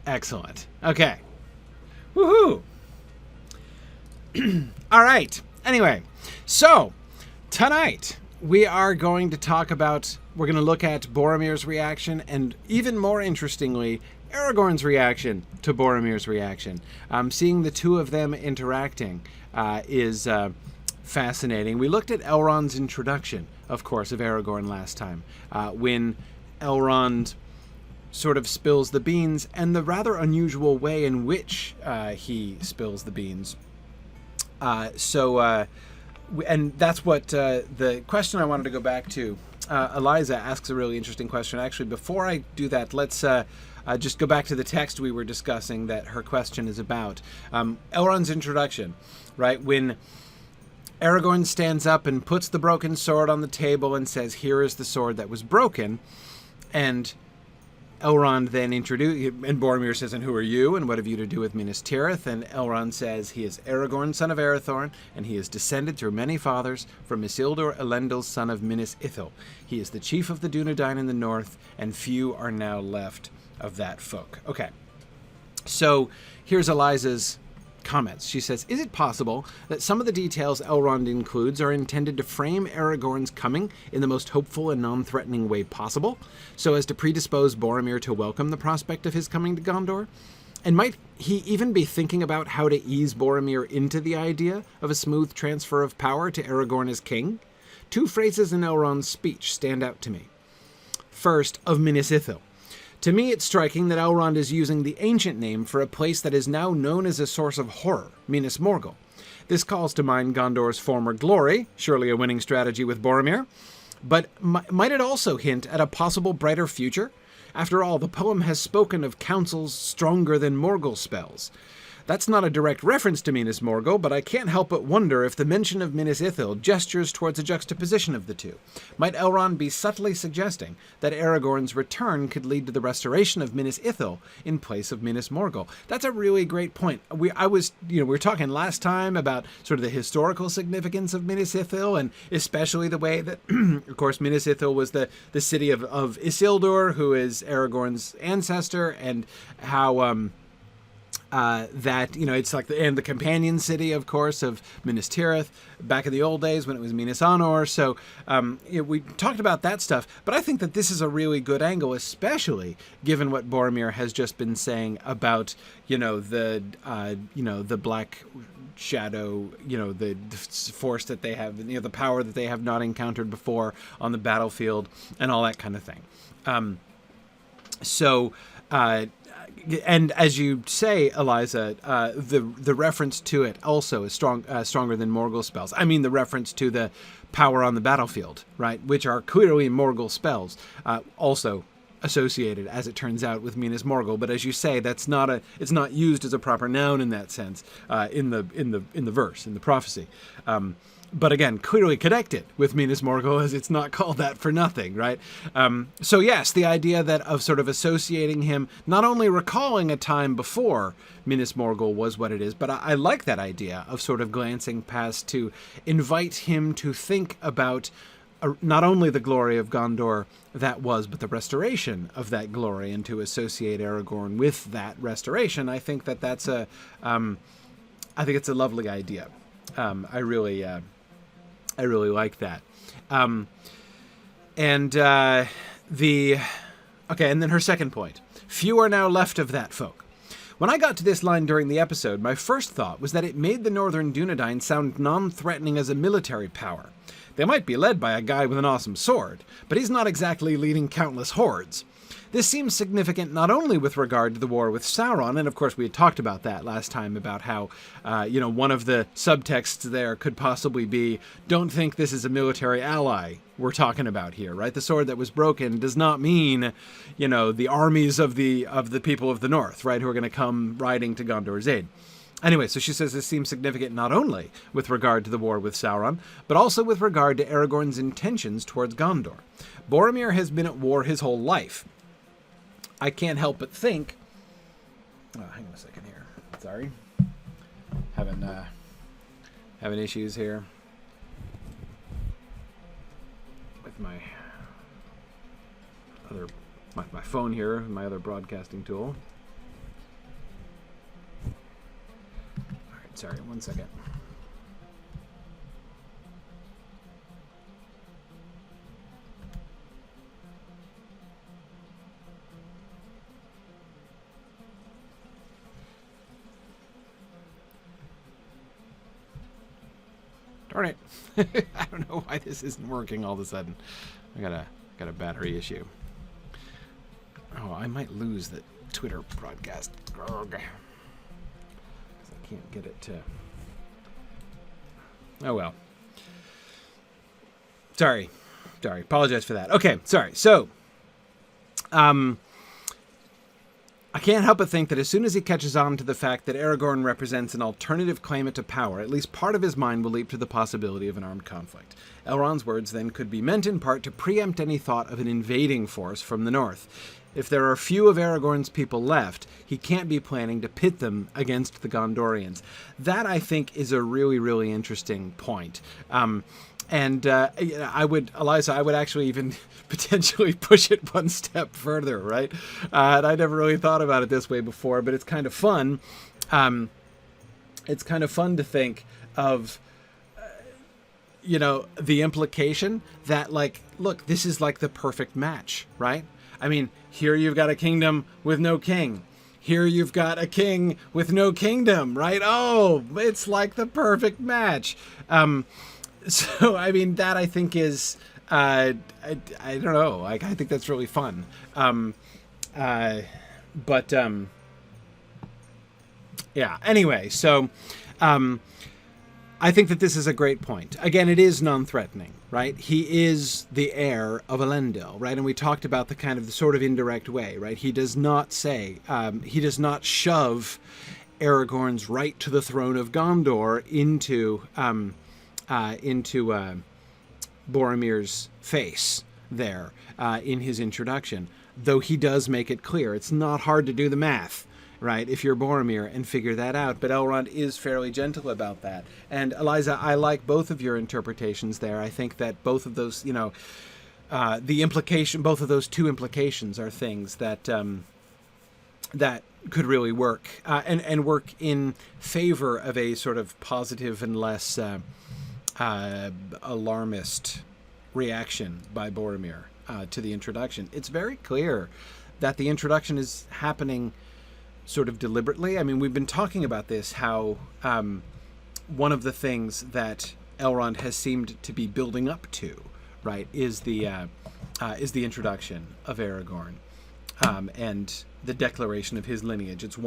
Excellent. Okay. Woohoo! All right. Anyway, so tonight we are going to talk about, we're going to look at Boromir's reaction, and even more interestingly, Aragorn's reaction to Boromir's reaction. Seeing the two of them interacting is fascinating. We looked at Elrond's introduction, of course, of Aragorn last time, when Elrond sort of spills the beans, and the rather unusual way in which he spills the beans. And that's what the question I wanted to go back to. Eliza asks a really interesting question. Actually, before I do that, let's just go back to the text we were discussing that her question is about. Elrond's introduction, right? When Aragorn stands up and puts the broken sword on the table and says, "Here is the sword that was broken," and Elrond then introduces, and Boromir says, "And who are you, and what have you to do with Minas Tirith?" And Elrond says, "He is Aragorn, son of Arathorn, and he is descended through many fathers from Isildur Elendil, son of Minas Ithil. He is the chief of the Dunedain in the north, and few are now left of that folk." Okay, so here's Eliza's comments. She says, "Is it possible that some of the details Elrond includes are intended to frame Aragorn's coming in the most hopeful and non-threatening way possible, so as to predispose Boromir to welcome the prospect of his coming to Gondor? And might he even be thinking about how to ease Boromir into the idea of a smooth transfer of power to Aragorn as king? Two phrases in Elrond's speech stand out to me. First, of Minas Ithil. To me, it's striking that Elrond is using the ancient name for a place that is now known as a source of horror, Minas Morgul. This calls to mind Gondor's former glory, surely a winning strategy with Boromir, but might it also hint at a possible brighter future? After all, the poem has spoken of councils stronger than Morgul spells. That's not a direct reference to Minas Morgul, but I can't help but wonder if the mention of Minas Ithil gestures towards a juxtaposition of the two. Might Elrond be subtly suggesting that Aragorn's return could lead to the restoration of Minas Ithil in place of Minas Morgul? That's a really great point. We were talking last time about sort of the historical significance of Minas Ithil, and especially the way that, of course, Minas Ithil was the city of Isildur, who is Aragorn's ancestor, and how it's like the companion city, of course, of Minas Tirith back in the old days when it was Minas Anor. So we talked about that stuff, but I think that this is a really good angle, especially given what Boromir has just been saying about the black shadow, the force that they have, the power that they have not encountered before on the battlefield, and all that kind of thing. And as you say, Eliza, the reference to it also is stronger than Morgul spells. I mean, the reference to the power on the battlefield, right, which are clearly Morgul spells, also associated, as it turns out, with Minas Morgul. But as you say, it's not used as a proper noun in that sense in the verse, in the prophecy. But again, clearly connected with Minas Morgul, as it's not called that for nothing, right? So yes, the idea that of sort of associating him, not only recalling a time before Minas Morgul was what it is, but I like that idea of sort of glancing past to invite him to think about not only the glory of Gondor that was, but the restoration of that glory, and to associate Aragorn with that restoration. I think that that's I think it's a lovely idea. I really like that. And then her second point. Few are now left of that folk. When I got to this line during the episode, my first thought was that it made the Northern Dunedain sound non-threatening as a military power. They might be led by a guy with an awesome sword, but he's not exactly leading countless hordes. This seems significant not only with regard to the war with Sauron, and of course we had talked about that last time, about how, one of the subtexts there could possibly be, don't think this is a military ally we're talking about here, right? The sword that was broken does not mean, the armies of the people of the north, right, who are going to come riding to Gondor's aid. Anyway, so she says this seems significant not only with regard to the war with Sauron, but also with regard to Aragorn's intentions towards Gondor. Boromir has been at war his whole life. I can't help but think... Oh, hang on a second here. Sorry. Having issues here with my phone here, my other broadcasting tool. Sorry, 1 second. Darn it. I don't know why this isn't working all of a sudden. I got a battery issue. Oh, I might lose the Twitter broadcast. Grog. I can't get it to... Oh, well. Sorry. Apologize for that. Okay, sorry. So, I can't help but think that as soon as he catches on to the fact that Aragorn represents an alternative claimant to power, at least part of his mind will leap to the possibility of an armed conflict. Elrond's words then could be meant in part to preempt any thought of an invading force from the north. If there are few of Aragorn's people left, he can't be planning to pit them against the Gondorians. That, I think, is a really, really interesting point. I would actually even potentially push it one step further, right? And I never really thought about it this way before, but it's kind of fun. It's kind of fun to think of, the implication that, like, look, this is like the perfect match, right? I mean, here you've got a kingdom with no king. Here you've got a king with no kingdom, right? Oh, it's like the perfect match. So, I mean, that I think is, I don't know, like, I think that's really fun. Yeah, anyway, so, I think that this is a great point. Again, it is non-threatening, right? He is the heir of Elendil, right? And we talked about the kind of the sort of indirect way, right? He does not say, he does not shove Aragorn's right to the throne of Gondor into Boromir's face there in his introduction, though he does make it clear. It's not hard to do the math, right, if you're Boromir, and figure that out, but Elrond is fairly gentle about that. And Eliza, I like both of your interpretations there. I think that both of those, both of those two implications are things that that could really work, and work in favor of a sort of positive and less alarmist reaction by Boromir to the introduction. It's very clear that the introduction is happening sort of deliberately. I mean, we've been talking about this, how one of the things that Elrond has seemed to be building up to, right, is the introduction of Aragorn and the declaration of his lineage. It's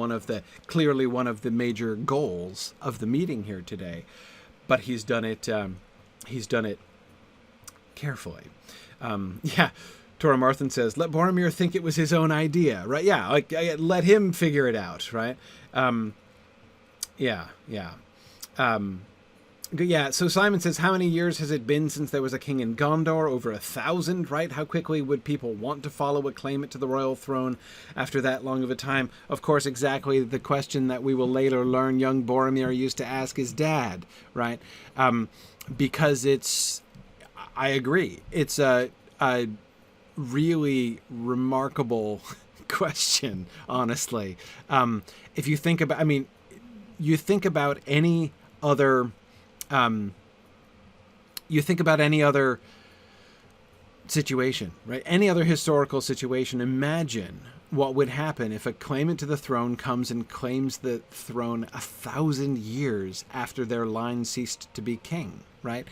clearly one of the major goals of the meeting here today. But he's done it carefully. Tora Marthin says, let Boromir think it was his own idea, right? Yeah, like, let him figure it out, right? So Simon says, how many years has it been since there was a king in Gondor? Over 1,000, right? How quickly would people want to follow a claimant to the royal throne after that long of a time? Of course, exactly the question that we will later learn young Boromir used to ask his dad, right? Because I agree, it's a really remarkable question, honestly. If you think about, you think about any other situation, right? Any other historical situation. Imagine what would happen if a claimant to the throne comes and claims the throne 1,000 years after their line ceased to be king, right?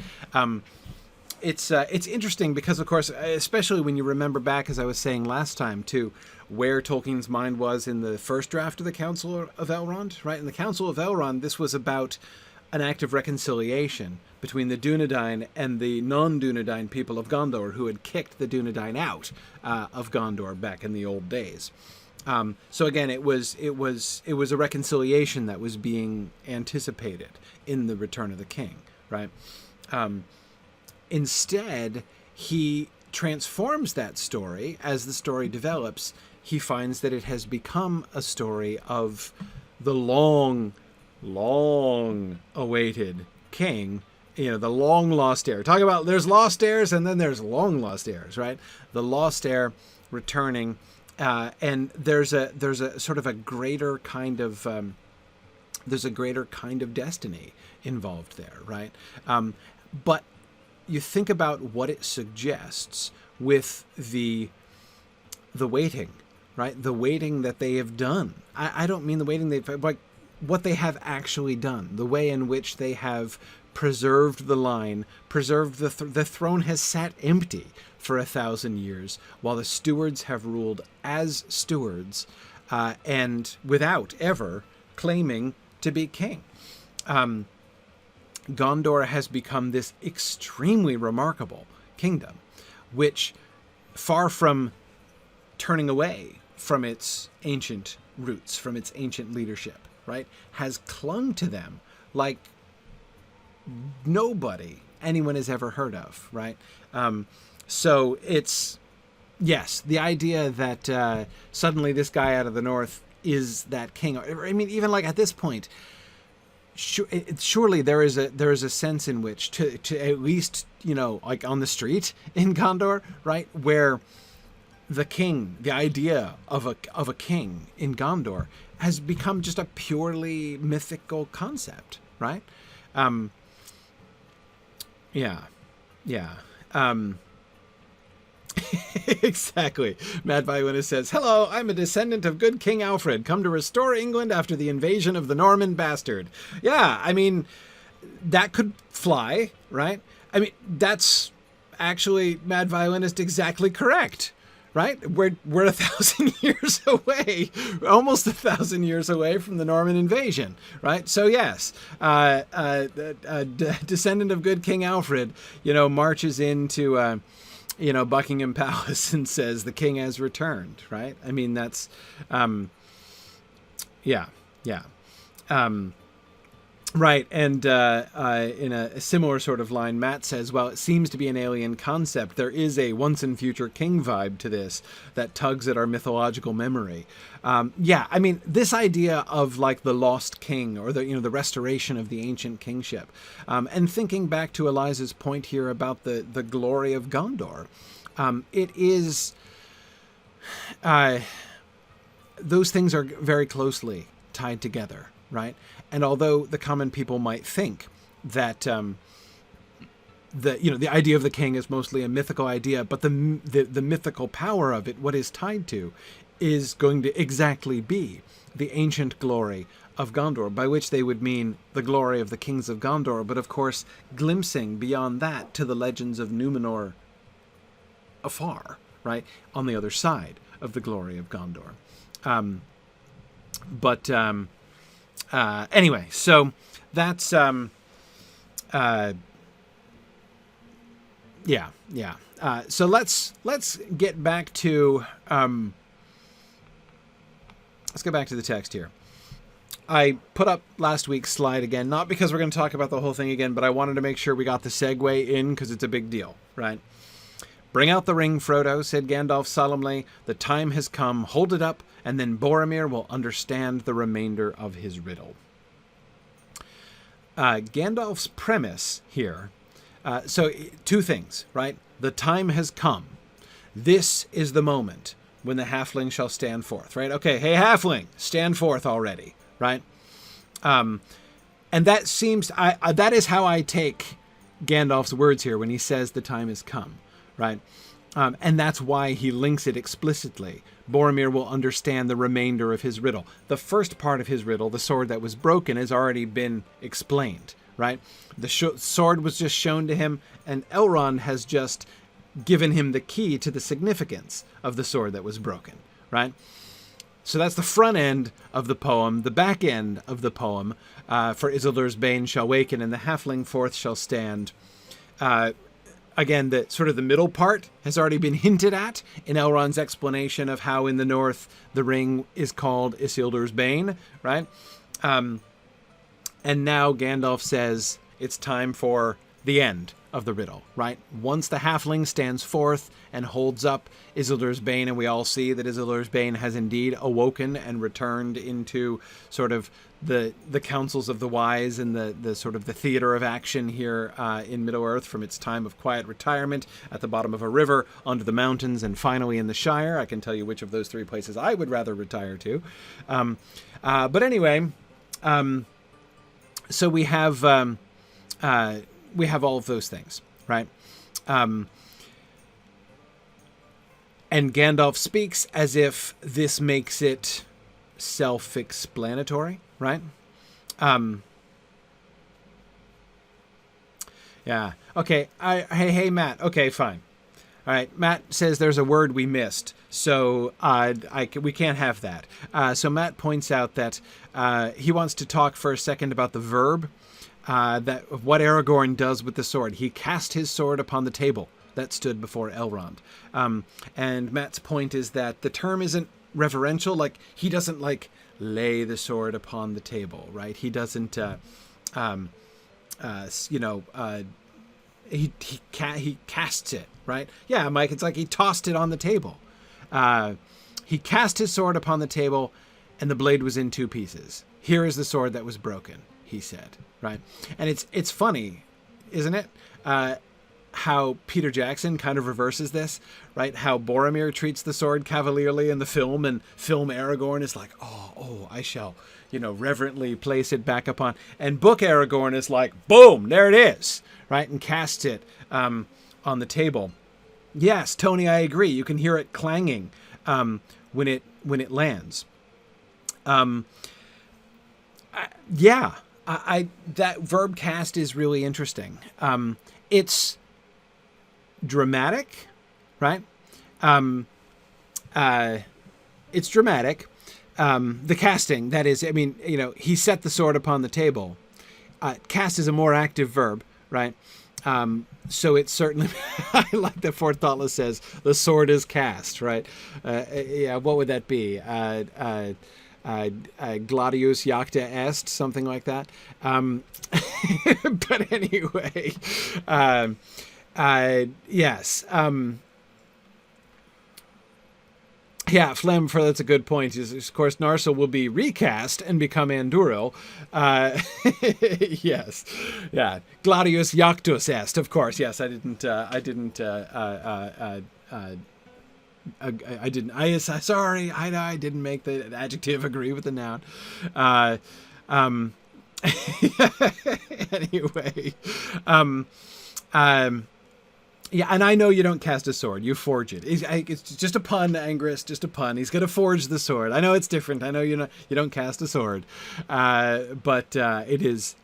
It's interesting because, of course, especially when you remember back, as I was saying last time, to where Tolkien's mind was in the first draft of the Council of Elrond, right? In the Council of Elrond, this was about an act of reconciliation between the Dunedain and the non-Dunedain people of Gondor, who had kicked the Dunedain out of Gondor back in the old days. So again, it was a reconciliation that was being anticipated in the Return of the King, right? Instead, he transforms that story. As the story develops, he finds that it has become a story of the long awaited king, the long lost heir. Talk about, there's lost heirs and then there's long lost heirs, right? The lost heir returning, and there's a sort of a greater kind of There's a greater kind of destiny involved there, right? But you think about what it suggests with the waiting, right? The waiting that they have done. I don't mean the waiting like what they have actually done, the way in which they have preserved the line, preserved the throne has sat empty for 1,000 years, while the stewards have ruled as stewards, and without ever claiming to be king. Gondor has become this extremely remarkable kingdom, which, far from turning away from its ancient roots, from its ancient leadership, right, has clung to them like nobody anyone has ever heard of, right? So it's, yes, the idea that suddenly this guy out of the north is that king. I mean, even like at this point, surely there is a sense in which to at least, like on the street in Gondor, right, where the king, the idea of a king in Gondor has become just a purely mythical concept, right? Exactly. Mad Violinist says, "Hello, I'm a descendant of good King Alfred, come to restore England after the invasion of the Norman bastard." Yeah, I mean, that could fly, right? I mean, that's actually, Mad Violinist, exactly correct, right? We're 1,000 years away, almost 1,000 years away from the Norman invasion, right? So yes, descendant of good King Alfred, marches into Buckingham Palace and says the king has returned, right? I mean, that's, right. And in a similar sort of line, Matt says, well, it seems to be an alien concept. There is a once and future king vibe to this that tugs at our mythological memory. I mean, this idea of like the lost king, or the restoration of the ancient kingship, and thinking back to Eliza's point here about the glory of Gondor, it is, those things are very closely tied together, right? And although the common people might think that the idea of the king is mostly a mythical idea, but the mythical power of it, what is tied to, is going to exactly be the ancient glory of Gondor, by which they would mean the glory of the kings of Gondor, but of course glimpsing beyond that to the legends of Numenor afar, right, on the other side of the glory of Gondor. Anyway, so that's so let's get back to the text here. I put up last week's slide again, not because we're going to talk about the whole thing again, but I wanted to make sure we got the segue in because it's a big deal, right? "Bring out the ring, Frodo," said Gandalf solemnly. "The time has come. Hold it up, and then Boromir will understand the remainder of his riddle." Gandalf's premise here, so two things, right? The time has come. This is the moment when the halfling shall stand forth, right? Okay, hey, halfling, stand forth already, right? And that seems, that is how I take Gandalf's words here when he says the time has come, right? And that's why he links it explicitly. Boromir will understand the remainder of his riddle. The first part of his riddle, the sword that was broken, has already been explained, right? The sword was just shown to him, and Elrond has just given him the key to the significance of the sword that was broken, right? So that's the front end of the poem. The back end of the poem, "For Isildur's bane shall waken, and the halfling forth shall stand." Again, the sort of the middle part has already been hinted at in Elrond's explanation of how in the north the ring is called Isildur's bane, right? And now Gandalf says it's time for the end of the riddle, right? Once the halfling stands forth and holds up Isildur's bane, and we all see that Isildur's bane has indeed awoken and returned into sort of the councils of the wise and the sort of the theater of action here in Middle-earth, from its time of quiet retirement at the bottom of a river onto the mountains and finally in the Shire. I can tell you which of those three places I would rather retire to. But anyway, So we have all of those things, right? And Gandalf speaks as if this makes it self-explanatory, right? Yeah. Okay. Hey, Matt. Okay, fine. All right. Matt says there's a word we missed, so we can't have that. So Matt points out that he wants to talk for a second about the verb, that what Aragorn does with the sword. He cast his sword upon the table that stood before Elrond. And Matt's point is that the term isn't reverential. Like, he doesn't lay the sword upon the table, right? He doesn't. He casts it, right? Yeah, Mike, it's like he tossed it on the table. He cast his sword upon the table, and the blade was in two pieces. Here is the sword that was broken, he said, right? And it's funny, isn't it? How Peter Jackson kind of reverses this, right? How Boromir treats the sword cavalierly in the film, and film Aragorn is like, oh, I shall, reverently place it back upon. And book Aragorn is like, boom, there it is, right? And casts it on the table. Yes, Tony, I agree. You can hear it clanging when it lands. That verb cast is really interesting. It's dramatic, right? It's dramatic. The casting, that is, he set the sword upon the table. Cast is a more active verb, right? So it's certainly, I like that Fort Thoughtless says, the sword is cast, right? What would that be? Gladius jacta est, something like that. But anyway, yes. Phlegm, that's a good point. Of course, Narsil will be recast and become Andúril. Yes. Yeah. Gladius jactus est, of course. Yes, I didn't, sorry, I didn't make the adjective agree with the noun. Anyway. Yeah, and I know you don't cast a sword. You forge it. It's just a pun, Angrist, just a pun. He's going to forge the sword. I know it's different. I know you don't cast a sword. But it is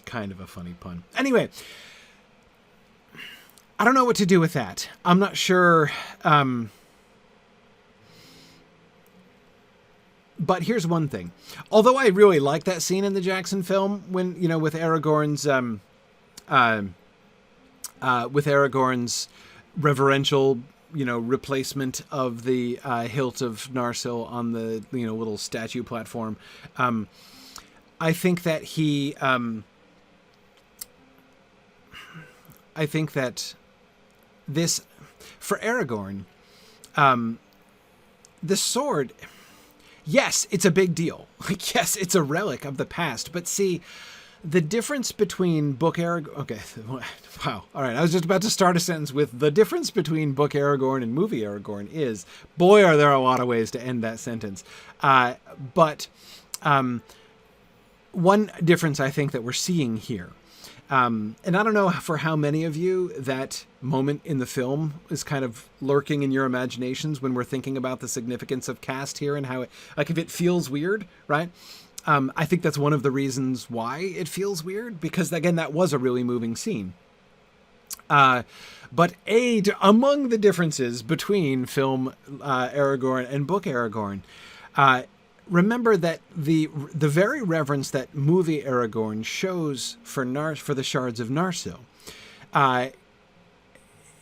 kind of a funny pun. Anyway, I don't know what to do with that. I'm not sure. But here's one thing. Although I really like that scene in the Jackson film when, with Aragorn's reverential, replacement of the hilt of Narsil on the, little statue platform. I think that this, for Aragorn, the sword, yes, it's a big deal. Yes, it's a relic of the past. But see, the difference between Book Aragorn... Okay, wow. All right, I was just about to start a sentence with the difference between Book Aragorn and movie Aragorn is... Boy, are there a lot of ways to end that sentence. But one difference I think that we're seeing here, and I don't know for how many of you that moment in the film is kind of lurking in your imaginations when we're thinking about the significance of cast here and how it... if it feels weird, right? I think that's one of the reasons why it feels weird, because, again, that was a really moving scene. But among the differences between film Aragorn and book Aragorn, remember that the very reverence that movie Aragorn shows for the shards of Narsil,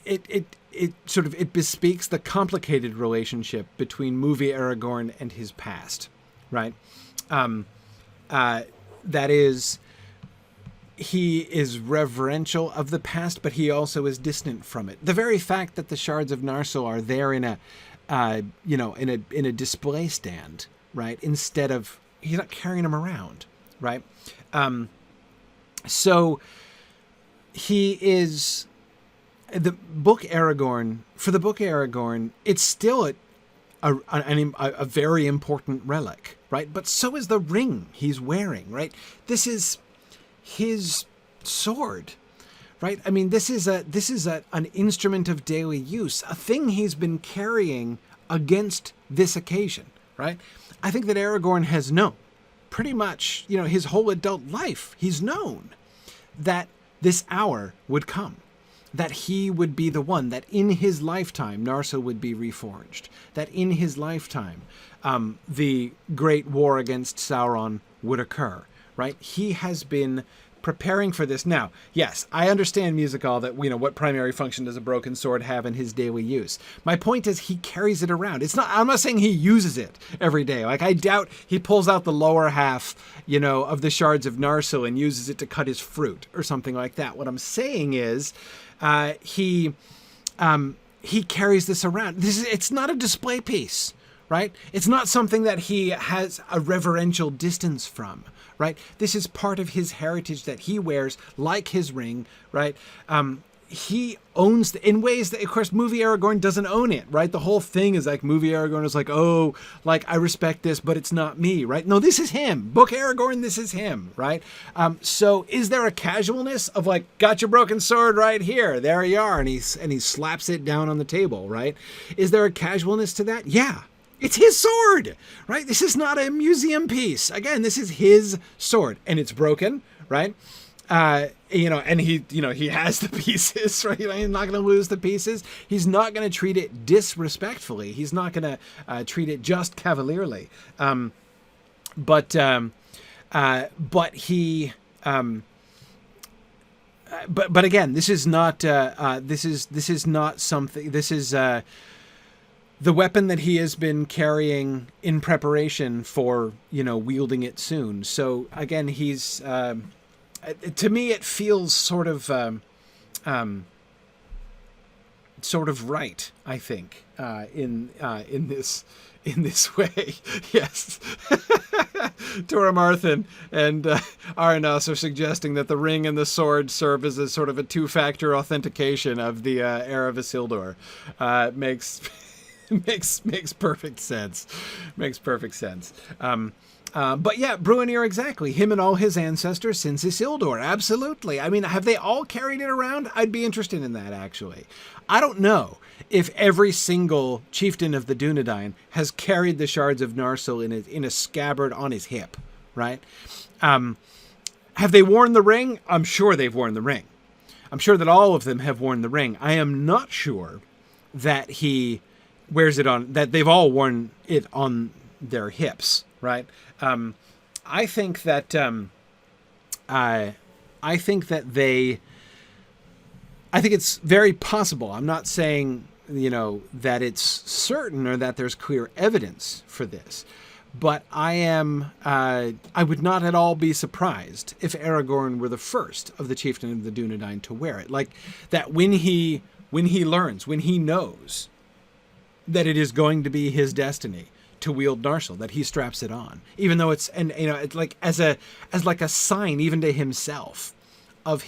it bespeaks the complicated relationship between movie Aragorn and his past, right? That is, he is reverential of the past, but he also is distant from it. The very fact that the shards of Narsil are there in a display stand, right? Instead of, he's not carrying them around, right? So he is the book Aragorn. For the book Aragorn, it's still a very important relic, right? But so is the ring he's wearing, right? This is his sword, right? I mean, this is an instrument of daily use, a thing he's been carrying against this occasion, right? I think that Aragorn has known pretty much, his whole adult life. He's known that this hour would come, that he would be the one, that in his lifetime, Narsil would be reforged, that in his lifetime, the great war against Sauron would occur, right? He has been preparing for this. Now, yes, I understand, Musical, that, what primary function does a broken sword have in his daily use? My point is he carries it around. I'm not saying he uses it every day. Like, I doubt he pulls out the lower half, of the shards of Narsil and uses it to cut his fruit or something like that. What I'm saying is, he carries this around. It's not a display piece, right? It's not something that he has a reverential distance from, right? This is part of his heritage that he wears, like his ring, right? He owns in ways that, of course, movie Aragorn doesn't own it, right? The whole thing is like movie Aragorn is like, oh, like, I respect this, but it's not me, right? No, this is him. Book Aragorn, this is him, right? So is there a casualness of like, got your broken sword right here, there you are, and he slaps it down on the table, right? Is there a casualness to that? Yeah. It's his sword, right? This is not a museum piece. Again, this is his sword, and it's broken, right? And he has the pieces, right? He's not going to lose the pieces. He's not going to treat it disrespectfully. He's not going to treat it just cavalierly. But again, this is not. This is not something. This is. The weapon that he has been carrying in preparation for, wielding it soon. So again, he's, to me, it feels sort of right, I think, in this way. Yes. Toramarthan and Aranas are suggesting that the ring and the sword serve as a sort of a two-factor authentication of the heir of Isildur. Makes perfect sense. Makes perfect sense. But yeah, Bruenir, exactly. Him and all his ancestors since Isildur. Absolutely. I mean, have they all carried it around? I'd be interested in that, actually. I don't know if every single chieftain of the Dunedain has carried the shards of Narsil in a scabbard on his hip, right? Have they worn the ring? I'm sure they've worn the ring. I'm sure that all of them have worn the ring. I am not sure that he wears it on, that they've all worn it on their hips, right? I think that I think it's very possible. I'm not saying, that it's certain or that there's clear evidence for this, but I would not at all be surprised if Aragorn were the first of the chieftain of the Dunedain to wear it. Like that when he knows that it is going to be his destiny to wield Narsil, that he straps it on, even though it's like as a sign even to himself of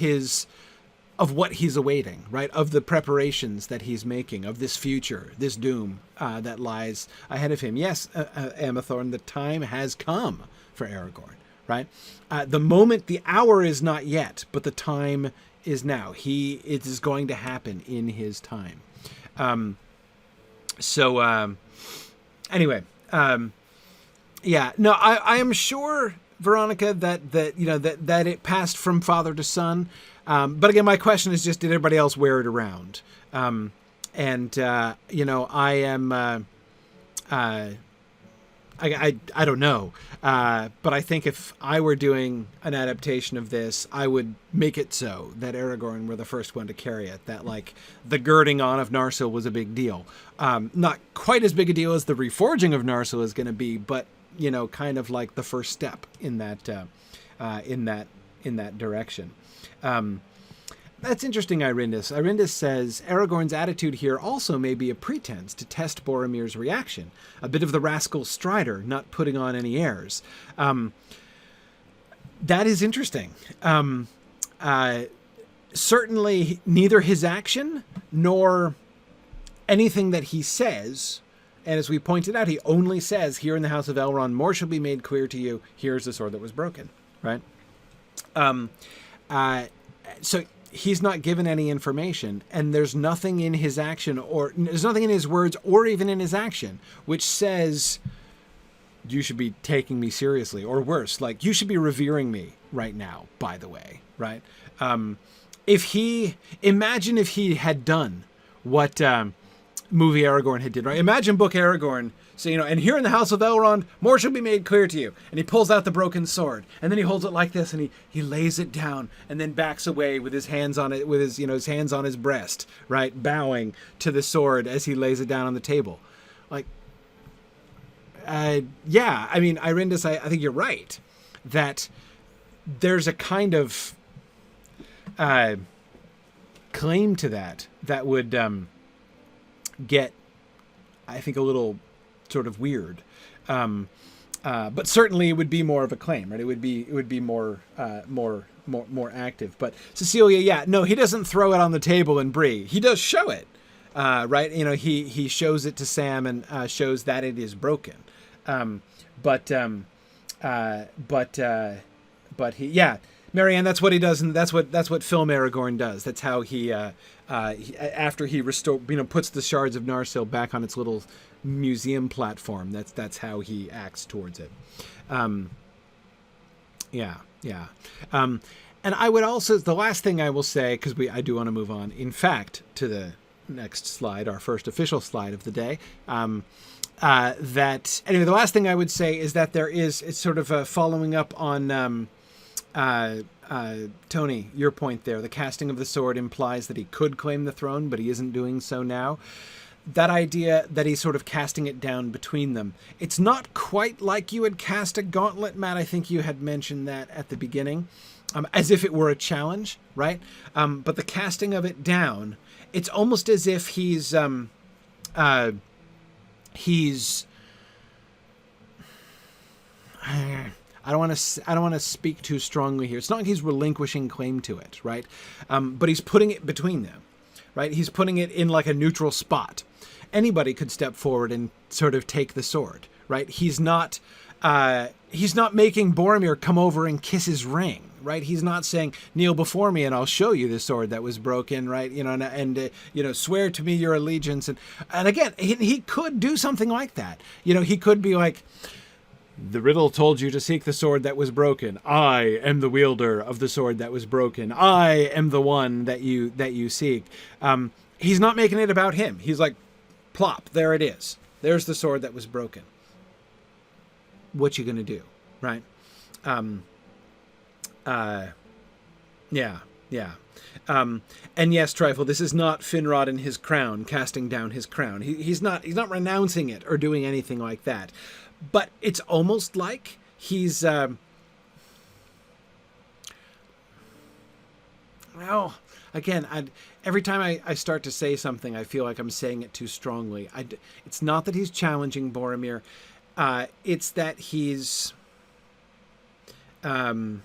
what he's awaiting, right? Of the preparations that he's making, of this future, this doom that lies ahead of him. Yes, Amathorn, the time has come for Aragorn, right? The hour is not yet, but the time is now. It is going to happen in his time. Anyway, yeah, no, I am sure, Veronica, that it passed from father to son. But again, my question is just, did everybody else wear it around? I am, I don't know. But I think if I were doing an adaptation of this, I would make it so that Aragorn were the first one to carry it, that like the girding on of Narsil was a big deal. Not quite as big a deal as the reforging of Narsil is going to be, but kind of like the first step in that direction. That's interesting, Irindis. Irindis says, Aragorn's attitude here also may be a pretense to test Boromir's reaction. A bit of the rascal Strider, not putting on any airs. That is interesting. Certainly neither his action nor anything that he says, and as we pointed out, he only says, here in the House of Elrond, more shall be made clear to you. Here's the sword that was broken, right? So he's not given any information, and there's nothing in his action, or there's nothing in his words, or even in his action, which says you should be taking me seriously, or worse, like you should be revering me right now, by the way, right? Imagine if he had done what movie Aragorn had did, right? Imagine book Aragorn, so, and here in the House of Elrond, more shall be made clear to you. And he pulls out the broken sword, and then he holds it like this, and he lays it down, and then backs away with his hands on it, with his hands on his breast, right? Bowing to the sword as he lays it down on the table. Like, yeah, I mean, Irindus, I think you're right, that there's a kind of claim to that would get, I think, a little sort of weird, but certainly it would be more of a claim, right? It would be more active. But Cecilia, yeah, no, he doesn't throw it on the table and Bree. He does show it, right? He shows it to Sam and shows that it is broken. But he, yeah, Marianne, that's what he does, and that's what film Aragorn does. That's how he after he puts the shards of Narsil back on its little museum platform. That's how he acts towards it. Yeah. And I would also, the last thing I will say, because I do want to move on, in fact, to the next slide, our first official slide of the day. That anyway, the last thing I would say is that it's sort of following up on Tony, your point there. The casting of the sword implies that he could claim the throne, but he isn't doing so now. That idea that he's sort of casting it down between them. It's not quite like you would cast a gauntlet, Matt. I think you had mentioned that at the beginning, as if it were a challenge, right? But the casting of it down, it's almost as if he's I don't want to speak too strongly here. It's not like he's relinquishing claim to it, right? But he's putting it between them, right? He's putting it in like a neutral spot. Anybody could step forward and sort of take the sword, right? He's not making Boromir come over and kiss his ring, right? He's not saying, kneel before me and I'll show you the sword that was broken, right? And swear to me your allegiance. And again, he could do something like that. He could be like, the Riddle told you to seek the sword that was broken. I am the wielder of the sword that was broken. I am the one that you seek. He's not making it about him. He's like, plop, there it is. There's the sword that was broken. What you gonna do, right? Yeah. And yes, Trifle, this is not Finrod and his crown, casting down his crown. He's not renouncing it or doing anything like that. But it's almost like he's, again, every time I start to say something, I feel like I'm saying it too strongly. It's not that he's challenging Boromir. It's that he's, the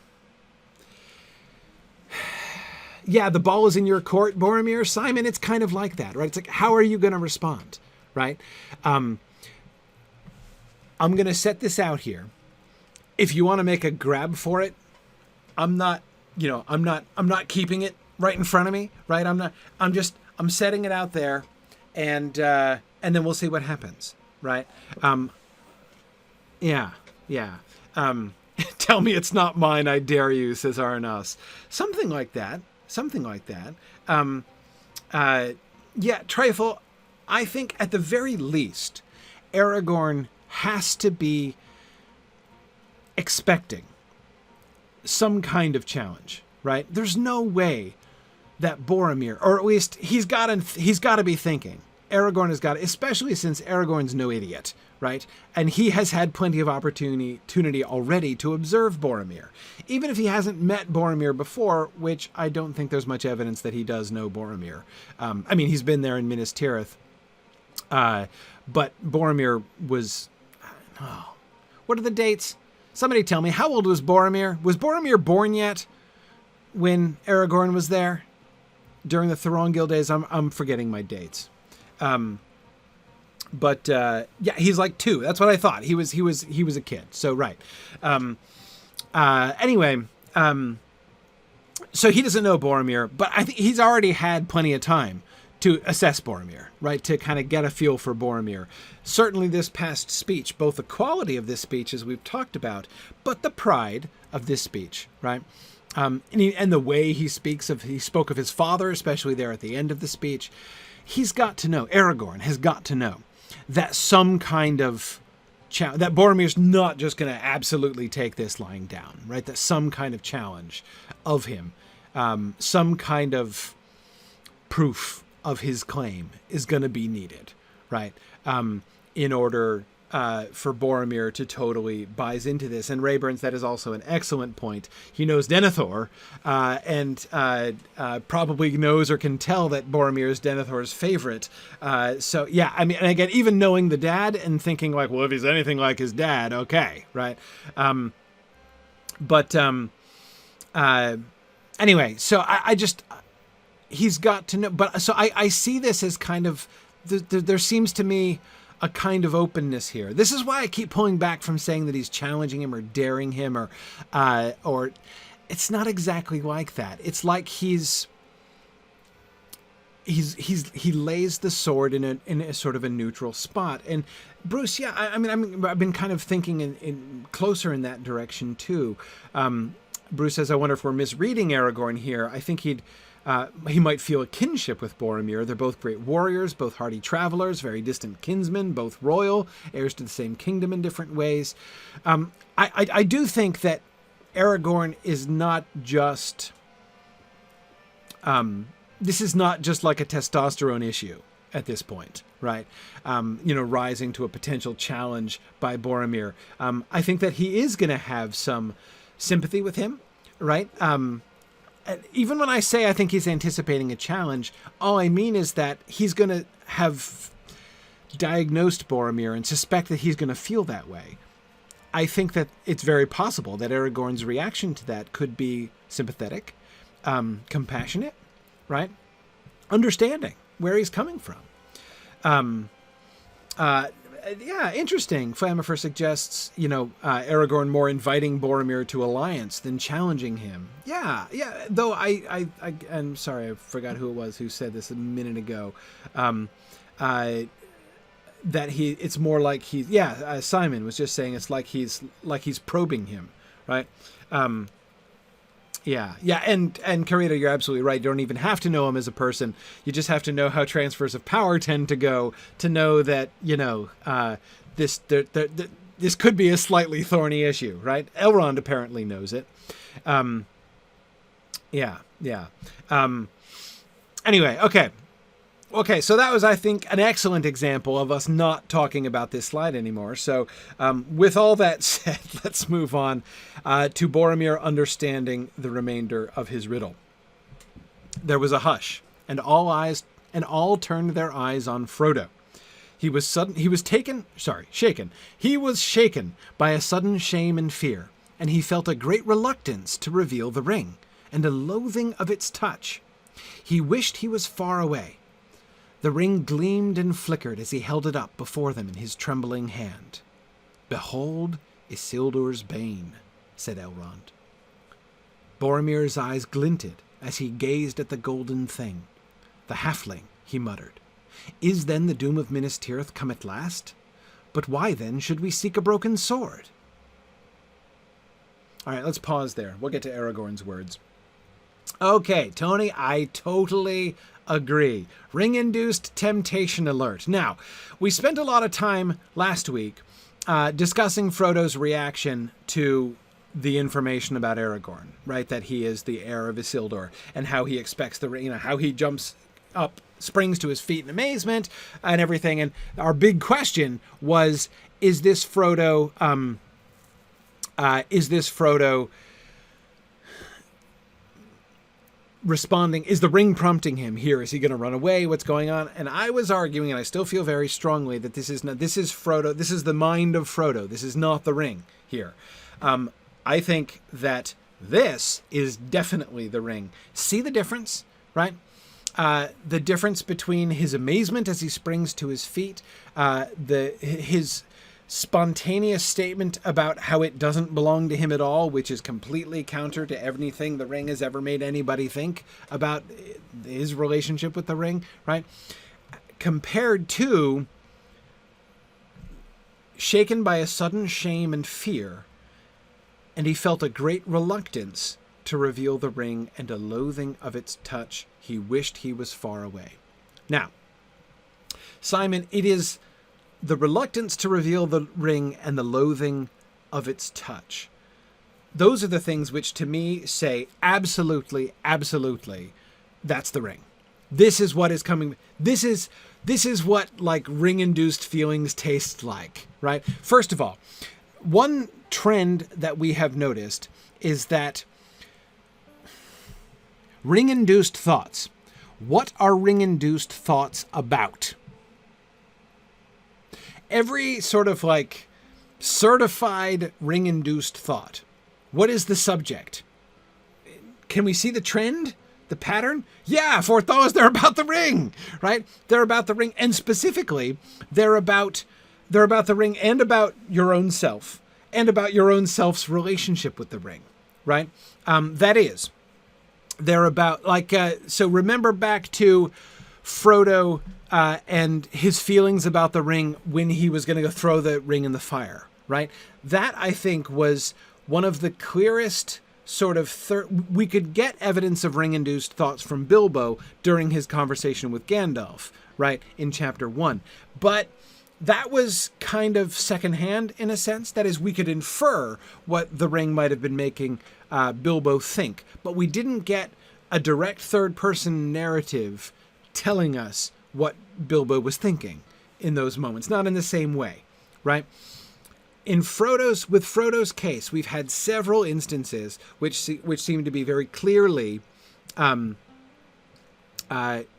ball is in your court, Boromir. Simon, it's kind of like that, right? It's like, how are you going to respond, right? I'm going to set this out here. If you want to make a grab for it, I'm not keeping it right in front of me, right? I'm setting it out there and then we'll see what happens, right? Yeah. Tell me it's not mine, I dare you, says Arnos. Something like that. Trifle, I think at the very least, Aragorn has to be expecting some kind of challenge, right? There's no way that Boromir, or at least he's got to be thinking. Aragorn has got to, especially since Aragorn's no idiot, right? And he has had plenty of opportunity already to observe Boromir. Even if he hasn't met Boromir before, which I don't think there's much evidence that he does know Boromir. He's been there in Minas Tirith. But Boromir was... what are the dates? Somebody tell me, how old was Boromir? Was Boromir born yet when Aragorn was there during the Thorongil days? I'm forgetting my dates. He's like 2. That's what I thought. He was a kid. So right. Anyway, So he doesn't know Boromir, but I think he's already had plenty of time to assess Boromir, right? To kind of get a feel for Boromir. Certainly this past speech, both the quality of this speech, as we've talked about, but the pride of this speech, right? And the way he spoke of his father, especially there at the end of the speech. He's got to know, Aragorn has got to know that some kind of that Boromir's not just going to absolutely take this lying down, right? That some kind of challenge of him, some kind of proof of his claim is going to be needed, right? In order for Boromir to totally buys into this. And Rayburn's, that is also an excellent point. He knows Denethor, and probably knows or can tell that Boromir is Denethor's favorite. So yeah, I mean, and again, even knowing the dad and thinking like, well, if he's anything like his dad, okay, right? Anyway, so I just, he's got to know, but so I see this as kind of, there seems to me a kind of openness here. This is why I keep pulling back from saying that he's challenging him or daring him or it's not exactly like that. It's like he lays the sword in a sort of a neutral spot. And Bruce, yeah, I've been kind of thinking in closer in that direction too. Bruce says, I wonder if we're misreading Aragorn here. I think he might feel a kinship with Boromir. They're both great warriors, both hardy travelers, very distant kinsmen, both royal, heirs to the same kingdom in different ways. I do think that Aragorn is not just... this is not just like a testosterone issue at this point, right? Rising to a potential challenge by Boromir. I think that he is going to have some sympathy with him, right? Even when I say I think he's anticipating a challenge, all I mean is that he's going to have diagnosed Boromir and suspect that he's going to feel that way. I think that it's very possible that Aragorn's reaction to that could be sympathetic, compassionate, right? Understanding where he's coming from. Yeah, interesting. Flammifer suggests, Aragorn more inviting Boromir to alliance than challenging him. Yeah. Though I'm sorry, I forgot who it was who said this a minute ago. That it's more like Simon was just saying it's like he's probing him, right? Yeah, and Karita, you're absolutely right. You don't even have to know him as a person. You just have to know how transfers of power tend to go to know that this could be a slightly thorny issue, right? Elrond apparently knows it. Anyway, okay. So that was, I think, an excellent example of us not talking about this slide anymore. So with all that said, let's move on to Boromir understanding the remainder of his riddle. There was a hush, and all turned their eyes on Frodo. He was shaken. He was shaken by a sudden shame and fear, and he felt a great reluctance to reveal the ring, and a loathing of its touch. He wished he was far away. The ring gleamed and flickered as he held it up before them in his trembling hand. "Behold Isildur's bane," said Elrond. Boromir's eyes glinted as he gazed at the golden thing. "The halfling," he muttered. "Is then the doom of Minas Tirith come at last? But why then should we seek a broken sword?" All right, let's pause there. We'll get to Aragorn's words. Okay, Tony, I totally agree. Ring-induced temptation alert. Now, we spent a lot of time last week discussing Frodo's reaction to the information about Aragorn, right? That he is the heir of Isildur, and how he expects how he jumps up, springs to his feet in amazement, and everything. And our big question was: Is this Frodo? Responding? Is the ring prompting him here? Is he going to run away? What's going on? And I was arguing, and I still feel very strongly that this is Frodo. This is the mind of Frodo. This is not the ring here. I think that this is definitely the ring. See the difference, right? The difference between his amazement as he springs to his feet, his spontaneous statement about how it doesn't belong to him at all, which is completely counter to everything the ring has ever made anybody think about his relationship with the ring, right? Compared to shaken by a sudden shame and fear, and he felt a great reluctance to reveal the ring and a loathing of its touch. He wished he was far away. Now, Simon, it is the reluctance to reveal the ring and the loathing of its touch. Those are the things which to me say absolutely, absolutely, that's the ring. This is what is coming. This is what like ring-induced feelings taste like, right? First of all, one trend that we have noticed is that ring-induced thoughts. What are ring-induced thoughts about? Every sort of like certified ring-induced thought. What is the subject? Can we see the trend? The pattern? Yeah, for those, they're about the ring, right? They're about the ring. And specifically, they're about the ring and about your own self and about your own self's relationship with the ring, right? That is, they're about like, so remember back to Frodo and his feelings about the ring when he was going to go throw the ring in the fire, right? That, I think, was one of the clearest sort of... we could get evidence of ring-induced thoughts from Bilbo during his conversation with Gandalf, right, in Chapter 1. But that was kind of secondhand in a sense. That is, we could infer what the ring might have been making Bilbo think. But we didn't get a direct third-person narrative telling us what Bilbo was thinking in those moments. Not in the same way, right? With Frodo's case, we've had several instances which seem to be very clearly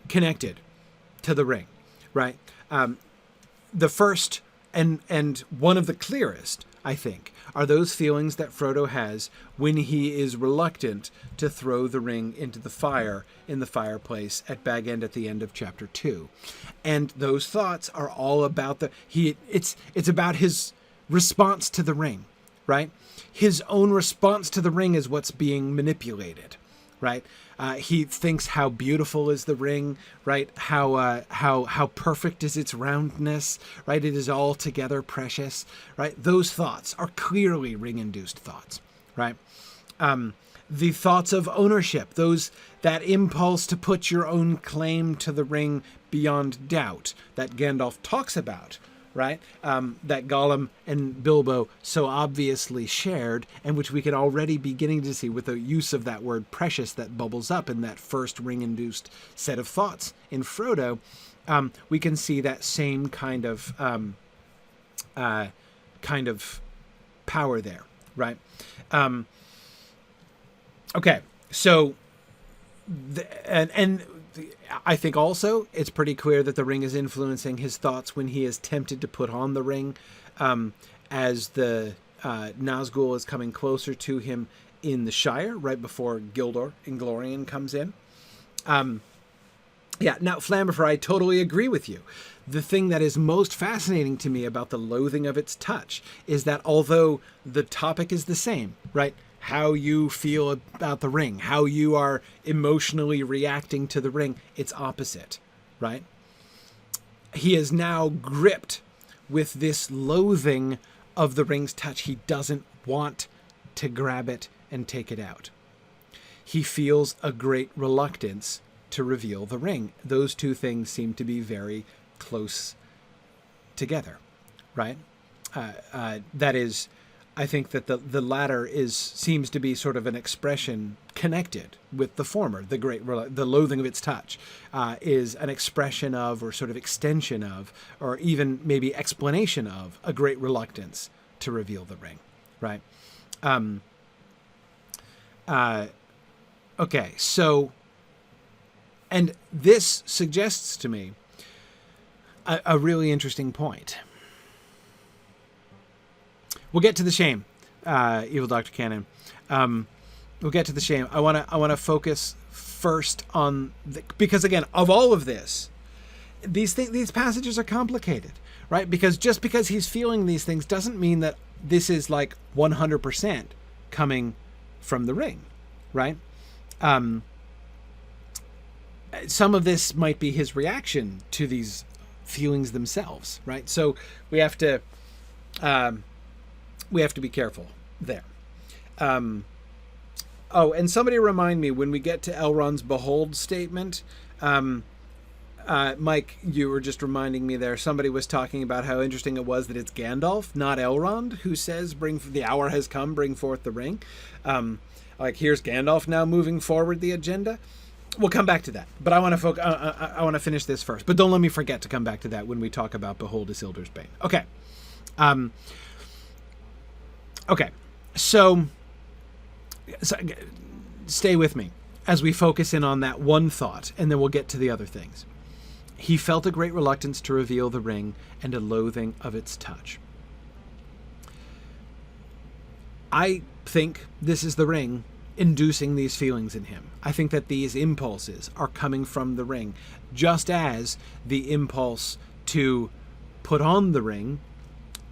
connected to the ring, right? The first and one of the clearest, I think, are those feelings that Frodo has when he is reluctant to throw the ring into the fire in the fireplace at Bag End at the end of Chapter 2. And those thoughts are all about it's about his response to the ring, right? His own response to the ring is what's being manipulated, right? He thinks how beautiful is the ring, right? How perfect is its roundness, right? It is altogether precious, right? Those thoughts are clearly ring-induced thoughts, right? The thoughts of ownership, that impulse to put your own claim to the ring beyond doubt that Gandalf talks about, right? That Gollum and Bilbo so obviously shared, and which we can already beginning to see with the use of that word precious that bubbles up in that first ring-induced set of thoughts in Frodo. We can see that same kind of power there, right? Okay, so I think also it's pretty clear that the ring is influencing his thoughts when he is tempted to put on the ring as the Nazgul is coming closer to him in the Shire right before Gildor Inglorian comes in. Yeah, now, Flambifer, I totally agree with you. The thing that is most fascinating to me about the loathing of its touch is that although the topic is the same, right? How you feel about the ring, how you are emotionally reacting to the ring, it's opposite, right? He is now gripped with this loathing of the ring's touch. He doesn't want to grab it and take it out. He feels a great reluctance to reveal the ring. Those two things seem to be very close together, right? That is... I think that the latter seems to be sort of an expression connected with the former. The loathing of its touch is an expression of, or sort of extension of, or even maybe explanation of a great reluctance to reveal the ring, right? Okay, so, and this suggests to me a really interesting point. We'll get to the shame, Evil Dr. Cannon. We'll get to the shame. I want to focus first on because again, of all of this, these passages are complicated, right? Because just because he's feeling these things doesn't mean that this is like 100% coming from the ring, right? Some of this might be his reaction to these feelings themselves, right? So we have to be careful there. And somebody remind me when we get to Elrond's behold statement. Mike, you were just reminding me there. Somebody was talking about how interesting it was that it's Gandalf, not Elrond, who says, "The hour has come, bring forth the ring." Here's Gandalf now moving forward the agenda. We'll come back to that, but I want to I want to finish this first. But don't let me forget to come back to that when we talk about Behold Isildur's Bane. Okay. Okay. So stay with me as we focus in on that one thought, and then we'll get to the other things. He felt a great reluctance to reveal the ring and a loathing of its touch. I think this is the ring inducing these feelings in him. I think that these impulses are coming from the ring, just as the impulse to put on the ring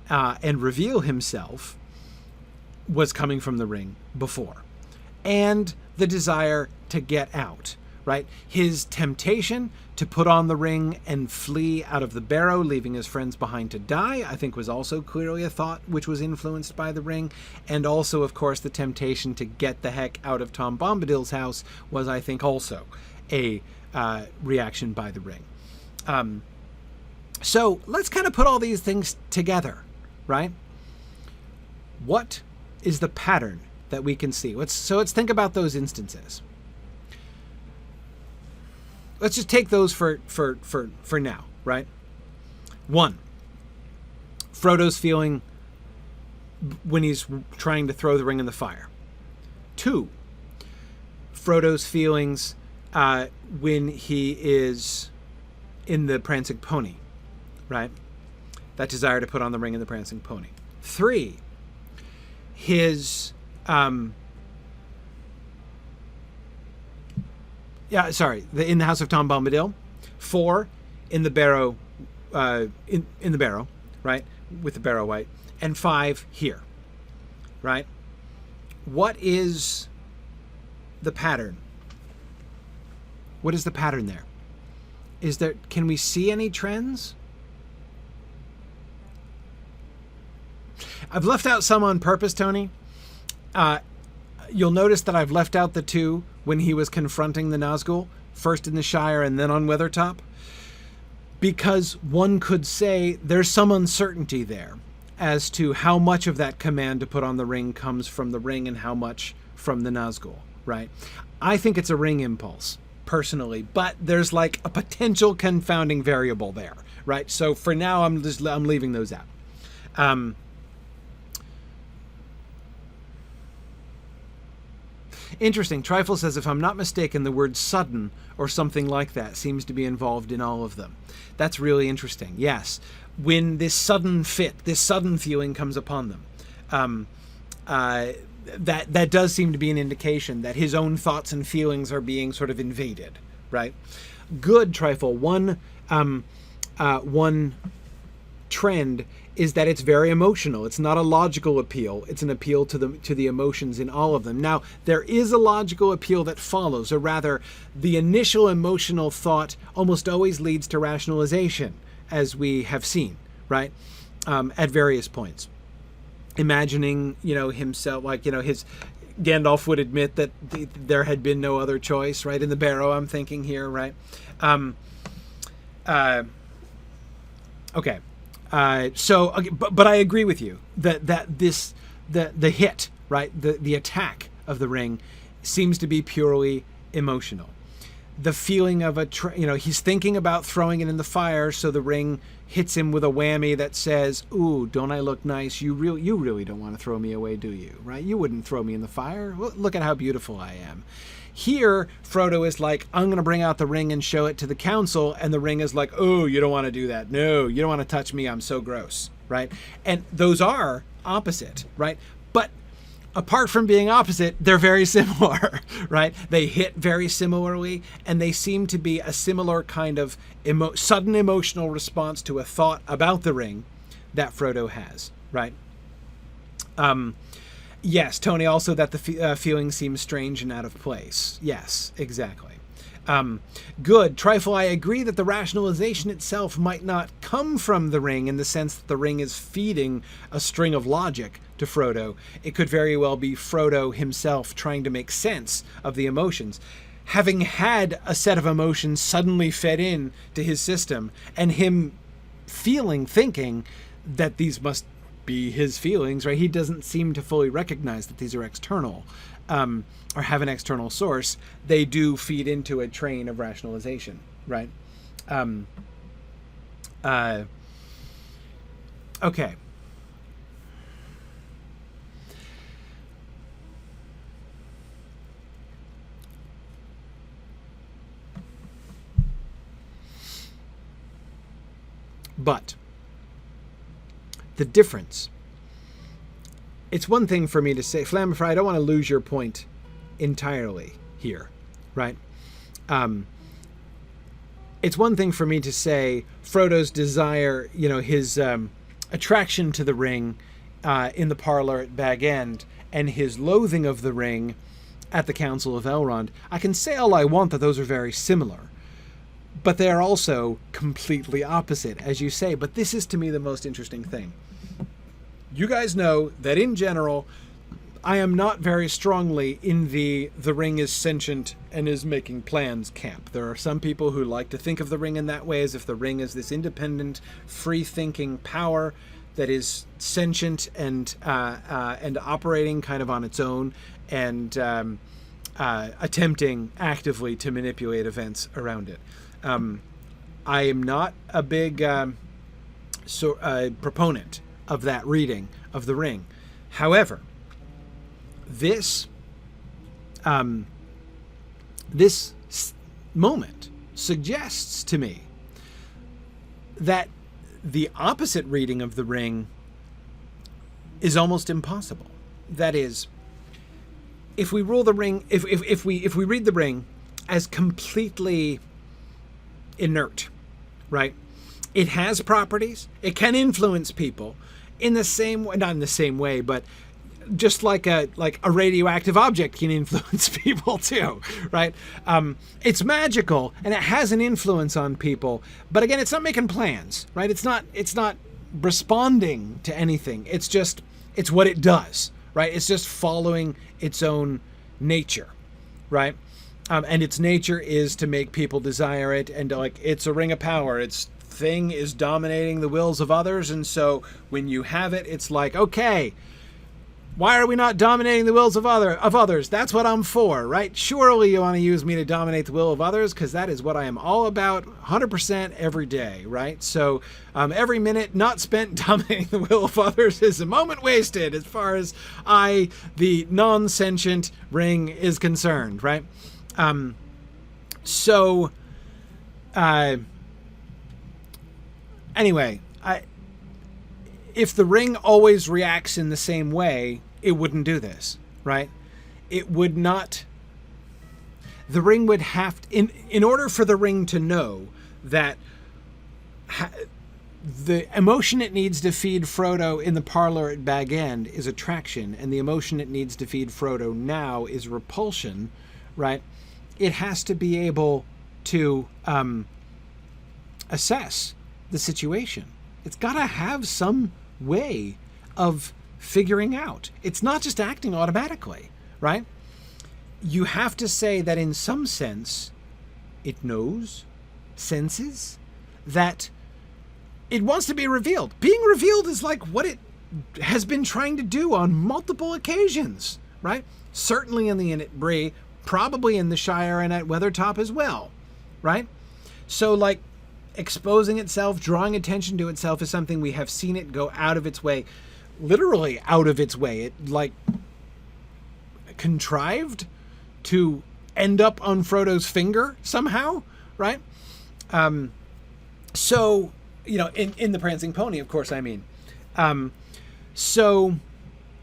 and reveal himself was coming from the ring before. And the desire to get out, right? His temptation to put on the ring and flee out of the barrow, leaving his friends behind to die, I think was also clearly a thought which was influenced by the ring. And also, of course, the temptation to get the heck out of Tom Bombadil's house was, I think, also a reaction by the ring. So let's kind of put all these things together, right? What is the pattern that we can see? Let's think about those instances. Let's just take those for now, right? 1, Frodo's feeling when he's trying to throw the ring in the fire. 2, Frodo's feelings when he is in the prancing pony, right? That desire to put on the ring in the prancing pony. 3, his in the House of Tom Bombadil. 4, in the barrow, in the barrow, right, with the barrow white. And 5, here, right? What is the pattern? What is the pattern there? Can we see any trends? I've left out some on purpose, Tony. You'll notice that I've left out the 2 when he was confronting the Nazgul, first in the Shire and then on Weathertop, because one could say there's some uncertainty there as to how much of that command to put on the ring comes from the ring and how much from the Nazgul, right? I think it's a ring impulse, personally, but there's like a potential confounding variable there, right? So for now, I'm leaving those out. Interesting. Trifle says, if I'm not mistaken, the word sudden or something like that seems to be involved in all of them. That's really interesting. Yes. When this sudden this sudden feeling comes upon them, that does seem to be an indication that his own thoughts and feelings are being sort of invaded, right? Good, Trifle. One trend is that it's very emotional. It's not a logical appeal. It's an appeal to the emotions in all of them. Now, there is a logical appeal that follows, or rather, the initial emotional thought almost always leads to rationalization, as we have seen, right? At various points. Imagining, himself, his Gandalf would admit that there had been no other choice, right? In the barrow, I'm thinking here, right? Okay. But I agree with you that the hit, right, the attack of the ring seems to be purely emotional. The feeling of he's thinking about throwing it in the fire, so the ring hits him with a whammy that says, "Ooh, don't I look nice? You really don't want to throw me away, do you? Right? You wouldn't throw me in the fire. Look at how beautiful I am." Here, Frodo is like, I'm going to bring out the ring and show it to the council. And the ring is like, oh, you don't want to do that. No, you don't want to touch me. I'm so gross, right? And those are opposite, right? But apart from being opposite, they're very similar, right? They hit very similarly, and they seem to be a similar kind of sudden emotional response to a thought about the ring that Frodo has, right? Yes, Tony, also that the feeling seems strange and out of place. Yes, exactly. Good. Trifle, I agree that the rationalization itself might not come from the ring in the sense that the ring is feeding a string of logic to Frodo. It could very well be Frodo himself trying to make sense of the emotions. Having had a set of emotions suddenly fed in to his system, and him thinking that these must be his feelings, right? He doesn't seem to fully recognize that these are external. Or have an external source. They do feed into a train of rationalization, right? Okay. But the difference, it's one thing for me to say, Flamify, I don't want to lose your point entirely here, right? It's one thing for me to say Frodo's desire, his attraction to the ring in the parlor at Bag End and his loathing of the ring at the Council of Elrond. I can say all I want that those are very similar, but they are also completely opposite, as you say. But this is, to me, the most interesting thing. You guys know that in general, I am not very strongly in the ring is sentient and is making plans camp. There are some people who like to think of the ring in that way, as if the ring is this independent, free-thinking power that is sentient and operating kind of on its own and attempting actively to manipulate events around it. I am not a big proponent of that reading of the ring. However, this moment suggests to me that the opposite reading of the ring is almost impossible. That is, if we rule the ring, if we read the ring as completely inert, right? It has properties. It can influence people in the same way, not in the same way, but just like a radioactive object can influence people too, right? It's magical and it has an influence on people, but again, it's not making plans, right? It's not responding to anything. It's what it does, right? It's just following its own nature, right? And its nature is to make people desire it, and it's a ring of power. Its thing is dominating the wills of others, and so when you have it, it's like, okay, why are we not dominating the wills of others? That's what I'm for, right? Surely you want to use me to dominate the will of others, because that is what I am all about 100% every day, right? So every minute not spent dominating the will of others is a moment wasted as far as the non-sentient ring is concerned, right? Anyway, if the ring always reacts in the same way, it wouldn't do this, right? It would not. The ring would have to, in order for the ring to know that the emotion it needs to feed Frodo in the parlor at Bag End is attraction, and the emotion it needs to feed Frodo now is repulsion, right? It has to be able to assess the situation. It's got to have some way of figuring out. It's not just acting automatically, right? You have to say that in some sense, it knows, senses, that it wants to be revealed. Being revealed is like what it has been trying to do on multiple occasions, right? Certainly in the Inn at Bree, probably in the Shire and at Weathertop as well, right? So exposing itself, drawing attention to itself is something we have seen it go out of its way, literally out of its way. It contrived to end up on Frodo's finger somehow, right? So, in the Prancing Pony, of course, I mean. So,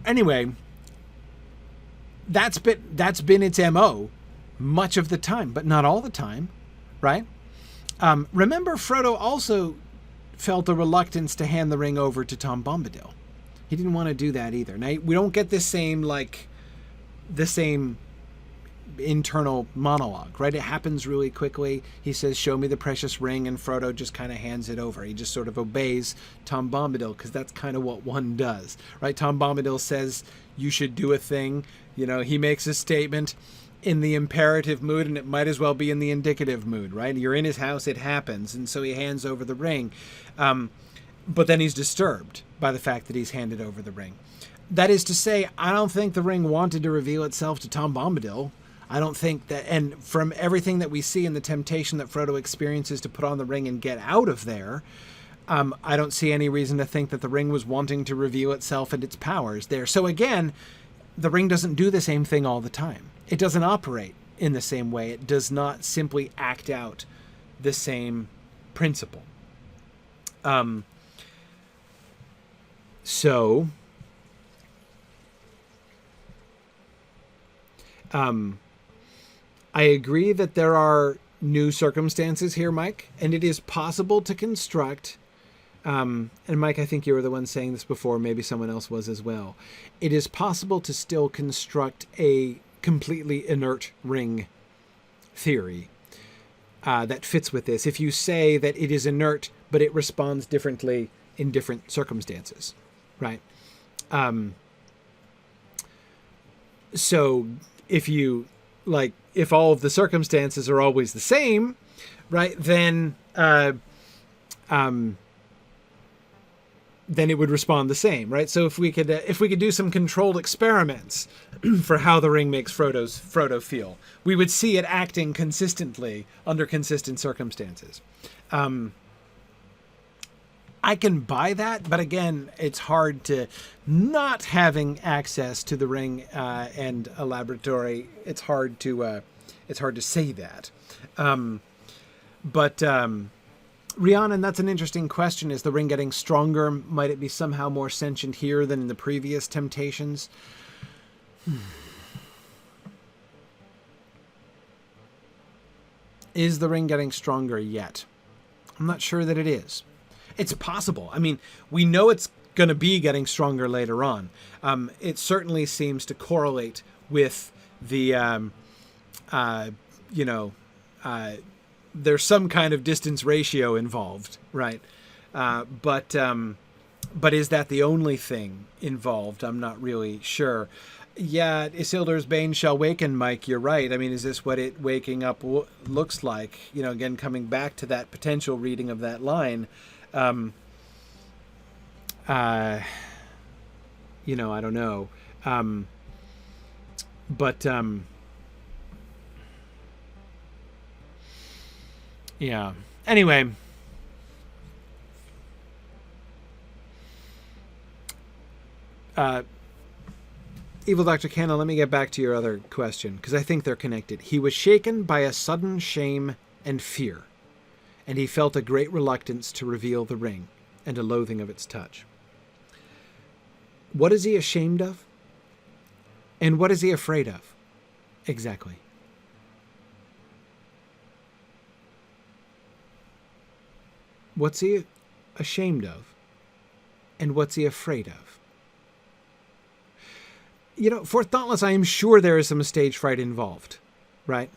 anyway, that's been its MO much of the time, but not all the time, right? Remember, Frodo also felt a reluctance to hand the ring over to Tom Bombadil. He didn't want to do that either. Now, we don't get the same internal monologue, right? It happens really quickly. He says, "Show me the precious ring," and Frodo just kind of hands it over. He just sort of obeys Tom Bombadil, because that's kind of what one does, right? Tom Bombadil says, "You should do a thing." He makes a statement in the imperative mood, and it might as well be in the indicative mood, right? You're in his house, it happens, and so he hands over the ring. But then he's disturbed by the fact that he's handed over the ring. That is to say, I don't think the ring wanted to reveal itself to Tom Bombadil. I don't think that, and from everything that we see in the temptation that Frodo experiences to put on the ring and get out of there, I don't see any reason to think that the ring was wanting to reveal itself and its powers there. So again, the ring doesn't do the same thing all the time. It doesn't operate in the same way. It does not simply act out the same principle. I agree that there are new circumstances here, Mike, and it is possible to construct, and Mike, I think you were the one saying this before, maybe someone else was as well. It is possible to still construct a completely inert ring theory that fits with this. If you say that it is inert, but it responds differently in different circumstances, right? So if all of the circumstances are always the same, right, then it would respond the same, right? So if we could do some controlled experiments for how the ring makes Frodo feel, we would see it acting consistently under consistent circumstances. I can buy that, but again, it's hard to, not having access to the ring and a laboratory, it's hard to say that. Rhiannon, that's an interesting question. Is the ring getting stronger? Might it be somehow more sentient here than in the previous temptations? Is the ring getting stronger yet? I'm not sure that it is. It's possible. I mean, we know it's going to be getting stronger later on. It certainly seems to correlate with the, there's some kind of distance ratio involved, right? But is that the only thing involved? I'm not really sure. Yeah, Isildur's Bane shall waken, Mike. You're right. I mean, is this what it waking up looks like? Again, coming back to that potential reading of that line. I don't know. Yeah. Anyway. Evil Dr. Canna, let me get back to your other question, because I think they're connected. He was shaken by a sudden shame and fear, and he felt a great reluctance to reveal the ring and a loathing of its touch. What is he ashamed of? And what is he afraid of? Exactly. What's he ashamed of? And what's he afraid of? For Thoughtless, I am sure there is some stage fright involved, right?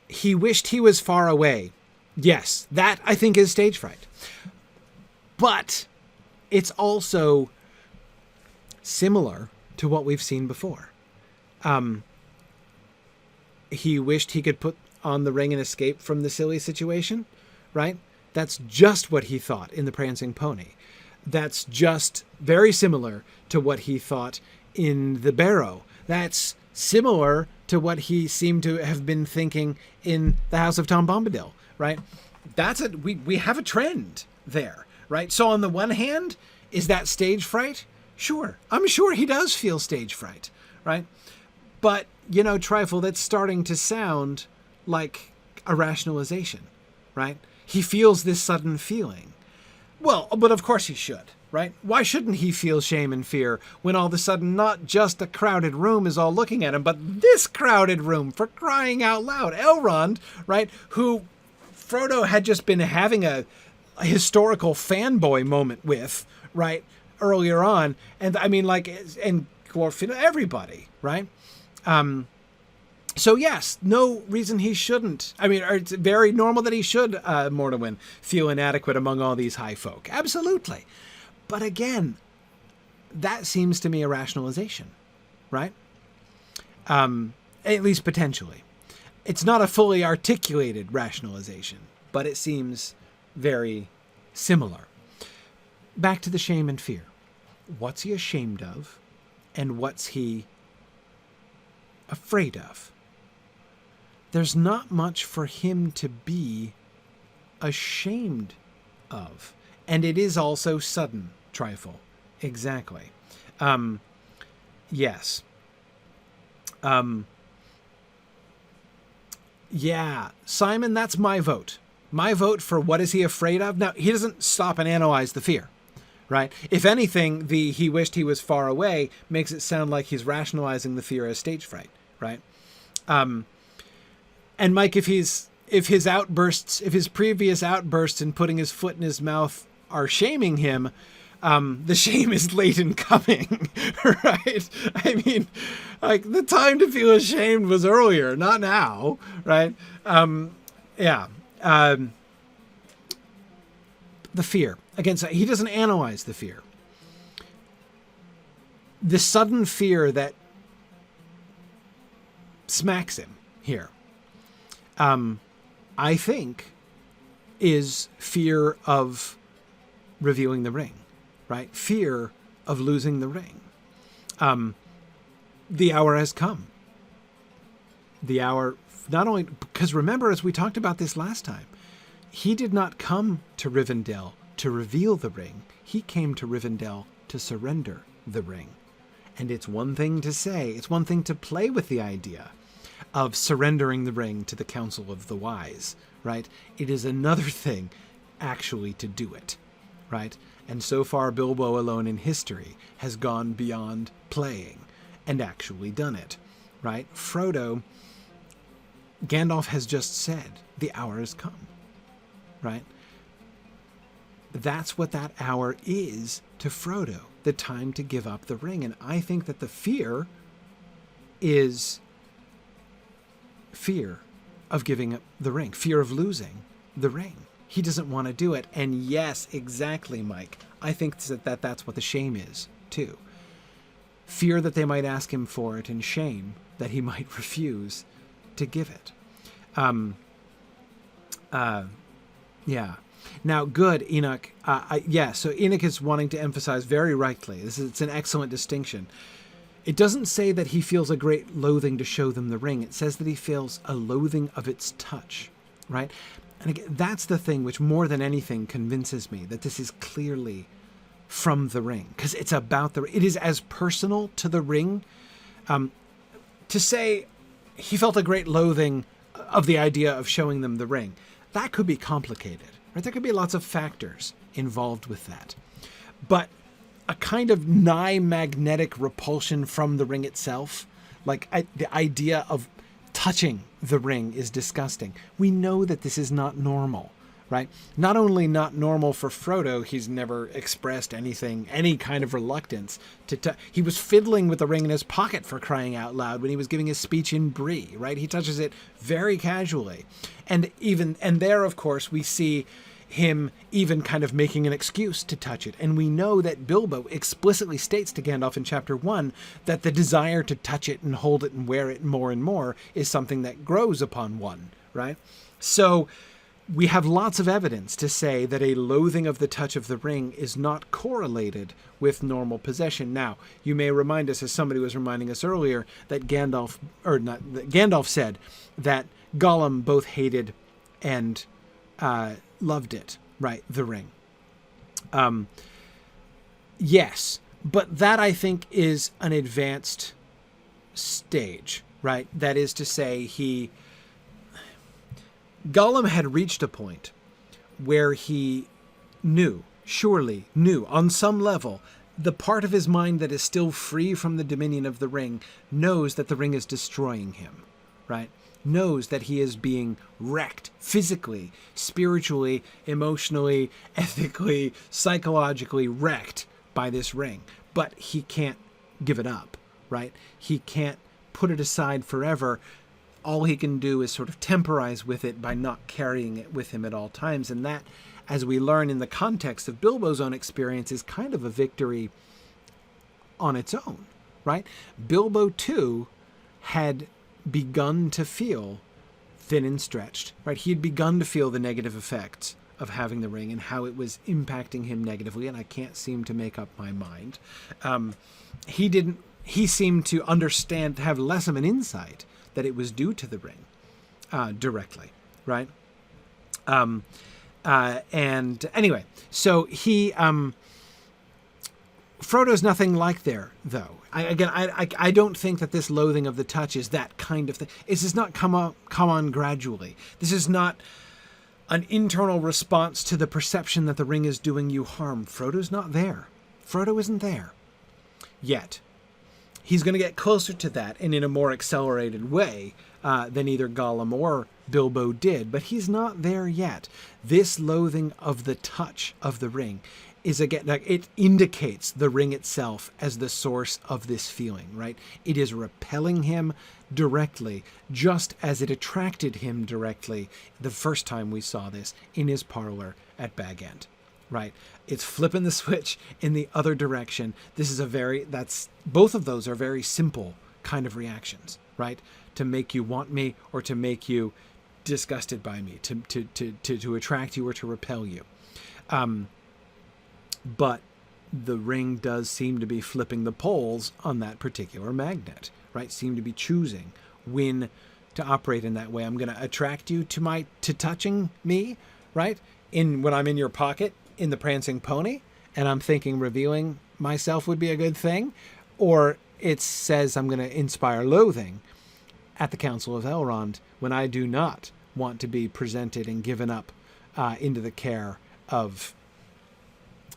He wished he was far away. Yes, that I think is stage fright. But it's also similar to what we've seen before. He wished he could put on the ring and escape from the silly situation, right? That's just what he thought in The Prancing Pony. That's just very similar to what he thought in The Barrow. That's similar to what he seemed to have been thinking in The House of Tom Bombadil, right? We have a trend there, right? So on the one hand, is that stage fright? Sure. I'm sure he does feel stage fright, right? But, Trifle, that's starting to sound like a rationalization, right? He feels this sudden feeling. Well, but of course he should, right? Why shouldn't he feel shame and fear when all of a sudden not just a crowded room is all looking at him, but this crowded room, for crying out loud? Elrond, right, who Frodo had just been having a historical fanboy moment with, right, earlier on. And I mean, like, and Glorfindel, everybody, right? So yes, no reason he shouldn't. I mean, it's very normal that he should, Mortawin, feel inadequate among all these high folk. Absolutely. But again, that seems to me a rationalization, right? At least potentially. It's not a fully articulated rationalization, but it seems very similar. Back to the shame and fear. What's he ashamed of, and what's he afraid of? There's not much for him to be ashamed of. And it is also sudden, Trifle. Exactly. Yes. Yeah, Simon, that's my vote. My vote for what is he afraid of? Now, he doesn't stop and analyze the fear, right? If anything, the he wished he was far away makes it sound like he's rationalizing the fear as stage fright, right? And Mike, if his previous outbursts in putting his foot in his mouth are shaming him, the shame is late in coming, right? I mean, like, the time to feel ashamed was earlier, not now, right? Yeah. The fear. Again, so he doesn't analyze the fear. The sudden fear that smacks him here, I think, is fear of revealing the ring, right? Fear of losing the ring. The hour has come. The hour, not only, because remember, as we talked about this last time, he did not come to Rivendell to reveal the ring. He came to Rivendell to surrender the ring. And it's one thing to say, it's one thing to play with the idea of surrendering the ring to the Council of the Wise, right? It is another thing actually to do it, right? And so far, Bilbo alone in history has gone beyond playing and actually done it, right? Frodo, Gandalf has just said, the hour has come, right? That's what that hour is to Frodo, the time to give up the ring. And I think that the fear is fear of giving up the ring, fear of losing the ring. He doesn't want to do it. And yes, exactly, Mike. I think that's what the shame is, too. Fear that they might ask him for it, and shame that he might refuse to give it. Yeah. Now, good, Enoch. So Enoch is wanting to emphasize very rightly, it's an excellent distinction. It doesn't say that he feels a great loathing to show them the ring. It says that he feels a loathing of its touch, right? And again, that's the thing which more than anything convinces me that this is clearly from the ring, because it's about it is as personal to the ring. To say he felt a great loathing of the idea of showing them the ring, that could be complicated, right? There could be lots of factors involved with that. But a kind of nigh magnetic repulsion from the ring itself, like the idea of touching the ring is disgusting. We know that this is not normal, right? Not only not normal for Frodo, he's never expressed anything, any kind of reluctance to he was fiddling with the ring in his pocket, for crying out loud, when he was giving his speech in Bree, right? He touches it very casually. And there, of course, we see him even kind of making an excuse to touch it. And we know that Bilbo explicitly states to Gandalf in chapter 1 that the desire to touch it and hold it and wear it more and more is something that grows upon one, right? So we have lots of evidence to say that a loathing of the touch of the ring is not correlated with normal possession. Now, you may remind us, as somebody was reminding us earlier, that Gandalf said that Gollum both hated and loved it, right? The ring. Yes, but that, I think, is an advanced stage, right? That is to say, Gollum had reached a point where he knew surely knew on some level, the part of his mind that is still free from the dominion of the ring knows that the ring is destroying him, right? Knows that he is being wrecked physically, spiritually, emotionally, ethically, psychologically wrecked by this ring. But he can't give it up, right? He can't put it aside forever. All he can do is sort of temporize with it by not carrying it with him at all times. And that, as we learn in the context of Bilbo's own experience, is kind of a victory on its own, right? Bilbo, too, had begun to feel thin and stretched, right? He had begun to feel the negative effects of having the ring and how it was impacting him negatively, and I can't seem to make up my mind. He seemed to understand, to have less of an insight that it was due to the ring directly, right? And anyway, so Frodo's nothing like there, though. I don't think that this loathing of the touch is that kind of thing. This does not come on gradually. This is not an internal response to the perception that the ring is doing you harm. Frodo's not there. Frodo isn't there yet. He's going to get closer to that and in a more accelerated way than either Gollum or Bilbo did, but he's not there yet. This loathing of the touch of the ring is, again, like, it indicates the ring itself as the source of this feeling, right? It is repelling him directly, just as it attracted him directly the first time we saw this in his parlor at Bag End, right? It's flipping the switch in the other direction. This is both of those are very simple kind of reactions, right? To make you want me or to make you disgusted by me, to attract you or to repel you. But the ring does seem to be flipping the poles on that particular magnet, right? Seem to be choosing when to operate in that way. I'm going to attract you to touching me, right? When I'm in your pocket in the prancing pony, and I'm thinking revealing myself would be a good thing, or it says I'm going to inspire loathing at the Council of Elrond when I do not want to be presented and given up into the care of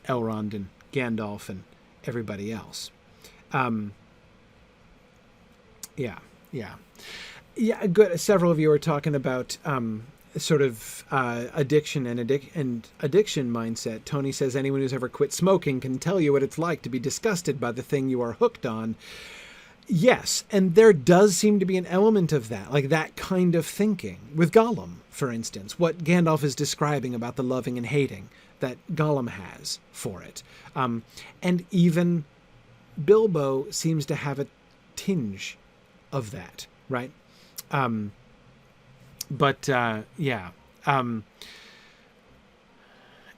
Elrond and Gandalf and everybody else. Yeah, good. Several of you are talking about sort of addiction and addiction mindset. Tony says anyone who's ever quit smoking can tell you what it's like to be disgusted by the thing you are hooked on. Yes, and there does seem to be an element of that, like that kind of thinking. With Gollum, for instance, what Gandalf is describing about the loving and hating that Gollum has for it. And even Bilbo seems to have a tinge of that, right?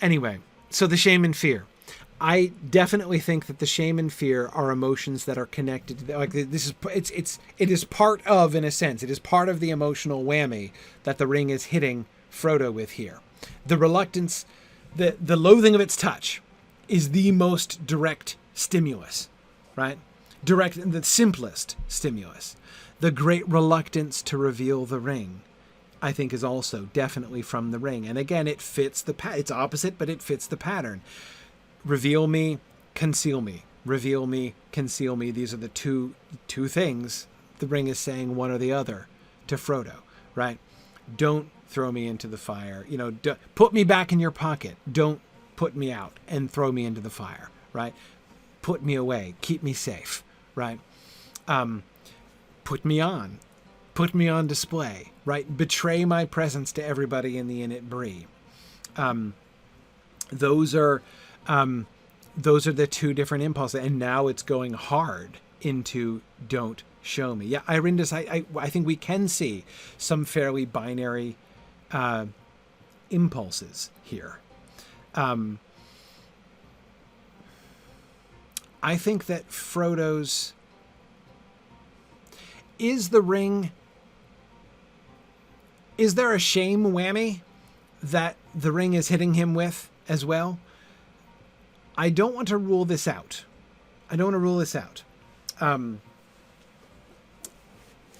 Anyway, so the shame and fear. I definitely think that the shame and fear are emotions that are connected. Like it is part of, in a sense, it is part of the emotional whammy that the ring is hitting Frodo with here. The reluctance, the loathing of its touch is the most direct stimulus, right? Direct, the simplest stimulus. The great reluctance to reveal the ring, I think, is also definitely from the ring. And again, it fits it's opposite, but it fits the pattern. Reveal me, conceal me. Reveal me, conceal me. These are the two things the ring is saying, one or the other, to Frodo, right? Don't throw me into the fire. Put me back in your pocket. Don't put me out and throw me into the fire, right? Put me away. Keep me safe, right? Put me on display, right? Betray my presence to everybody in the Inn at Bree. Those are the two different impulses, and now it's going hard into don't show me. Yeah, Irindus, I think we can see some fairly binary impulses here. I think that Frodo's... Is the ring... Is there a shame whammy that the ring is hitting him with as well? I don't want to rule this out. I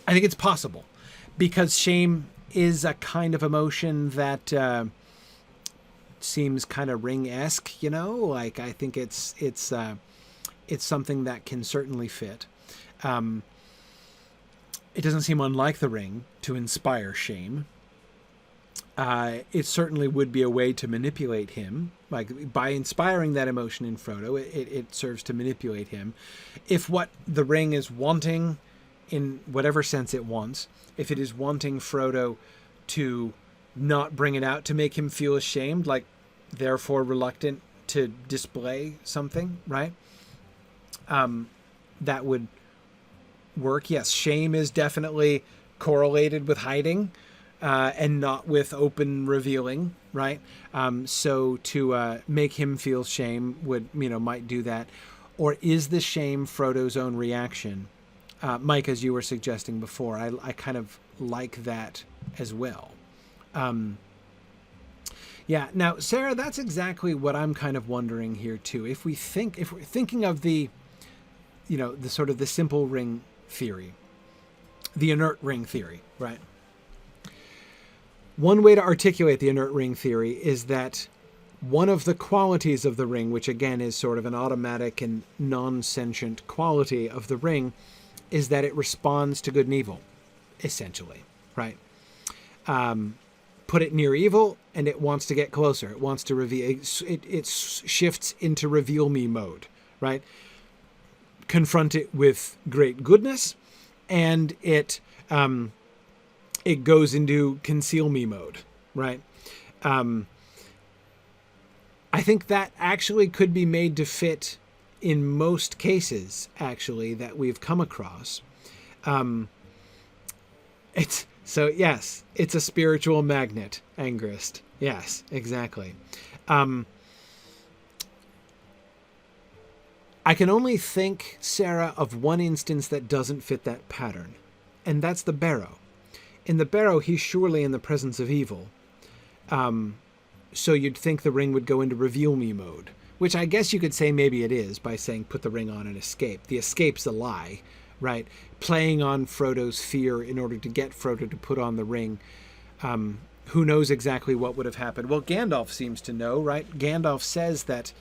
think it's possible, because shame is a kind of emotion that seems kind of ring-esque, you know, like I think it's something that can certainly fit. It doesn't seem unlike the ring to inspire shame. It certainly would be a way to manipulate him. Like by inspiring that emotion in Frodo, it serves to manipulate him. If what the ring is wanting, in whatever sense it wants, if it is wanting Frodo to not bring it out to make him feel ashamed, like therefore reluctant to display something, right? That would work. Yes, shame is definitely correlated with hiding. And not with open revealing, right? So to make him feel shame would, might do that. Or is the shame Frodo's own reaction? Mike, as you were suggesting before, I kind of like that as well. Yeah. Now, Sarah, that's exactly what I'm kind of wondering here too. If we're thinking of the sort of the simple ring theory, the inert ring theory, right? One way to articulate the inert ring theory is that one of the qualities of the ring, which again is sort of an automatic and non-sentient quality of the ring, is that it responds to good and evil, essentially, right? Put it near evil and it wants to get closer. It wants to reveal. It shifts into reveal me mode, right? Confront it with great goodness and it goes into conceal me mode, right? I think that actually could be made to fit in most cases, actually, that we've come across. It's a spiritual magnet, Angrist. Yes, exactly. I can only think, Sarah, of one instance that doesn't fit that pattern, and that's the Barrow. In the Barrow, he's surely in the presence of evil. So you'd think the ring would go into reveal me mode, which I guess you could say maybe it is by saying put the ring on and escape. The escape's a lie, right? Playing on Frodo's fear in order to get Frodo to put on the ring. Who knows exactly what would have happened? Well, Gandalf seems to know, right? Gandalf says that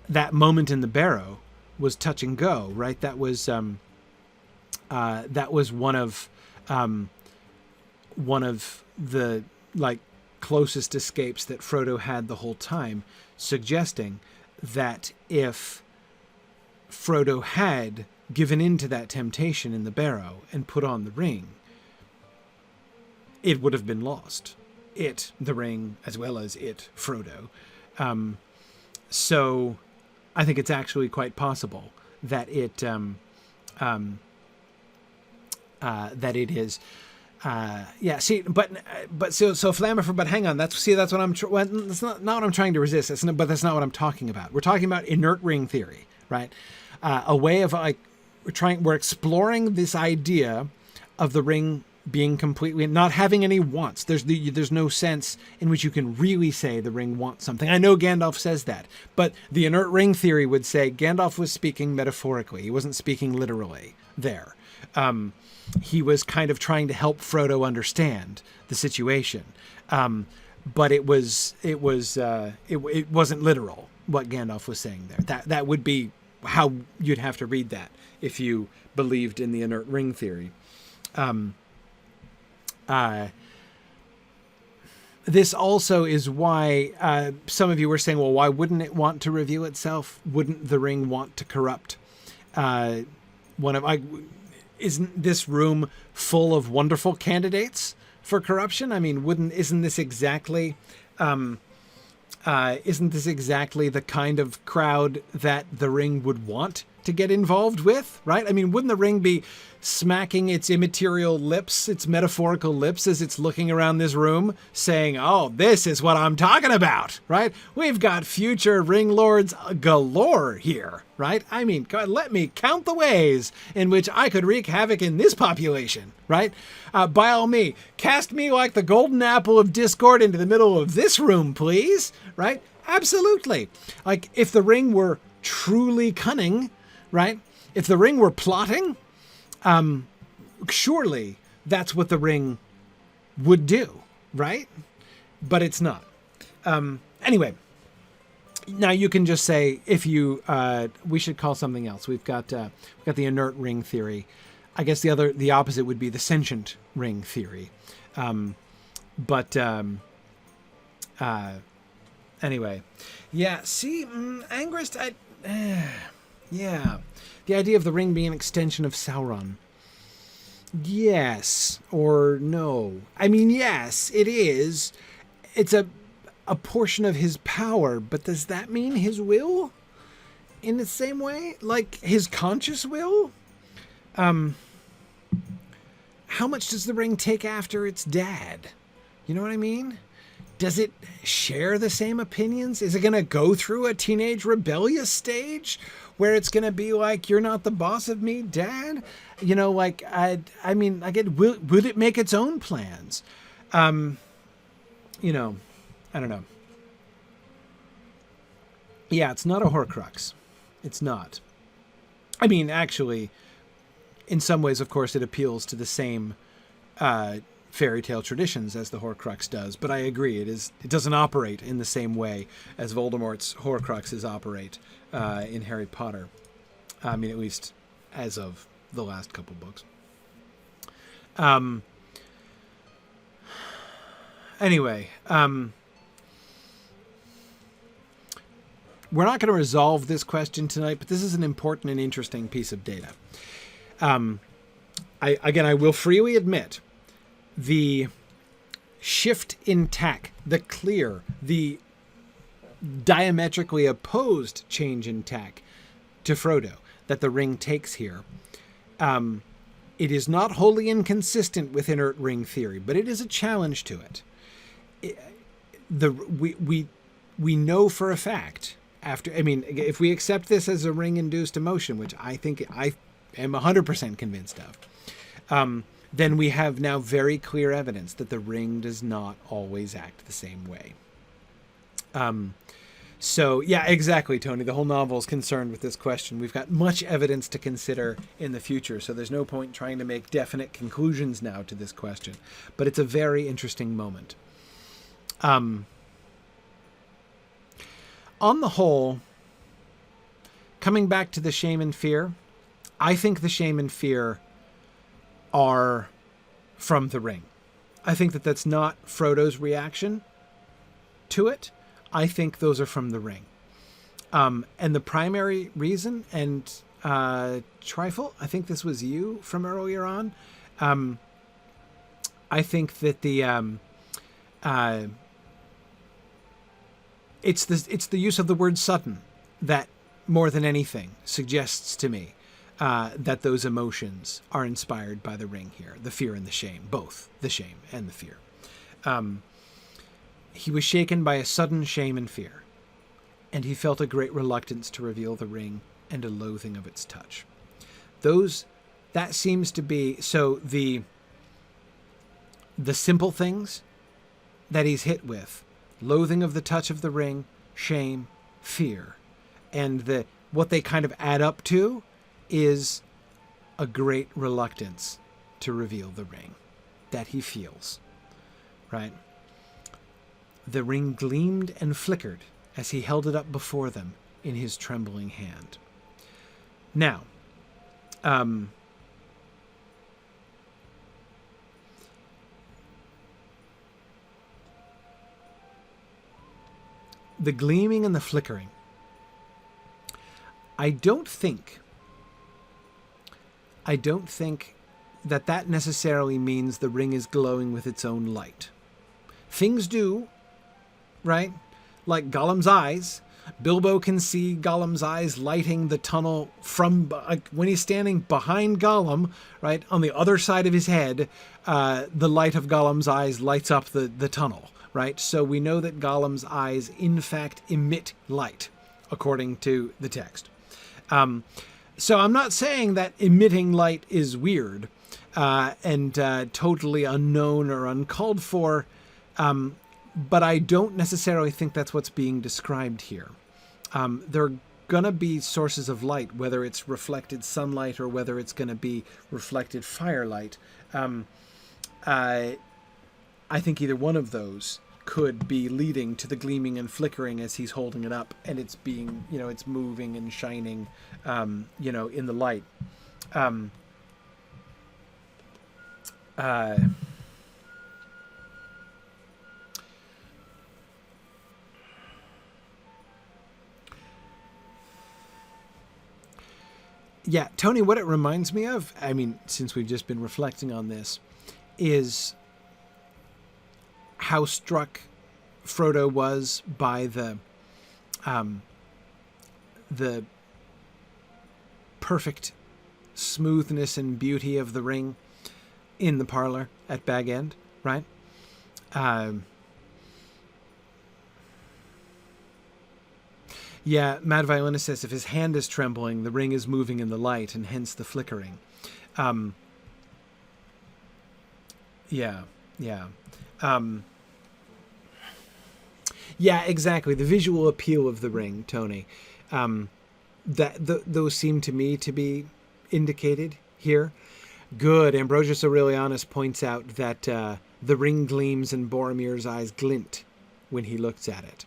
that moment in the Barrow was touch and go, right? That was one of the closest escapes that Frodo had the whole time, suggesting that if Frodo had given in to that temptation in the Barrow and put on the ring, it would have been lost. The ring, as well as Frodo. So I think it's actually quite possible that it is. So Flammifer, but hang on, that's what I'm, that's not what I'm trying to resist. But that's not what I'm talking about. We're talking about inert ring theory, right? A way of we're exploring this idea of the ring being completely, not having any wants. There's no sense in which you can really say the ring wants something. I know Gandalf says that, but the inert ring theory would say Gandalf was speaking metaphorically. He wasn't speaking literally there. He was kind of trying to help Frodo understand the situation. But it wasn't literal what Gandalf was saying there. That would be how you'd have to read that if you believed in the inert ring theory. This also is why some of you were saying, well, why wouldn't it want to reveal itself? Wouldn't the ring want to corrupt? Isn't this room full of wonderful candidates for corruption? I mean, isn't this exactly the kind of crowd that the ring would want to get involved with, right? I mean, wouldn't the ring be smacking its immaterial lips, its metaphorical lips, as it's looking around this room saying, oh, this is what I'm talking about, right? We've got future ring lords galore here, right? I mean, God, let me count the ways in which I could wreak havoc in this population, right? By all means, cast me like the golden apple of discord into the middle of this room, please, right? Absolutely. Like, if the ring were truly cunning, right? If the ring were plotting, surely that's what the ring would do, right? But it's not. Anyway, now you can just say if you we should call something else. We've got the inert ring theory. I guess the opposite would be the sentient ring theory. Anyway, yeah. See, Angrist, yeah, the idea of the ring being an extension of Sauron. Yes or no? I mean, yes, it is. It's a portion of his power, but does that mean his will? In the same way, like his conscious will? How much does the ring take after its dad? You know what I mean? Does it share the same opinions? Is it going to go through a teenage rebellious stage where it's going to be like, you're not the boss of me, Dad? You know, like, I mean, like, would it make its own plans? You know, I don't know. Yeah, it's not a Horcrux. It's not. I mean, actually, in some ways, of course, it appeals to the same fairy tale traditions as the Horcrux does, but I agree, it doesn't operate in the same way as Voldemort's Horcruxes operate in Harry Potter. I mean, at least as of the last couple books. Anyway, we're not going to resolve this question tonight, but this is an important and interesting piece of data. I will freely admit the shift in tack, the diametrically opposed change in tack to Frodo that the ring takes here. It is not wholly inconsistent with inert ring theory, but it is a challenge to it. We know for a fact if we accept this as a ring-induced emotion, which I think I am 100% convinced of, then we have now very clear evidence that the ring does not always act the same way. So, yeah, exactly, Tony. The whole novel is concerned with this question. We've got much evidence to consider in the future, so there's no point trying to make definite conclusions now to this question. But it's a very interesting moment. On the whole, coming back to the shame and fear, I think the shame and fear are from the ring. I think that that's not Frodo's reaction to it. I think those are from the ring. And the primary reason, and Trifle, I think this was you from earlier on. I think that it's the use of the word sudden that more than anything suggests to me that those emotions are inspired by the ring here, the fear and the shame, both the shame and the fear. He was shaken by a sudden shame and fear, and he felt a great reluctance to reveal the ring and a loathing of its touch. That seems to be, so the simple things that he's hit with, loathing of the touch of the ring, shame, fear, and what they kind of add up to is a great reluctance to reveal the ring that he feels, right? The ring gleamed and flickered as he held it up before them in his trembling hand. Now, the gleaming and the flickering, I don't think that necessarily means the ring is glowing with its own light. Things do, right? Like Gollum's eyes. Bilbo can see Gollum's eyes lighting the tunnel from when he's standing behind Gollum, right? On the other side of his head, the light of Gollum's eyes lights up the tunnel, right? So we know that Gollum's eyes, in fact, emit light, according to the text. So I'm not saying that emitting light is weird and totally unknown or uncalled for, but I don't necessarily think that's what's being described here. There are going to be sources of light, whether it's reflected sunlight or whether it's going to be reflected firelight. I think either one of those could be leading to the gleaming and flickering as he's holding it up, and it's being, it's moving and shining, in the light. Yeah, Tony, what it reminds me of, I mean, since we've just been reflecting on this, is how struck Frodo was by the perfect smoothness and beauty of the ring in the parlor at Bag End, right? Yeah, Mad Violinist says if his hand is trembling, the ring is moving in the light, and hence the flickering. Yeah. Yeah, exactly. The visual appeal of the ring, Tony. Those seem to me to be indicated here. Good. Ambrosius Aurelianus points out that the ring gleams and Boromir's eyes glint when he looks at it.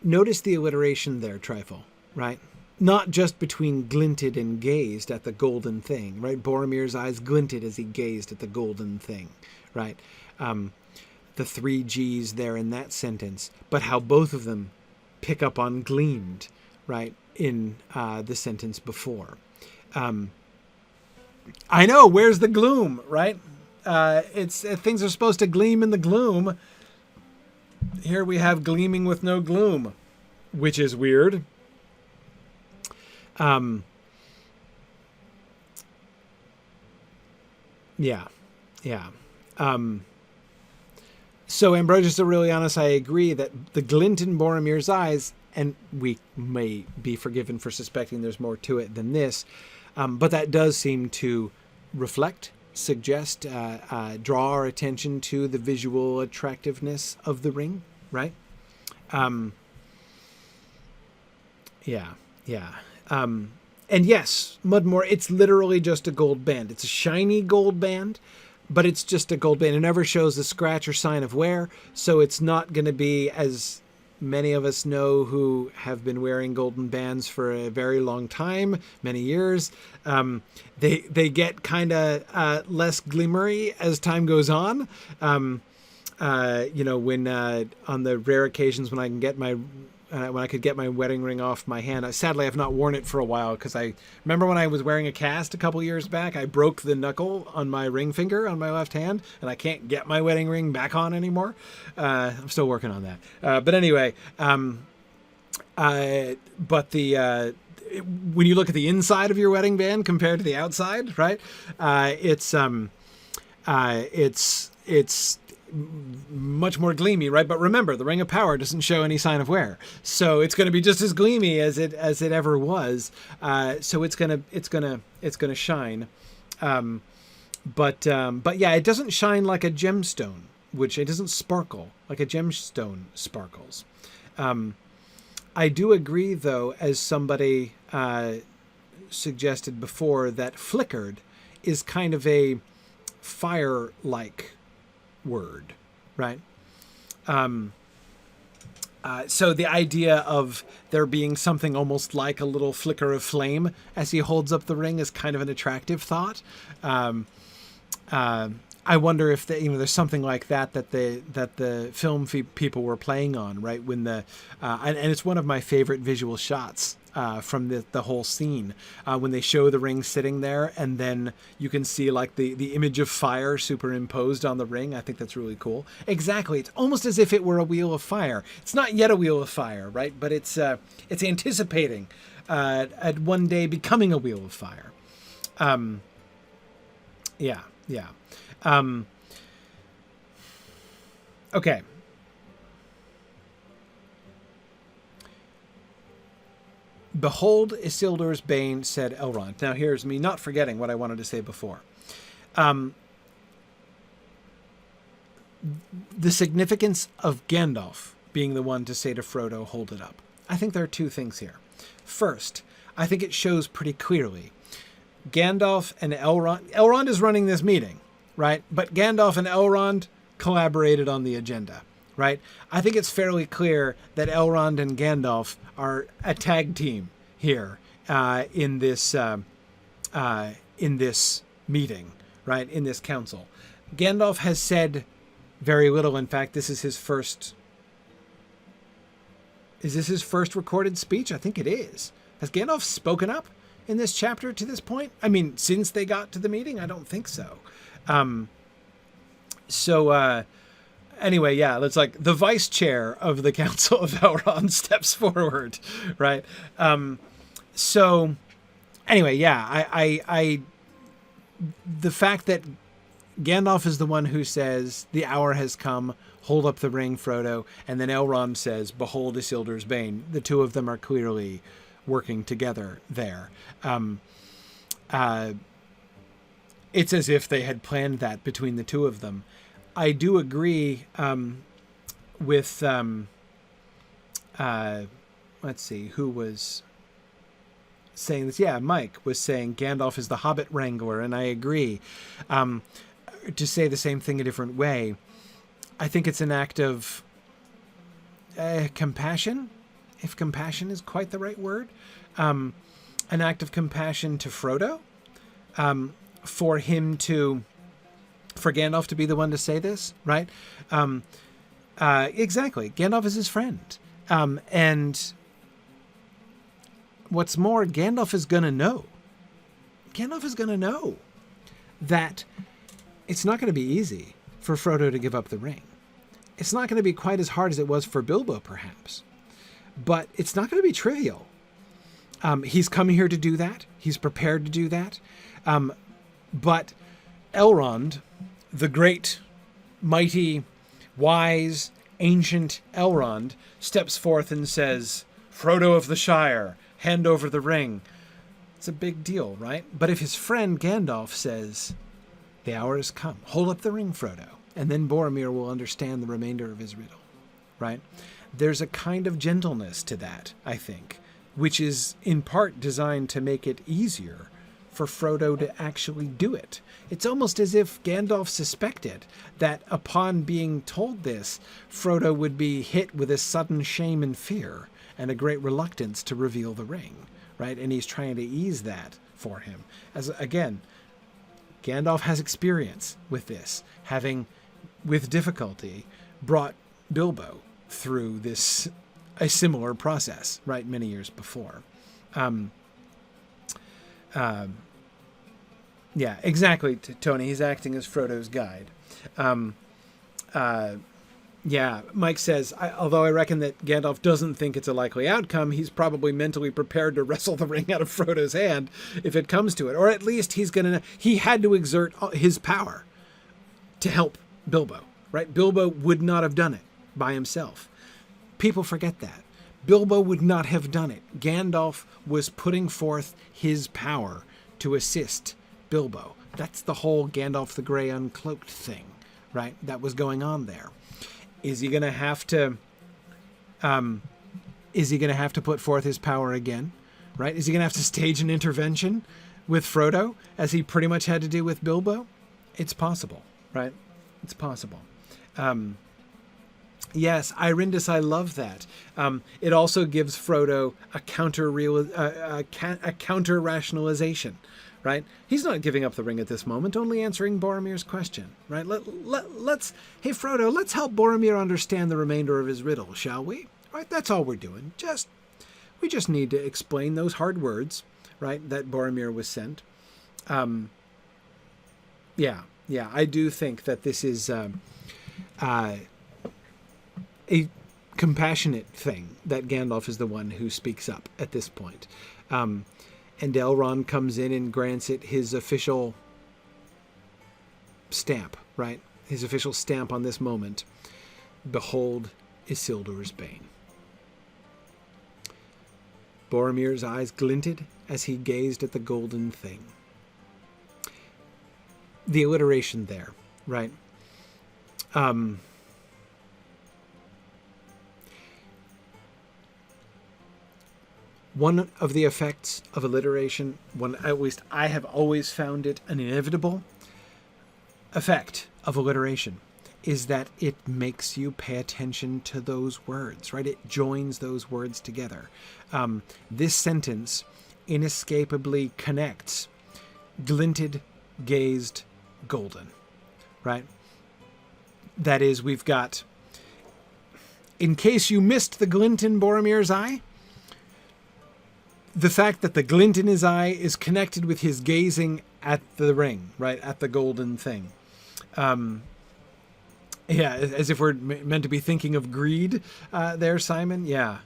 Notice the alliteration there, Trifle, right? Not just between glinted and gazed at the golden thing, right? Boromir's eyes glinted as he gazed at the golden thing, right? The 3 G's there in that sentence, but how both of them pick up on gleamed, right, in the sentence before. I know, where's the gloom, right? Things are supposed to gleam in the gloom. Here we have gleaming with no gloom, which is weird. Yeah. So Ambrosius Aurelianus, I agree that the glint in Boromir's eyes, and we may be forgiven for suspecting there's more to it than this, but that does seem to reflect, suggest, draw our attention to the visual attractiveness of the ring, right? Yeah. And yes, Mudmore, it's literally just a gold band. It's a shiny gold band, but it's just a gold band. It never shows a scratch or sign of wear, so it's not going to be, as many of us know who have been wearing golden bands for a very long time, many years. They get kind of less glimmery as time goes on. When on the rare occasions when I can get when I could get my wedding ring off my hand. Sadly, I've not worn it for a while because I remember when I was wearing a cast a couple years back, I broke the knuckle on my ring finger on my left hand, and I can't get my wedding ring back on anymore. I'm still working on that. But anyway, when you look at the inside of your wedding band compared to the outside, right? It's much more gleamy, right? But remember, the Ring of Power doesn't show any sign of wear, so it's going to be just as gleamy as it ever was. So it's gonna shine, but yeah, it doesn't shine like a gemstone, which it doesn't sparkle like a gemstone sparkles. I do agree, though, as somebody suggested before, that flickered is kind of a fire-like word, right? So the idea of there being something almost like a little flicker of flame as he holds up the ring is kind of an attractive thought. I wonder if there's something like that the film people were playing on, right? When and it's one of my favorite visual shots from the whole scene, when they show the ring sitting there, and then you can see like the image of fire superimposed on the ring. I think that's really cool. Exactly, it's almost as if it were a wheel of fire. It's not yet a wheel of fire, right? But it's anticipating at one day becoming a wheel of fire. Yeah. Okay. Behold Isildur's bane, said Elrond. Now here's me not forgetting what I wanted to say before. The significance of Gandalf being the one to say to Frodo, hold it up. I think there are two things here. First, I think it shows pretty clearly Gandalf and Elrond is running this meeting, right? But Gandalf and Elrond collaborated on the agenda, right? I think it's fairly clear that Elrond and Gandalf are a tag team here in this meeting, right? In this council. Gandalf has said very little. In fact, this is his first... Is this his first recorded speech? I think it is. Has Gandalf spoken up in this chapter to this point? I mean, since they got to the meeting? I don't think so. Anyway, yeah, it's like the vice chair of the Council of Elrond steps forward, right? Anyway, yeah, I the fact that Gandalf is the one who says, the hour has come, hold up the ring, Frodo, and then Elrond says, behold Isildur's bane. The two of them are clearly working together there. It's as if they had planned that between the two of them. I do agree with, let's see, who was saying this? Yeah, Mike was saying Gandalf is the Hobbit Wrangler, and I agree. To say the same thing a different way, I think it's an act of compassion, if compassion is quite the right word. An act of compassion to Frodo, for Gandalf to be the one to say this, right? Exactly. Gandalf is his friend. And what's more, Gandalf is going to know. Gandalf is going to know that it's not going to be easy for Frodo to give up the ring. It's not going to be quite as hard as it was for Bilbo, perhaps. But it's not going to be trivial. He's come here to do that. He's prepared to do that. But Elrond, the great, mighty, wise, ancient Elrond, steps forth and says, Frodo of the Shire, hand over the ring. It's a big deal, right? But if his friend Gandalf says, the hour has come, hold up the ring, Frodo, and then Boromir will understand the remainder of his riddle, right? There's a kind of gentleness to that, I think, which is in part designed to make it easier for Frodo to actually do it. It's almost as if Gandalf suspected that upon being told this, Frodo would be hit with a sudden shame and fear and a great reluctance to reveal the ring, right? And he's trying to ease that for him. As again, Gandalf has experience with this, having, with difficulty, brought Bilbo through a similar process, right, many years before. Yeah, exactly, Tony. He's acting as Frodo's guide. Yeah, Mike says, although I reckon that Gandalf doesn't think it's a likely outcome, he's probably mentally prepared to wrestle the ring out of Frodo's hand if it comes to it. Or at least he had to exert his power to help Bilbo, right? Bilbo would not have done it by himself. People forget that. Bilbo would not have done it. Gandalf was putting forth his power to assist Bilbo. That's the whole Gandalf the Grey uncloaked thing, right? That was going on there. Is he going to have to put forth his power again, right? Is he going to have to stage an intervention with Frodo as he pretty much had to do with Bilbo? It's possible, right? It's possible. Yes, Irindus, I love that. It also gives Frodo a counter rationalization, right? He's not giving up the ring at this moment, only answering Boromir's question, right? Hey Frodo, let's help Boromir understand the remainder of his riddle, shall we? Right? That's all we're doing. We just need to explain those hard words, right? That Boromir was sent. Yeah, I do think that this is a compassionate thing that Gandalf is the one who speaks up at this point. And Elrond comes in and grants it his official stamp, right? His official stamp on this moment. Behold Isildur's bane. Boromir's eyes glinted as he gazed at the golden thing. The alliteration there, right? One of the effects of alliteration, at least I have always found it an inevitable effect of alliteration, is that it makes you pay attention to those words, right? It joins those words together. This sentence inescapably connects glinted, gazed, golden, right? That is, we've got, in case you missed the glint in Boromir's eye, the fact that the glint in his eye is connected with his gazing at the ring, right? At the golden thing. Yeah, as if we're meant to be thinking of greed there, Simon. Yeah.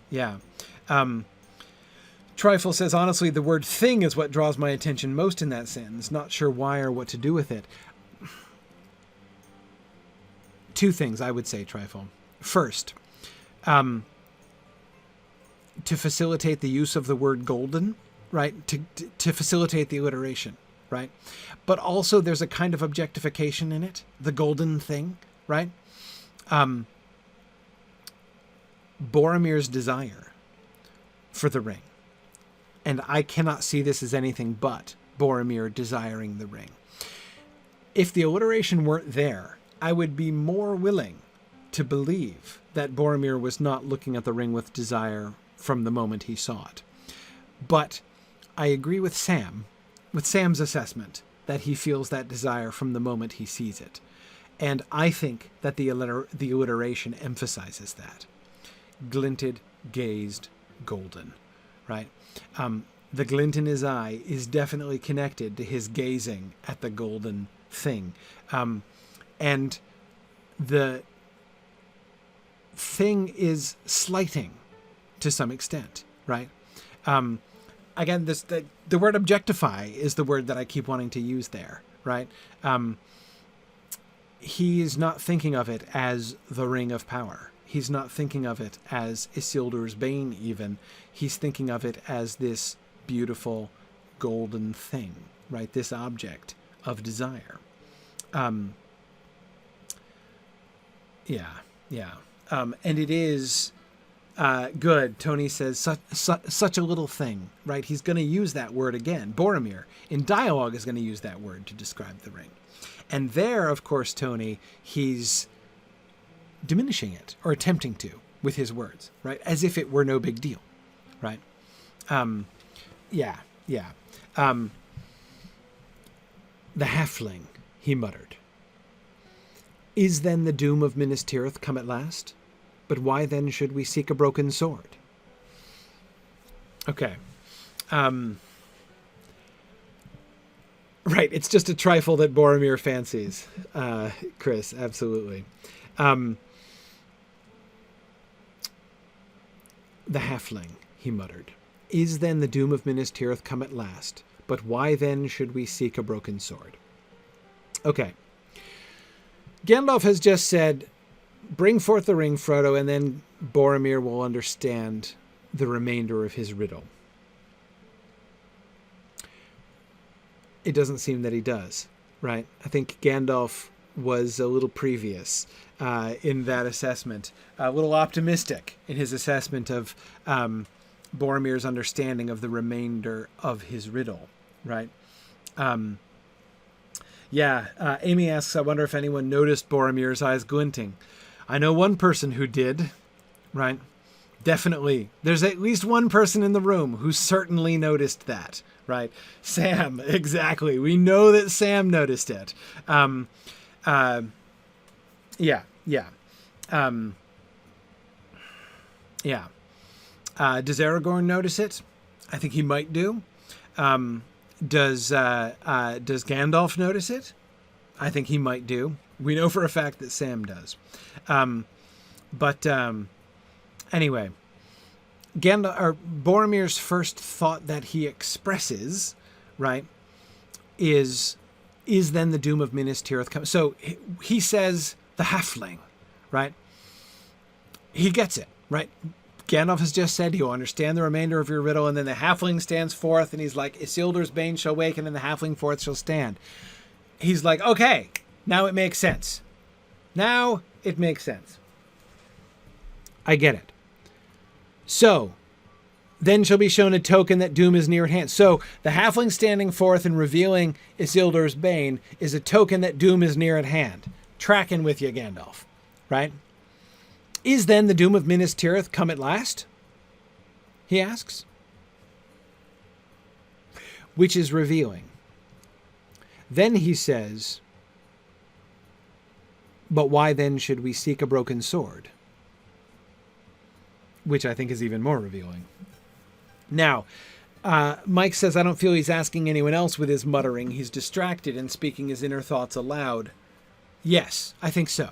Trifle says, honestly, the word thing is what draws my attention most in that sentence. Not sure why or what to do with it. Two things, I would say, Trifle. First, to facilitate the use of the word golden, right? To facilitate the alliteration, right? But also there's a kind of objectification in it, the golden thing, right? Boromir's desire for the ring. And I cannot see this as anything but Boromir desiring the ring. If the alliteration weren't there, I would be more willing to believe that Boromir was not looking at the ring with desire from the moment he saw it. But I agree with Sam's assessment, that he feels that desire from the moment he sees it. And I think that the alliteration emphasizes that. Glinted, gazed, golden, right? The glint in his eye is definitely connected to his gazing at the golden thing. And the thing is slighting to some extent, right? Again, the word objectify is the word that I keep wanting to use there, right? He is not thinking of it as the ring of power. He's not thinking of it as Isildur's bane even. He's thinking of it as this beautiful golden thing, right? This object of desire. And it is good. Tony says such a little thing, right? He's going to use that word again. Boromir in dialogue is going to use that word to describe the ring. And there, of course, Tony, he's diminishing it, or attempting to, with his words, right? As if it were no big deal, right? The halfling, he muttered. Is then the doom of Minas Tirith come at last? But why then should we seek a broken sword? Okay. Right, it's just a trifle that Boromir fancies, Chris, absolutely. The halfling, he muttered. Is then the doom of Minas Tirith come at last? But why then should we seek a broken sword? Okay. Gandalf has just said, bring forth the ring, Frodo, and then Boromir will understand the remainder of his riddle. It doesn't seem that he does, right? I think Gandalf was a little previous in that assessment, a little optimistic in his assessment of Boromir's understanding of the remainder of his riddle, right? Amy asks, I wonder if anyone noticed Boromir's eyes glinting. I know one person who did, right? Definitely. There's at least one person in the room who certainly noticed that, right? Sam, exactly. We know that Sam noticed it. Does Aragorn notice it? I think he might do. Does Gandalf notice it? I think he might do. We know for a fact that Sam does. Anyway, Boromir's first thought that he expresses, right, is then the doom of Minas Tirith come? So he says the halfling, right? He gets it, right? Gandalf has just said, you'll understand the remainder of your riddle, and then the halfling stands forth, and he's like, Isildur's bane shall waken, and the halfling forth shall stand. He's like, okay, now it makes sense. Now it makes sense. I get it. So, then shall be shown a token that doom is near at hand. So, the halfling standing forth and revealing Isildur's bane is a token that doom is near at hand. tracking with you, Gandalf, right? Is then the doom of Minas Tirith come at last? He asks. Which is revealing. Then he says, but why then should we seek a broken sword? Which I think is even more revealing. Now, Mike says, I don't feel he's asking anyone else with his muttering. He's distracted and speaking his inner thoughts aloud. Yes, I think so.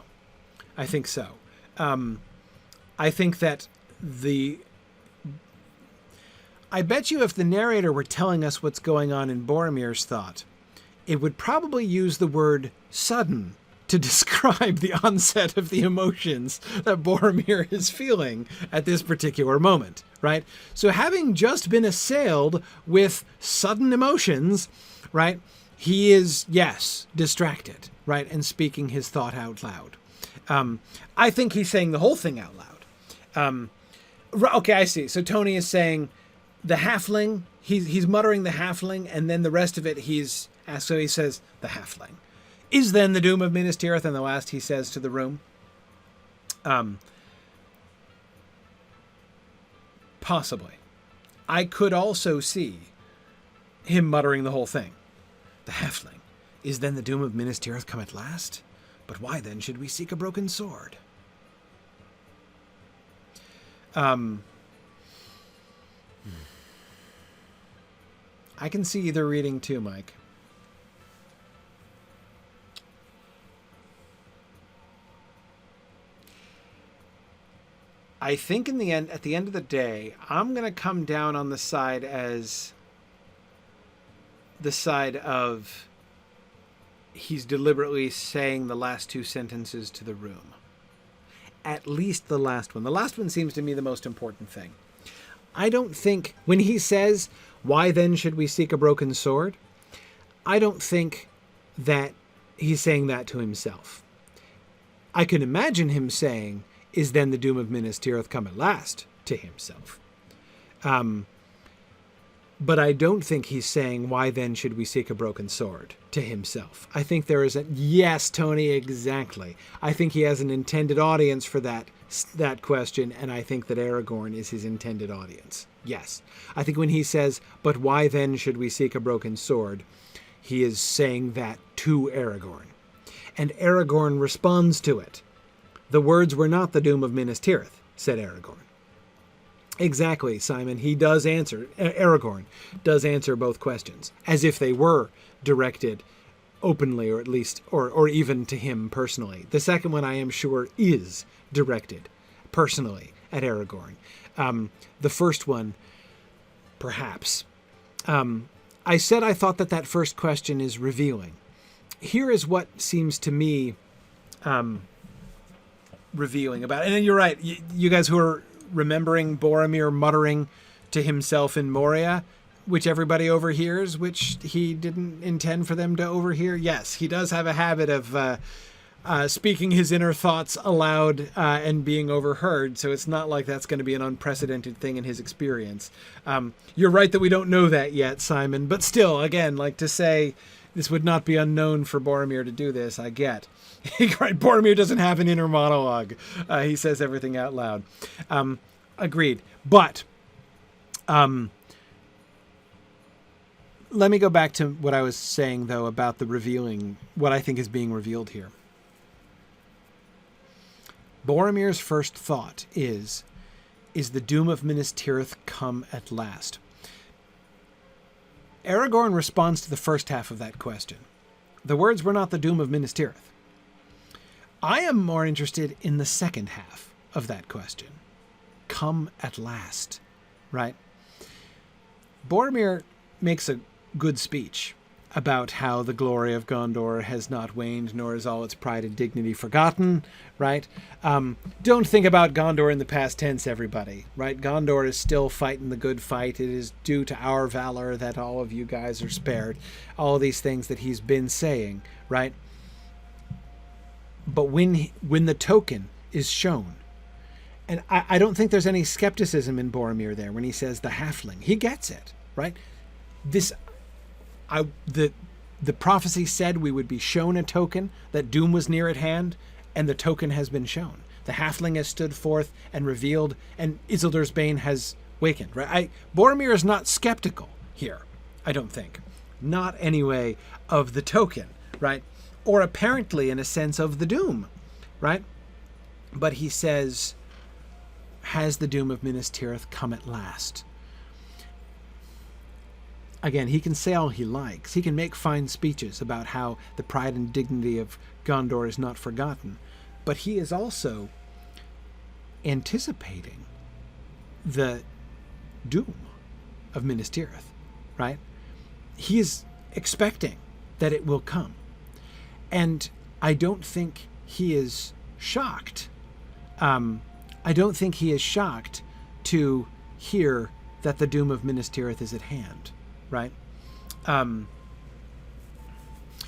I think so. I think that I bet you if the narrator were telling us what's going on in Boromir's thought, it would probably use the word sudden to describe the onset of the emotions that Boromir is feeling at this particular moment, right? So having just been assailed with sudden emotions, right, he is, yes, distracted, right, and speaking his thought out loud. I think he's saying the whole thing out loud. Okay, I see. So Tony is saying the halfling, he's muttering the halfling, and then the rest of it so he says the halfling. Is then the doom of Minas Tirith? And the last he says to the room. Possibly. I could also see him muttering the whole thing. The halfling. Is then the doom of Minas Tirith come at last? But why then should we seek a broken sword? I can see either reading too, Mike. I think at the end of the day, I'm going to come down on the side of he's deliberately saying the last two sentences to the room. At least the last one. The last one seems to me the most important thing. I don't think, when he says, why then should we seek a broken sword? I don't think that he's saying that to himself. I can imagine him saying, is then the doom of Minas Tirith come at last, to himself. But I don't think he's saying, why then should we seek a broken sword, to himself. I think there is yes, Tony, exactly. I think he has an intended audience for that question, and I think that Aragorn is his intended audience. Yes. I think when he says, but why then should we seek a broken sword, he is saying that to Aragorn. And Aragorn responds to it. The words were not the doom of Minas Tirith, said Aragorn. Exactly, Simon. He does answer, Aragorn does answer both questions, as if they were directed openly, or at least, or even to him personally. The second one, I am sure, is directed personally at Aragorn. The first one, perhaps. I said I thought that first question is revealing. Here is what seems to me revealing about it. And you're right, you guys who are remembering Boromir muttering to himself in Moria, which everybody overhears, which he didn't intend for them to overhear. Yes, he does have a habit of speaking his inner thoughts aloud and being overheard, so it's not like that's going to be an unprecedented thing in his experience. You're right that we don't know that yet, Simon, but still, again, like to say this would not be unknown for Boromir to do this, I get. Right, Boromir doesn't have an inner monologue. He says everything out loud. Agreed. But let me go back to what I was saying, though, about the revealing, what I think is being revealed here. Boromir's first thought is the doom of Minas Tirith come at last? Aragorn responds to the first half of that question. The words were not the doom of Minas Tirith. I am more interested in the second half of that question. Come at last, right? Boromir makes a good speech about how the glory of Gondor has not waned, nor is all its pride and dignity forgotten, right? Don't think about Gondor in the past tense, everybody, right? Gondor is still fighting the good fight. It is due to our valor that all of you guys are spared. All these things that he's been saying, right? But when the token is shown, and I don't think there's any skepticism in Boromir there when he says the halfling. He gets it, right? The The prophecy said we would be shown a token, that doom was near at hand, and the token has been shown. The halfling has stood forth and revealed, and Isildur's bane has wakened. Right? Boromir is not skeptical here, I don't think. Not anyway of the token, right? Or apparently in a sense of the doom, right? But he says, has the doom of Minas Tirith come at last? Again, he can say all he likes. He can make fine speeches about how the pride and dignity of Gondor is not forgotten. But he is also anticipating the doom of Minas Tirith, right? He is expecting that it will come. And I don't think he is shocked. I don't think he is shocked to hear that the doom of Minas Tirith is at hand, right?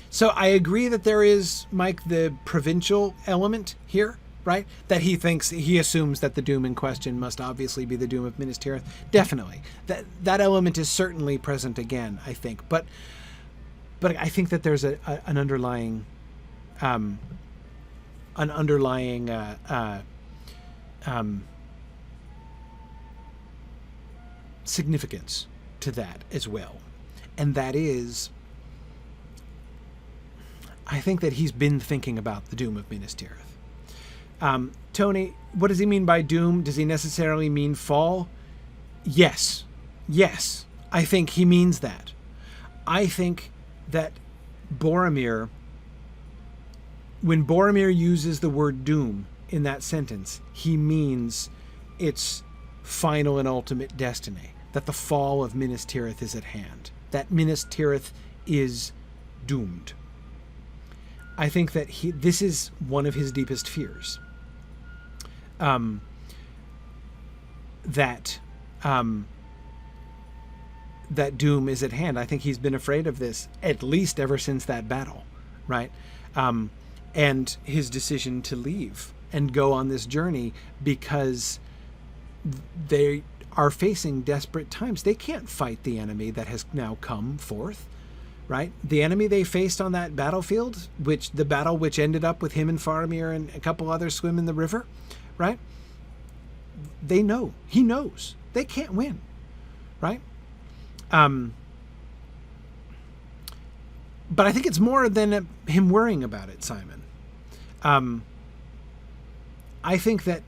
So I agree that there is, Mike, the provincial element here, right? That he assumes that the doom in question must obviously be the doom of Minas Tirith. Definitely. That element is certainly present again, I think. But I think that there's an underlying significance to that as well. And that is, I think that he's been thinking about the doom of Minas Tirith. Tony, what does he mean by doom? Does he necessarily mean fall? Yes. Yes. I think he means that. I think that Boromir, when Boromir uses the word doom in that sentence, he means its final and ultimate destiny, that the fall of Minas Tirith is at hand, that Minas Tirith is doomed. I think that this is one of his deepest fears. That doom is at hand. I think he's been afraid of this at least ever since that battle, right? And his decision to leave and go on this journey because they are facing desperate times. They can't fight the enemy that has now come forth, right? The enemy they faced on that battlefield, the battle which ended up with him and Faramir and a couple others swim in the river, right? They know. He knows. They can't win, right? But I think it's more than him worrying about it, Simon. I think that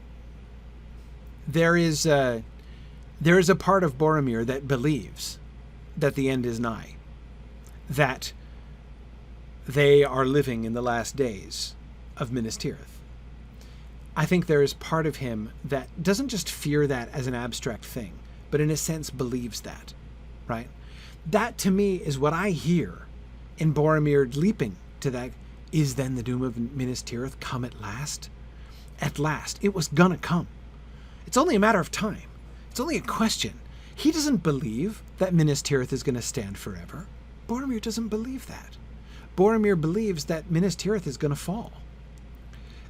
there is a part of Boromir that believes that the end is nigh, that they are living in the last days of Minas Tirith. I think there is part of him that doesn't just fear that as an abstract thing, but in a sense believes that, right? That to me is what I hear in Boromir leaping to that. Is then the doom of Minas Tirith come at last? At last. It was gonna come. It's only a matter of time. It's only a question. He doesn't believe that Minas Tirith is going to stand forever. Boromir doesn't believe that. Boromir believes that Minas Tirith is going to fall.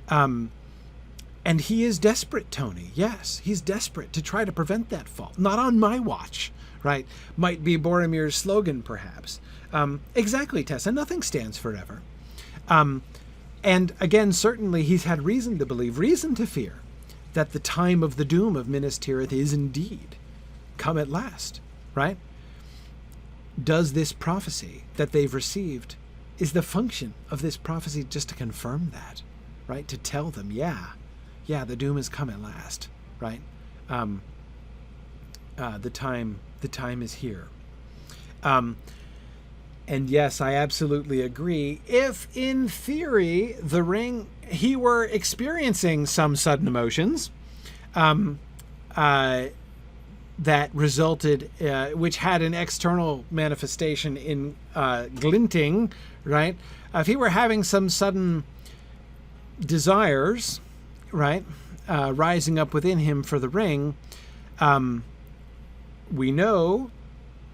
And he is desperate, Tony. Yes, he's desperate to try to prevent that fall. Not on my watch, right? Might be Boromir's slogan, perhaps. Exactly, Tessa. Nothing stands forever. And again, certainly he's had reason to believe, reason to fear, that the time of the doom of Minas Tirith is indeed come at last, right? Does this prophecy that they've received, is the function of this prophecy just to confirm that, right? To tell them, yeah, the doom has come at last, right? The time is here. And yes, I absolutely agree. If, in theory, the ring, he were experiencing some sudden emotions that resulted, which had an external manifestation in glinting, right? If he were having some sudden desires, right, rising up within him for the ring,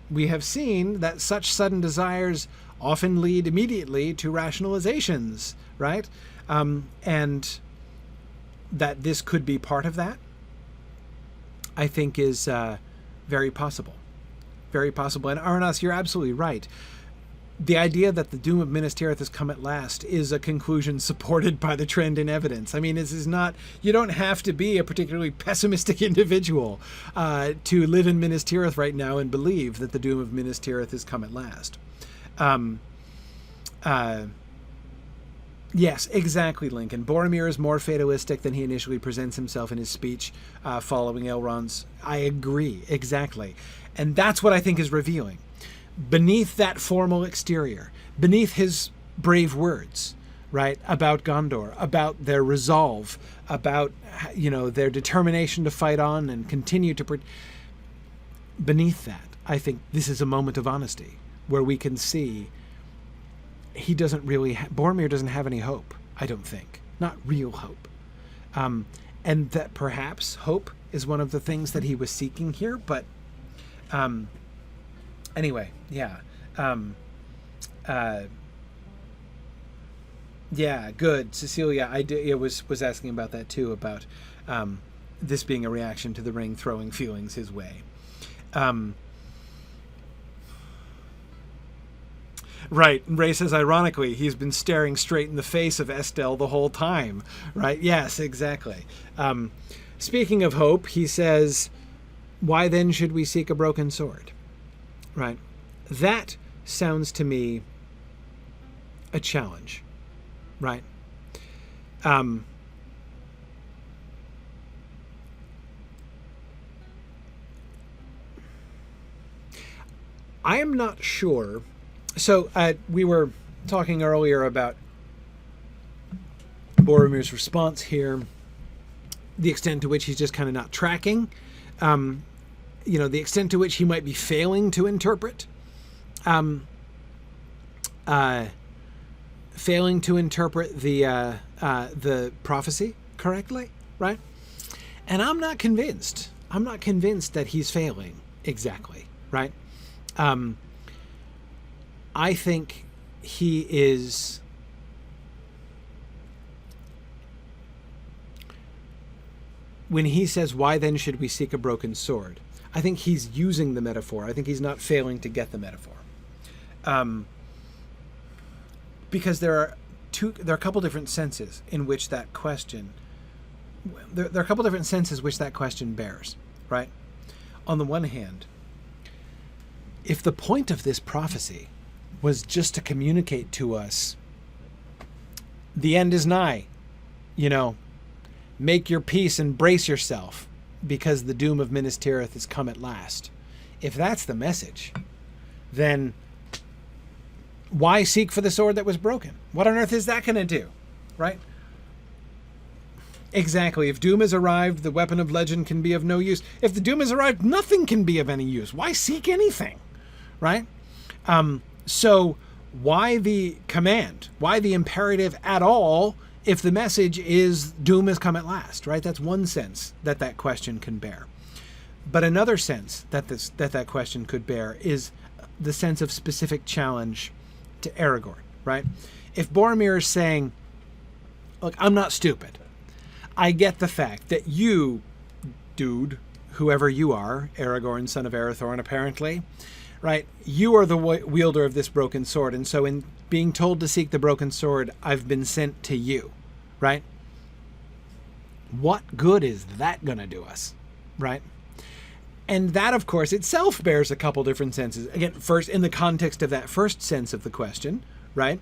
we have seen that such sudden desires often lead immediately to rationalizations, right? And that this could be part of that, I think is very possible. Very possible. And Arnas, you're absolutely right. the idea that the doom of Minas Tirith has come at last is a conclusion supported by the trend in evidence. I mean, this is not, you don't have to be a particularly pessimistic individual to live in Minas Tirith right now and believe that the doom of Minas Tirith has come at last. Yes, exactly, Lincoln. Boromir is more fatalistic than he initially presents himself in his speech following Elrond's. I agree, exactly. And that's what I think is revealing. Beneath that formal exterior, beneath his brave words, right, about Gondor, about their resolve, about, their determination to fight on and continue to... Beneath that, I think this is a moment of honesty where we can see he doesn't really... Boromir doesn't have any hope, I don't think. Not real hope. And that perhaps hope is one of the things that he was seeking here, but... Anyway, yeah. Yeah, good. Cecilia, I was asking about that too, about this being a reaction to the ring throwing feelings his way. Right. Ray says, ironically, he's been staring straight in the face of Estelle the whole time. Right? Yes, exactly. Speaking of hope, he says, why then should we seek a broken sword? Right. That sounds to me a challenge. Right. I am not sure. So we were talking earlier about Boromir's response here, the extent to which he's just kind of not tracking. The extent to which he might be failing to interpret, the prophecy correctly, right? And I'm not convinced. I'm not convinced that he's failing exactly, right? I think he is... When he says, why then should we seek a broken sword? I think he's using the metaphor. I think he's not failing to get the metaphor. Because there are a couple different senses in which that question... There are a couple different senses which that question bears, right? On the one hand, if the point of this prophecy was just to communicate to us, the end is nigh, make your peace and brace yourself, because the doom of Minas Tirith has come at last. If that's the message, then why seek for the sword that was broken? What on earth is that going to do? Right? Exactly. If doom has arrived, the weapon of legend can be of no use. If the doom has arrived, nothing can be of any use. Why seek anything? Right? So why the command? Why the imperative at all if the message is doom has come at last, right? That's one sense that question can bear. But another sense that question could bear is the sense of specific challenge to Aragorn, right? If Boromir is saying, look, I'm not stupid. I get the fact that you, dude, whoever you are, Aragorn, son of Arathorn, apparently, right? You are the wielder of this broken sword. And so in being told to seek the broken sword, I've been sent to you, right? What good is that going to do us, right? And that, of course, itself bears a couple different senses. Again, first, in the context of that first sense of the question, right?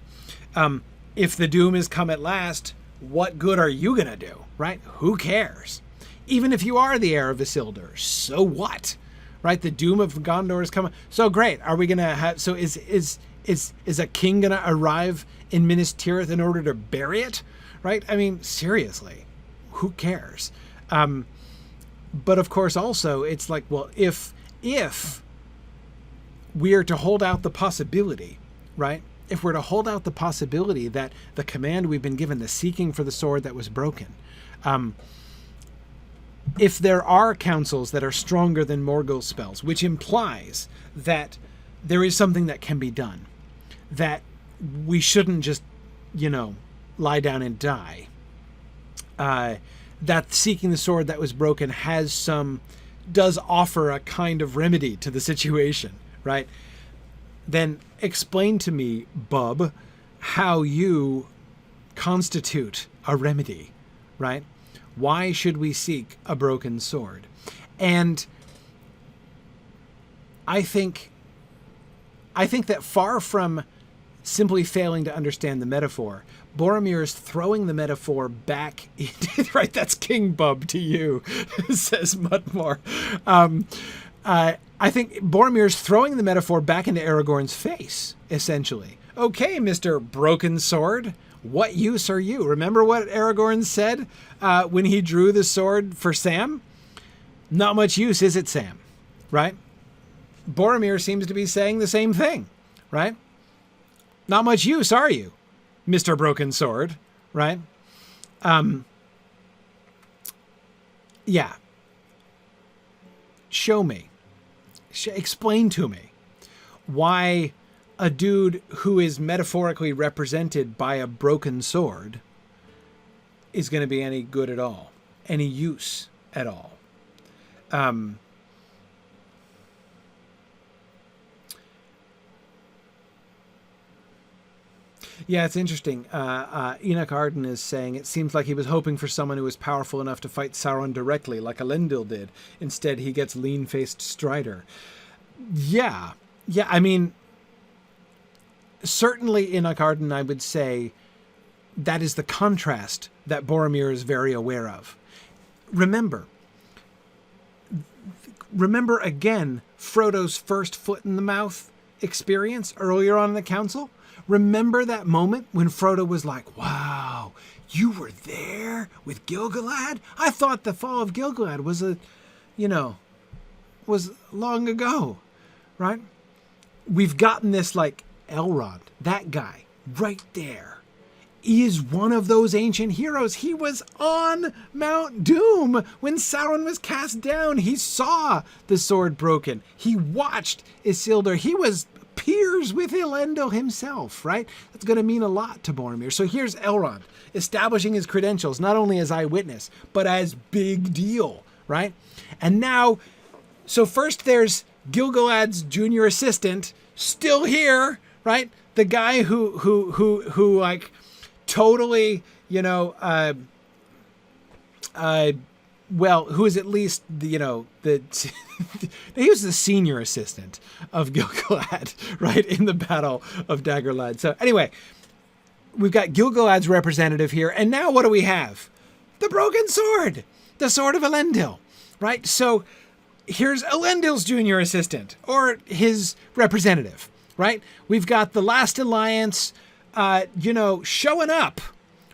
If the doom has come at last, what good are you going to do, right? Who cares? Even if you are the heir of Isildur, so what? Right? The doom of Gondor is coming. So great. Are we going to have... So is a king going to arrive in Minas Tirith in order to bury it? Right? I mean, seriously. Who cares? But of course, also, it's like, well, if we are to hold out the possibility, right? If we're to hold out the possibility that the command we've been given, the seeking for the sword that was broken, if there are counsels that are stronger than Morgul's spells, which implies that there is something that can be done, that we shouldn't just, lie down and die, that seeking the sword that was broken does offer a kind of remedy to the situation, right? then explain to me, bub, how you constitute a remedy, right? Why should we seek a broken sword? And I think that far from simply failing to understand the metaphor, Boromir is throwing the metaphor back into, right, that's King Bub to you, says Mudmore. I think Boromir's throwing the metaphor back into Aragorn's face, essentially. Okay, Mr. Broken Sword, what use are you? Remember what Aragorn said when he drew the sword for Sam? Not much use, is it, Sam? Right? Boromir seems to be saying the same thing, right? Not much use, are you, Mr. Broken Sword, right? Yeah. Show me. Explain to me why a dude who is metaphorically represented by a broken sword is going to be any good at all, any use at all. Yeah, it's interesting. Enoch Arden is saying it seems like he was hoping for someone who was powerful enough to fight Sauron directly, like Elendil did. Instead, he gets lean-faced Strider. Yeah. I mean, certainly Enoch Arden, I would say, that is the contrast that Boromir is very aware of. Remember again, Frodo's first foot in the mouth experience earlier on in the council. Remember that moment when Frodo was like, wow, you were there with Gil-galad? I thought the fall of Gil-galad was was long ago, right? We've gotten this like Elrond, that guy right there, is one of those ancient heroes. He was on Mount Doom when Sauron was cast down. He saw the sword broken. He watched Isildur. He was peers with Elendil himself, right? That's going to mean a lot to Boromir. So here's Elrond establishing his credentials, not only as eyewitness, but as big deal, right? And now, so first there's Gil-galad's junior assistant, still here, right? The guy who like totally, well, who is at least, he was the senior assistant of Gil-galad, right, in the Battle of Dagorlad. So anyway, we've got Gil-galad's representative here, and now what do we have? The broken sword, the sword of Elendil, right? So here's Elendil's junior assistant, or his representative, right? We've got the Last Alliance, showing up,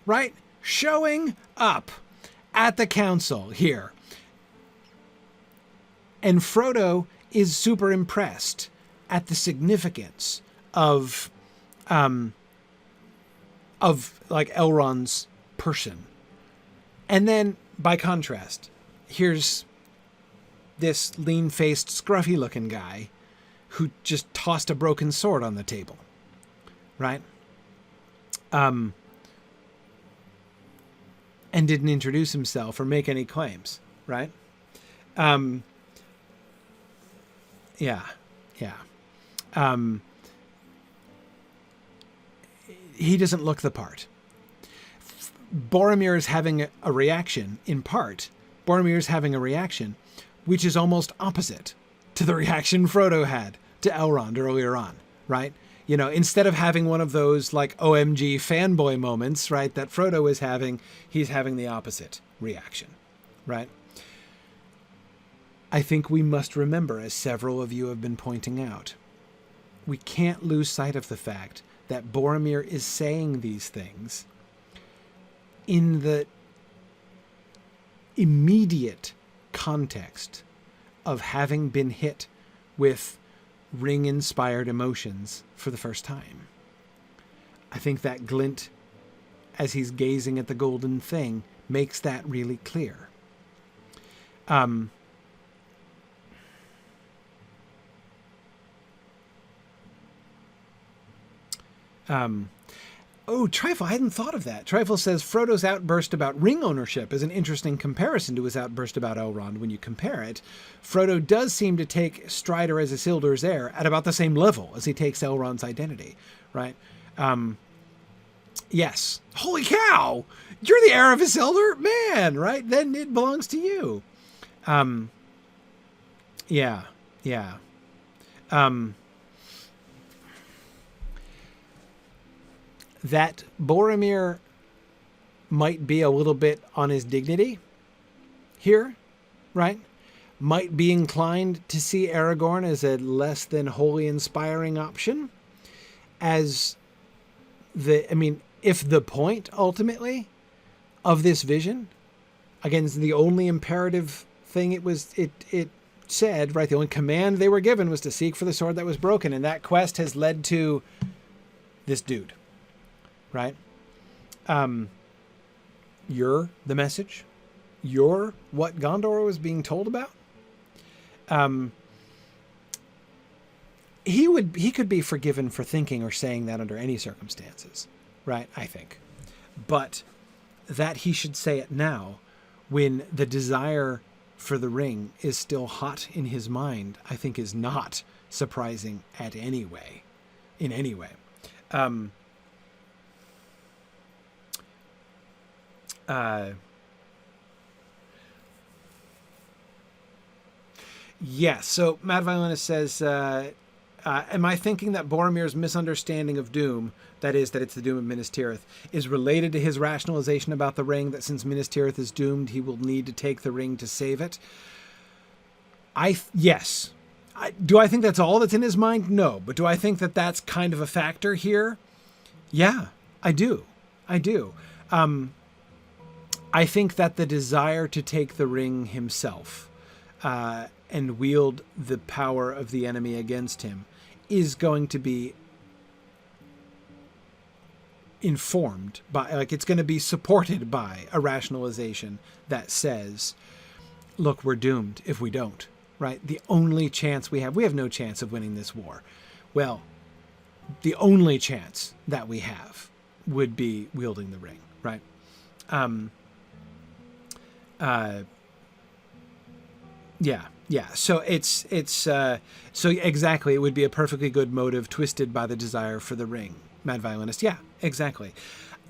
right? Showing up at the council here. And Frodo is super impressed at the significance of like Elrond's person. And then by contrast, here's this lean-faced, scruffy-looking guy who just tossed a broken sword on the table, right? And didn't introduce himself or make any claims, right? Yeah. He doesn't look the part. Boromir is having a reaction, in part. Boromir is having a reaction which is almost opposite to the reaction Frodo had to Elrond earlier on, right? Instead of having one of those like OMG fanboy moments, right, that Frodo is having, he's having the opposite reaction, right? I think we must remember, as several of you have been pointing out, we can't lose sight of the fact that Boromir is saying these things in the immediate context of having been hit with ring-inspired emotions for the first time. I think that glint as he's gazing at the golden thing makes that really clear. Oh, Trifle, I hadn't thought of that. Trifle says Frodo's outburst about ring ownership is an interesting comparison to his outburst about Elrond. When you compare it, Frodo does seem to take Strider as Isildur's heir at about the same level as he takes Elrond's identity, right? Yes. Holy cow! You're the heir of Isildur? Man, right? Then it belongs to you. Yeah. That Boromir might be a little bit on his dignity here, right? Might be inclined to see Aragorn as a less than wholly inspiring option. If the point ultimately of this vision, again, the only imperative thing it said, right? The only command they were given was to seek for the sword that was broken, and that quest has led to this dude. Right? You're the message. You're what Gondor was being told about. He could be forgiven for thinking or saying that under any circumstances, right? I think. But that he should say it now when the desire for the ring is still hot in his mind, I think is not surprising in any way. Yes. So Mad Violinist says, am I thinking that Boromir's misunderstanding of doom, that is, that it's the doom of Minas Tirith, is related to his rationalization about the ring, that since Minas Tirith is doomed, he will need to take the ring to save it? Yes. Do I think that's all that's in his mind? No. But do I think that that's kind of a factor here? Yeah, I do. I think that the desire to take the ring himself and wield the power of the enemy against him is going to be informed by, it's going to be supported by a rationalization that says, look, we're doomed if we don't, right? The only chance we have no chance of winning this war. Well, the only chance that we have would be wielding the ring, right? Yeah. So so exactly. It would be a perfectly good motive twisted by the desire for the ring. Mad Violinist. Yeah, exactly.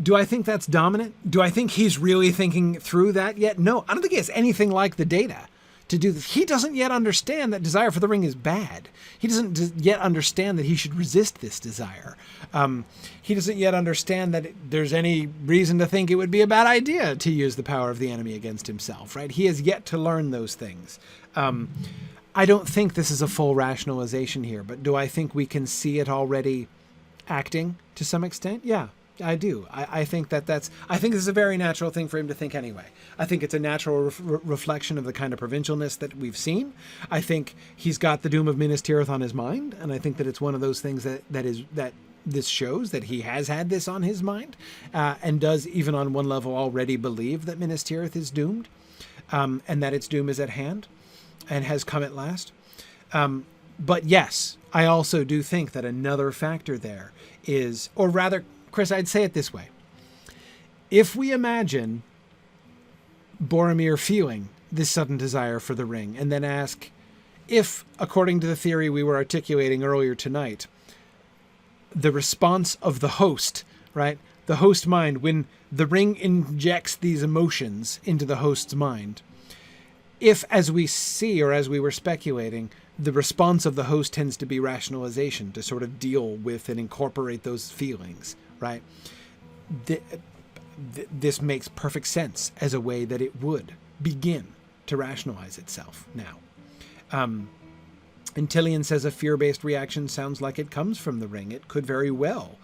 Do I think that's dominant? Do I think he's really thinking through that yet? No, I don't think he has anything like the data to do this. He doesn't yet understand that desire for the ring is bad. He doesn't yet understand that he should resist this desire. He doesn't yet understand that there's any reason to think it would be a bad idea to use the power of the enemy against himself, right? He has yet to learn those things. I don't think this is a full rationalization here, but do I think we can see it already acting to some extent? Yeah, I do. I think this is a very natural thing for him to think anyway. I think it's a natural reflection of the kind of provincialness that we've seen. I think he's got the doom of Minas Tirith on his mind, and I think that it's one of those things that this shows that he has had this on his mind, and does even on one level already believe that Minas Tirith is doomed, and that its doom is at hand and has come at last. But yes, I also do think that another factor there is, or rather, Chris, I'd say it this way. If we imagine Boromir feeling this sudden desire for the ring and then ask if, according to the theory we were articulating earlier tonight, the response of the host, right? The host mind, when the ring injects these emotions into the host's mind, if, as we see, or as we were speculating, the response of the host tends to be rationalization, to sort of deal with and incorporate those feelings, right? This makes perfect sense as a way that it would begin to rationalize itself now. Antillian says a fear-based reaction sounds like it comes from the ring. It could very well.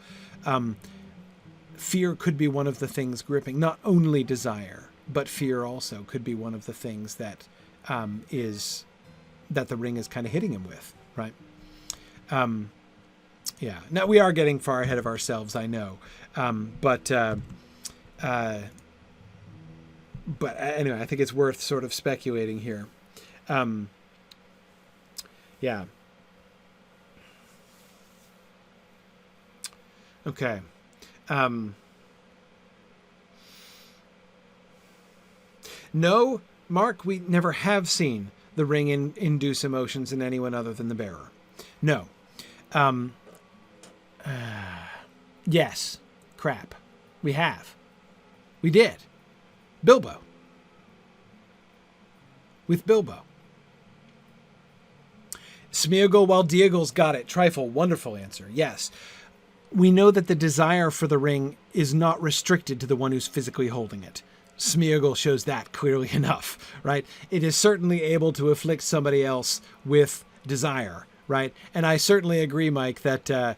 Fear could be one of the things gripping, not only desire, but fear also could be one of the things that that the ring is kind of hitting him with, right? Yeah. Now, we are getting far ahead of ourselves, I know. But anyway, I think it's worth sort of speculating here. Yeah. Okay. No, Mark, we never have seen the ring induce emotions in anyone other than the bearer. No. Yes. Crap. We have. We did. Bilbo. With Bilbo. Smeagol while Diegol's got it. Trifle. Wonderful answer. Yes. We know that the desire for the ring is not restricted to the one who's physically holding it. Smeagol shows that clearly enough, right? It is certainly able to afflict somebody else with desire, right? And I certainly agree, Mike, that that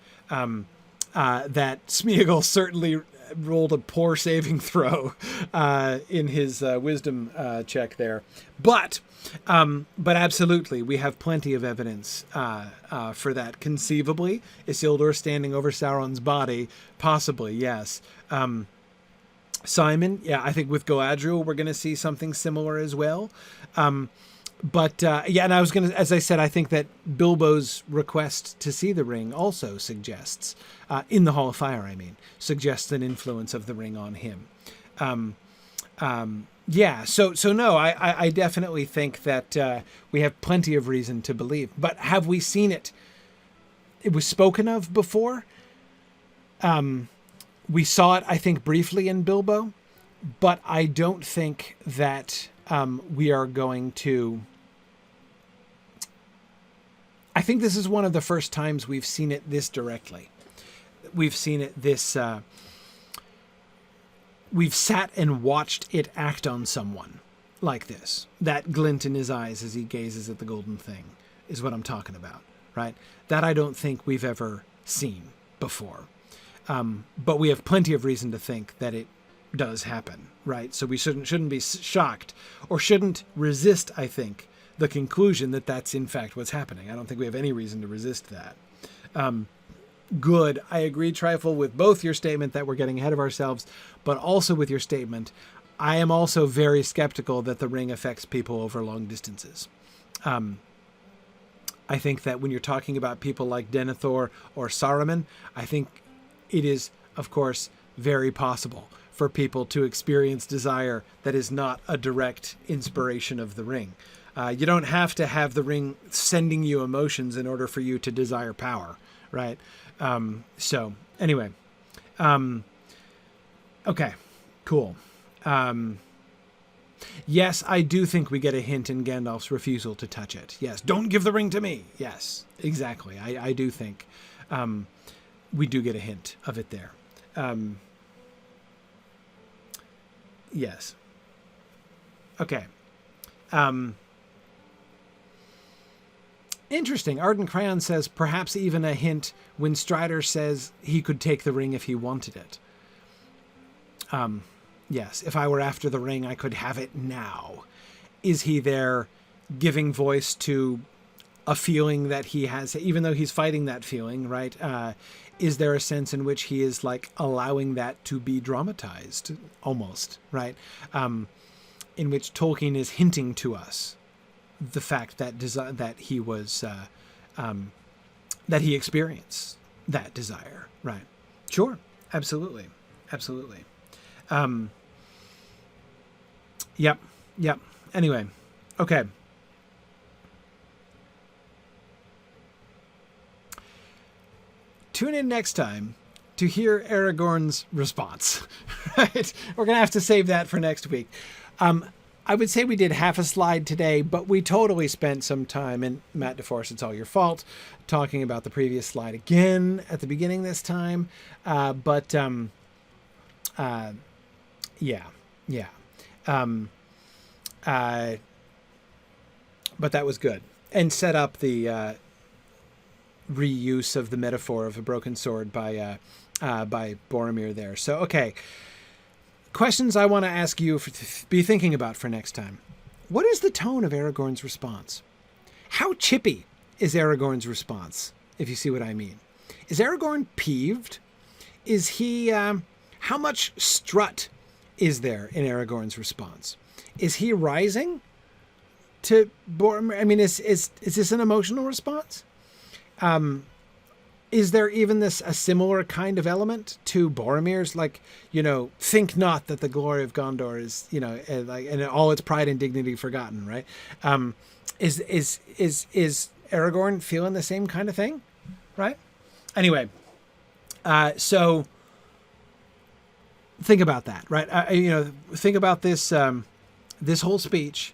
Smeagol certainly rolled a poor saving throw in his wisdom check there, but absolutely, we have plenty of evidence for that. Conceivably, Isildur standing over Sauron's body, possibly, yes. Simon, yeah, I think with Galadriel, we're going to see something similar as well. Yeah, and I was going to, as I said, I think that Bilbo's request to see the ring also suggests, in the Hall of Fire, I mean, suggests an influence of the ring on him. Yeah, so no, I definitely think that we have plenty of reason to believe. But have we seen it? It was spoken of before. We saw it, I think, briefly in Bilbo, but I don't think that we are going to... I think this is one of the first times we've seen it this directly. We've seen it this... we've sat and watched it act on someone like this. That glint in his eyes as he gazes at the golden thing is what I'm talking about, right? That I don't think we've ever seen before. But we have plenty of reason to think that it does happen, right? So we shouldn't be shocked or shouldn't resist, I think, the conclusion that that's in fact what's happening. I don't think we have any reason to resist that. Good. I agree, Trifle, with both your statement that we're getting ahead of ourselves, but also with your statement, I am also very skeptical that the ring affects people over long distances. I think that when you're talking about people like Denethor or Saruman, I think it is, of course, very possible for people to experience desire that is not a direct inspiration of the ring. You don't have to have the ring sending you emotions in order for you to desire power, right? So anyway, okay, cool. Yes, I do think we get a hint in Gandalf's refusal to touch it. Yes, don't give the ring to me. Yes, exactly. I do think we do get a hint of it there. Yes. Okay. Interesting. Ardent Crayon says perhaps even a hint when Strider says he could take the ring if he wanted it. Yes, if I were after the ring, I could have it now. Is he there giving voice to a feeling that he has, even though he's fighting that feeling, right? Is there a sense in which he is like allowing that to be dramatized almost, right? In which Tolkien is hinting to us the fact that that he was, that he experienced that desire, right? Sure. Absolutely. Absolutely. Yep. Anyway. Okay. Tune in next time to hear Aragorn's response, right? We're going to have to save that for next week. I would say we did half a slide today, but we totally spent some time, and Matt DeForest, it's all your fault, talking about the previous slide again at the beginning this time. But that was good. And set up the reuse of the metaphor of a broken sword by Boromir there. So, okay. Questions I want to ask you to be thinking about for next time. What is the tone of Aragorn's response? How chippy is Aragorn's response, if you see what I mean? Is Aragorn peeved? Is he... how much strut is there in Aragorn's response? Is he rising to Boromir? I mean, is this an emotional response? is there even a similar kind of element to Boromir's? Like, think not that the glory of Gondor is, and all its pride and dignity forgotten, right? Is Aragorn feeling the same kind of thing, right? Anyway, so think about that, right? Think about this this whole speech.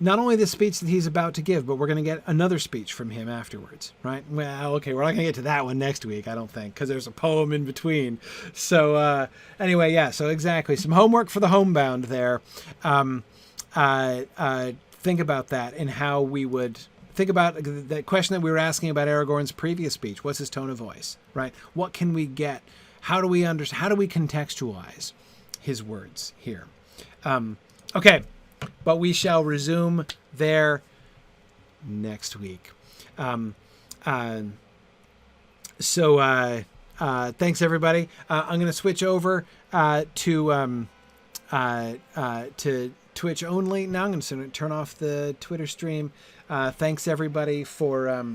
Not only the speech that he's about to give, but we're going to get another speech from him afterwards, right? Well, okay, we're not going to get to that one next week, I don't think, because there's a poem in between. So anyway, yeah, so exactly. Some homework for the homebound there. Think about that and how we would think about the question that we were asking about Aragorn's previous speech. What's his tone of voice, right? What can we get? How do we contextualize his words here? Okay. But we shall resume there next week. So thanks, everybody. I'm going to switch over to Twitch only now. I'm going to turn off the Twitter stream. Thanks, everybody, for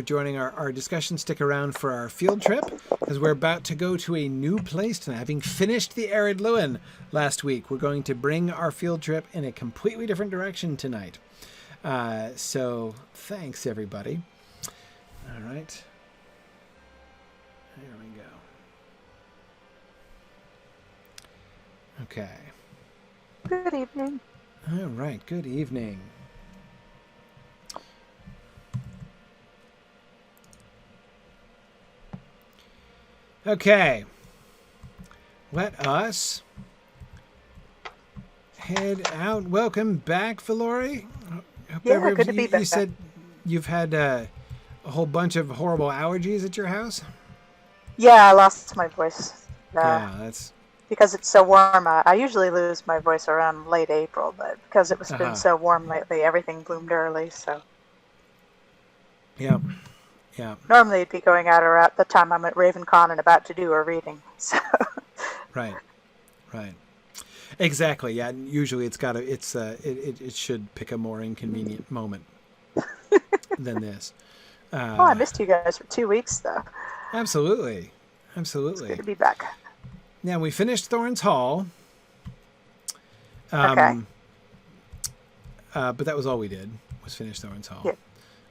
joining our discussion. Stick around for our field trip, because we're about to go to a new place tonight. Having finished the Arid Luin last week, we're going to bring our field trip in a completely different direction tonight. So thanks, everybody. All right. There we go. Okay. Good evening. All right. Good evening. Okay, let us head out. Welcome back, Valori. Yeah, good to be back. You said you've had a whole bunch of horrible allergies at your house? Yeah, I lost my voice. Yeah, that's... Because it's so warm. I usually lose my voice around late April, but because it was been so warm lately, everything bloomed early, so... Yeah. Yeah. Normally it'd be going out around the time I'm at RavenCon and about to do a reading. So. Right. Exactly. Yeah. Usually it should pick a more inconvenient moment than this. I missed you guys for 2 weeks though. Absolutely. It's good to be back. Now we finished Thorn's Hall. Okay. But that was all we did, was finish Thorn's Hall. Yeah.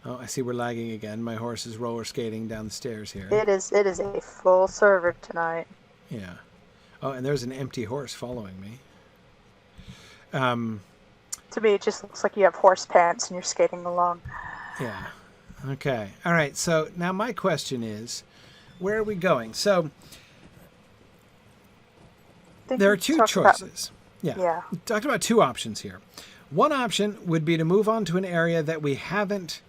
Oh, I see we're lagging again. My horse is roller skating down the stairs here. It is a full server tonight. Yeah. Oh, and there's an empty horse following me. To me, it just looks like you have horse pants and you're skating along. Yeah. Okay. All right. So now my question is, where are we going? So there are two choices. Yeah. We talked about two options here. One option would be to move on to an area that we haven't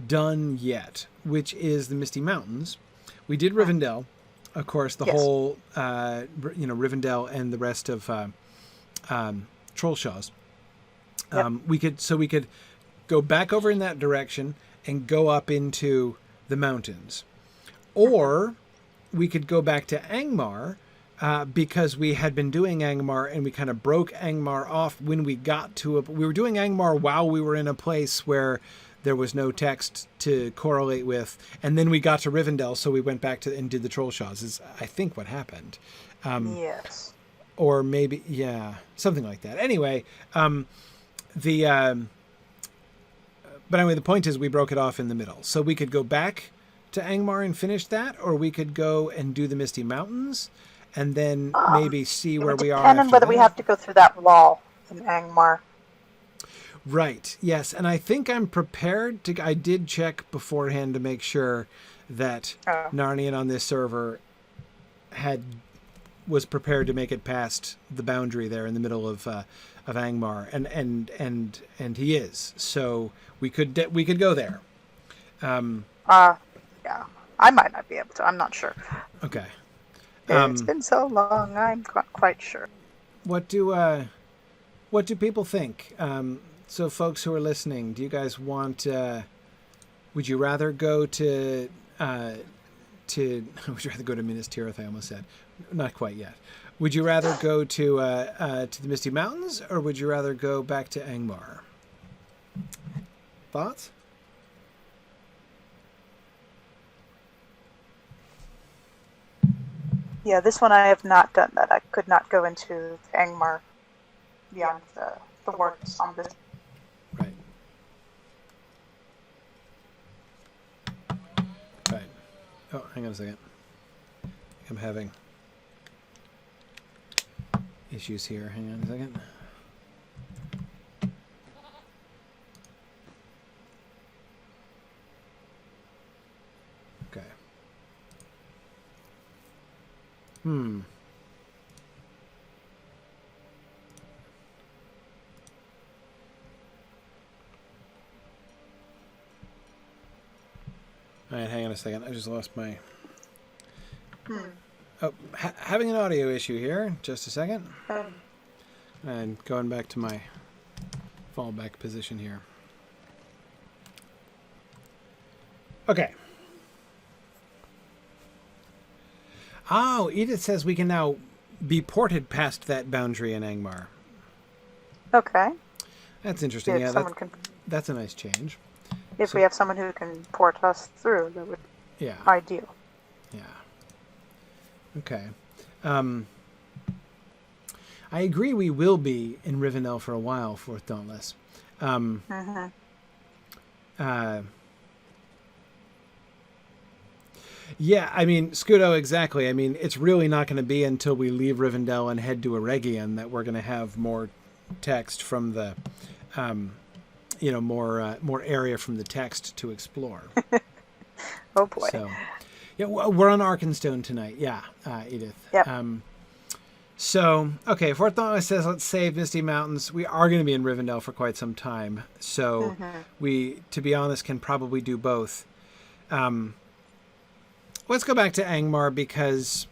done yet, which is the Misty Mountains. We did Rivendell, of course, the whole, Rivendell and the rest of Trollshaws. We could go back over in that direction and go up into the mountains, or we could go back to Angmar. Because we had been doing Angmar and we kind of broke Angmar off when we got to we were doing Angmar while we were in a place where there was no text to correlate with, and then we got to Rivendell, so we went back to and did the Trollshaws, is I think what happened. Yes. Or maybe, yeah, something like that. Anyway, but anyway, the point is we broke it off in the middle. So we could go back to Angmar and finish that, or we could go and do the Misty Mountains, and then maybe see where we are. And then whether we have to go through that wall in Angmar. Right. Yes. And I think I'm prepared to. I did check beforehand to make sure that Narnian on this server was prepared to make it past the boundary there in the middle of Angmar, and he is. So we could go there. Yeah. I might not be able to. I'm not sure. Okay. It's been so long. I'm not quite sure. What do people think? So folks who are listening, do you guys want, would you rather go to would you rather go to Minas Tirith? I almost said, not quite yet. Would you rather go to the Misty Mountains, or would you rather go back to Angmar? Thoughts? Yeah, this one I have not done that. I could not go into Angmar beyond the words on this. Right. Right. Oh, hang on a second. I'm having issues here. Hang on a second. Okay. All right, hang on a second. I just lost my... Oh, having an audio issue here. Just a second. And going back to my fallback position here. Okay. Oh, Edith says we can now be ported past that boundary in Angmar. Okay. That's interesting. If Yeah, that's a nice change. If we have someone who can port us through, that would be ideal. Yeah. Okay. I agree we will be in Rivendell for a while, Fourth Dauntless. Yeah, I mean, Scudo, exactly. I mean, it's really not going to be until we leave Rivendell and head to Eregion that we're going to have more text from the, more area from the text to explore. Oh, boy. So, yeah, we're on Arkenstone tonight. Yeah, Edith. Yep. So, okay, Fourth Dauntless says, let's save Misty Mountains. We are going to be in Rivendell for quite some time. So we, to be honest, can probably do both. Let's go back to Angmar because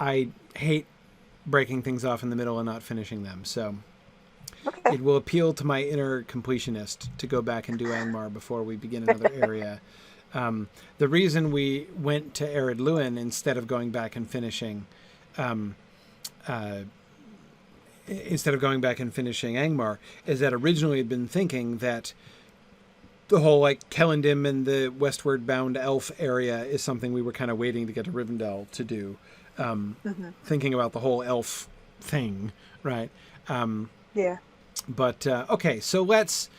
I hate breaking things off in the middle and not finishing them. So it will appeal to my inner completionist to go back and do Angmar before we begin another area. The reason we went to Ered Luin instead of going back and finishing Angmar is that originally I'd been thinking that the whole like Kellendim and the westward bound elf area is something we were kind of waiting to get to Rivendell to do. Thinking about the whole elf thing, right? Yeah. But okay, so let's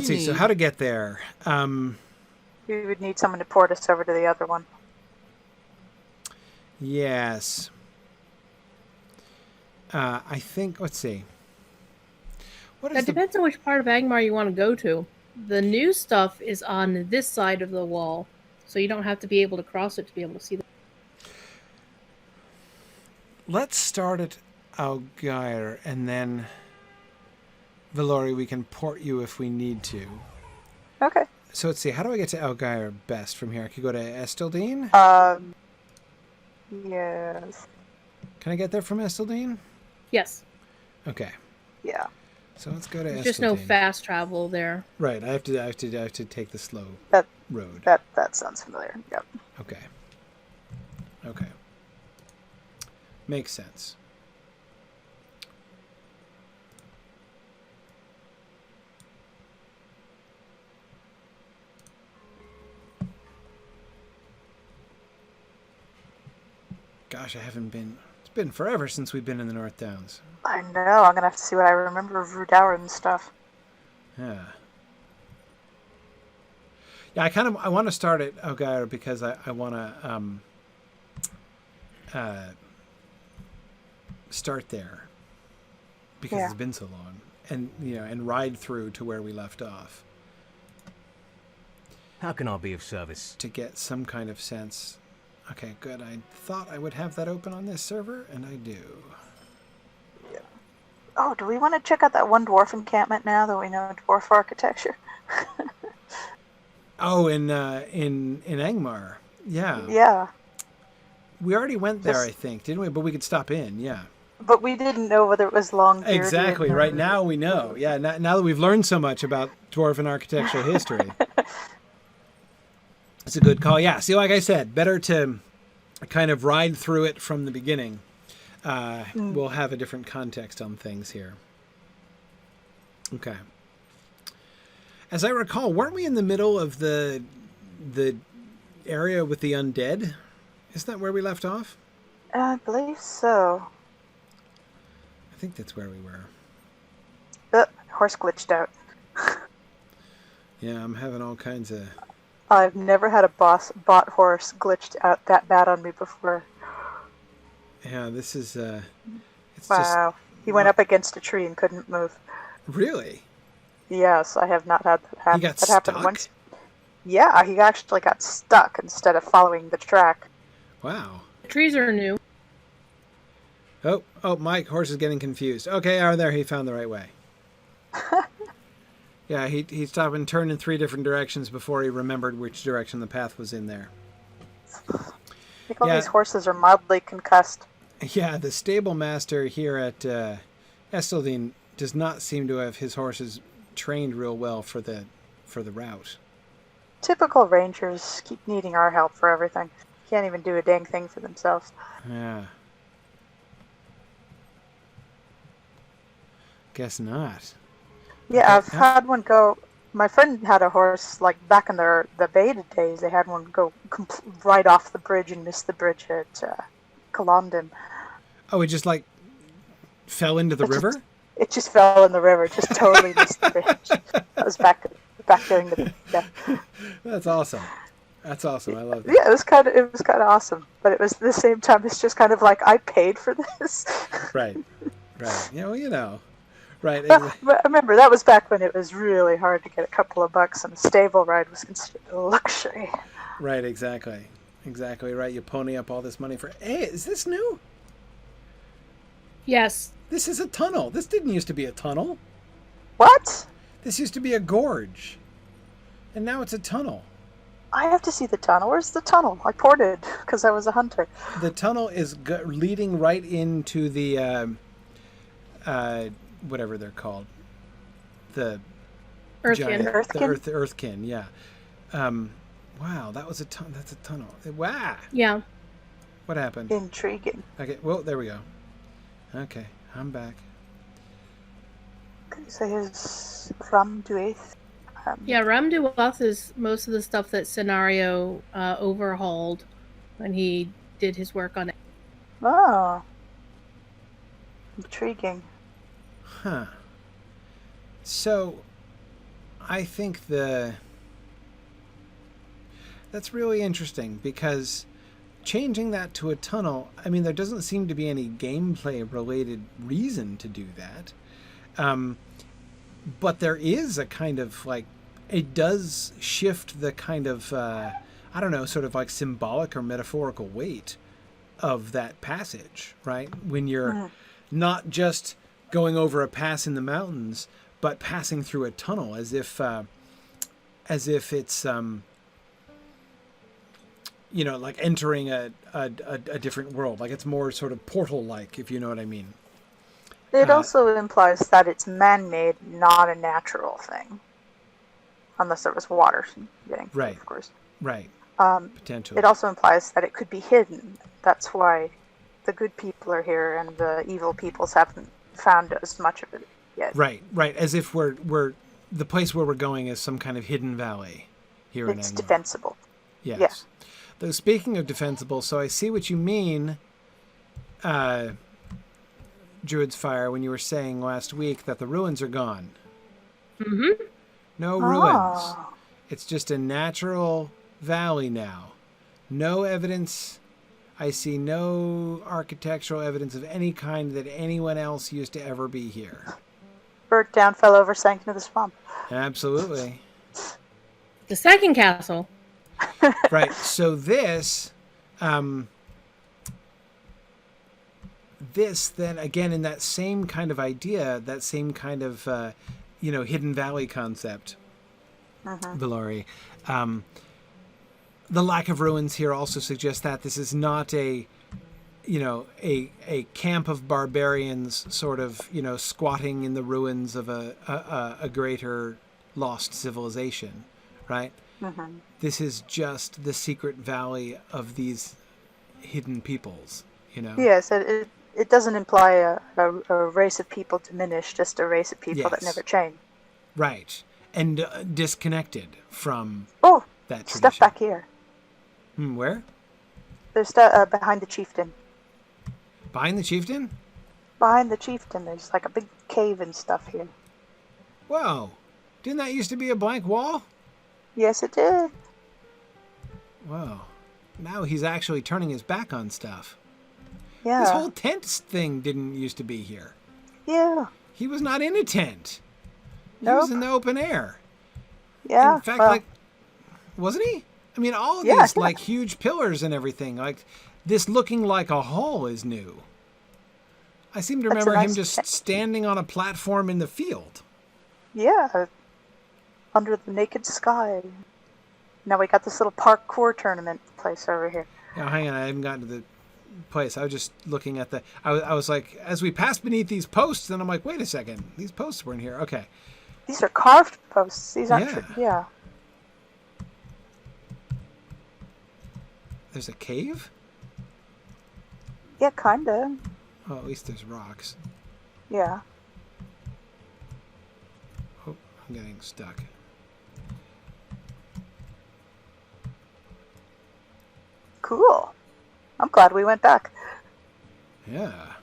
see. So how to get there? We would need someone to port us over to the other one. Yes. I think. Let's see. It depends on which part of Angmar you want to go to. The new stuff is on this side of the wall, so you don't have to be able to cross it to be able to see them. Let's start at Algair, and then, Valori, we can port you if we need to. Okay. So let's see, how do I get to Algair best from here? I could go to Estildine? Yes. Can I get there from Estildine? Yes. Okay. Yeah. So let's go to There's Estildine. just no fast travel there. Right, I have to take the slow road. That sounds familiar. Yep. Okay. Makes sense. Gosh, it's been forever since we've been in the North Downs. I know, I'm gonna have to see what I remember of Rudauer and stuff. Yeah. Yeah, I want to start at Algair because I want to start there because it's been so long, and ride through to where we left off. How can I be of service? To get some kind of sense. Okay, good. I thought I would have that open on this server, and I do. Yeah. Oh, do we want to check out that one dwarf encampment now that we know dwarf architecture? Oh, in Angmar. Yeah. Yeah. We already went there, I think, didn't we? But we could stop in, yeah. But we didn't know whether it was long. Exactly. Right now we know. Yeah. Now that we've learned so much about dwarven architectural history. It's a good call. Yeah. See, like I said, better to kind of ride through it from the beginning. We'll have a different context on things here. Okay. As I recall, weren't we in the middle of the area with the undead? Isn't that where we left off? I believe so. I think that's where we were. Horse glitched out. Yeah, I'm having all kinds of... I've never had a bot horse glitched out that bad on me before. Yeah, this is... it's Wow. He went up against a tree and couldn't move. Really? Yes, I have not had that happen. He got that stuck? happened once. Yeah, he actually got stuck instead of following the track. Wow. The trees are new. Oh, Mike, horse is getting confused. Okay, there, he found the right way. Yeah, he stopped and turned in 3 different directions before he remembered which direction the path was in there. I think all these horses are mildly concussed. Yeah, the stable master here at Estildine does not seem to have his horses trained real well for the route. Typical rangers keep needing our help for everything. Can't even do a dang thing for themselves. Yeah. Guess not. Yeah, Okay. I've had one go. My friend had a horse, like back in the beta days, they had one go right off the bridge and miss the bridge at Culloden. Oh, it just like fell into the river? It just fell in the river, just totally missed the bridge. That was back during the That's awesome. That's awesome. I love that. Yeah, it was kind of awesome, but it was at the same time it's just kind of like I paid for this. Right. You know. Right. But I remember that was back when it was really hard to get a couple of bucks, and a stable ride was considered a luxury. Right. Exactly. Right. You pony up all this money for. Hey, is this new? Yes. This is a tunnel. This didn't used to be a tunnel. What? This used to be a gorge, and now it's a tunnel. I have to see the tunnel. Where's the tunnel? I ported because I was a hunter. The tunnel is leading right into the whatever they're called, the Earthkin. Earthkin? The Earthkin. Yeah. Wow, that's a tunnel. Wow. Yeah. What happened? Intriguing. Okay. Well, there we go. Okay, I'm back. Okay, so here's Ram Duaith. Yeah, Ram Duath is most of the stuff that Scenario overhauled when he did his work on it. Oh. Intriguing. Huh. So, I think that's really interesting because changing that to a tunnel, I mean, there doesn't seem to be any gameplay related reason to do that. But there is a kind of like, it does shift the kind of, I don't know, sort of like symbolic or metaphorical weight of that passage, right? When you're not just going over a pass in the mountains, but passing through a tunnel as if it's, you know, like entering a different world. Like it's more sort of portal-like, if you know what I mean. It also implies that it's man-made, not a natural thing. Unless there was water getting through, right, of course. Right. Potentially. It also implies that it could be hidden. That's why the good people are here and the evil peoples haven't found as much of it yet. Right. As if we're the place where we're going is some kind of hidden valley here in Angmar. It's defensible. Yes. Yeah. Though speaking of defensible, so I see what you mean, Druid's Fire, when you were saying last week that the ruins are gone. Mm-hmm. No ruins. It's just a natural valley now. No evidence. I see no architectural evidence of any kind that anyone else used to ever be here. Burnt down, fell over, sank into the swamp. Absolutely. The second castle. Right. So this then again in that same kind of idea, that same kind of hidden valley concept, Valori. The lack of ruins here also suggests that this is not a camp of barbarians sort of, squatting in the ruins of a greater lost civilization, right? Mm-hmm. This is just the secret valley of these hidden peoples, Yes, it doesn't imply a race of people diminished, just a race of people that never change. Right. And disconnected from that tradition. Stuff back here. Where? There's stuff behind the chieftain. Behind the chieftain? Behind the chieftain, there's like a big cave and stuff here. Whoa. Didn't that used to be a blank wall? Yes, it did. Whoa. Now he's actually turning his back on stuff. Yeah. This whole tent thing didn't used to be here. Yeah. He was not in a tent. Nope. He was in the open air. Yeah. In fact, wasn't he? I mean, all of these, huge pillars and everything. Like, this looking like a hall is new. I seem to remember him just standing on a platform in the field. Yeah. Under the naked sky. Now we got this little parkour tournament place over here. Yeah, hang on. I haven't gotten to the place. I was just looking at the... I was like, as we passed beneath these posts, then I'm like, wait a second. These posts weren't here. Okay. These are carved posts. These aren't... Yeah. There's a cave? Yeah, kinda. Oh, at least there's rocks. Yeah. Oh, I'm getting stuck. Cool. I'm glad we went back. Yeah.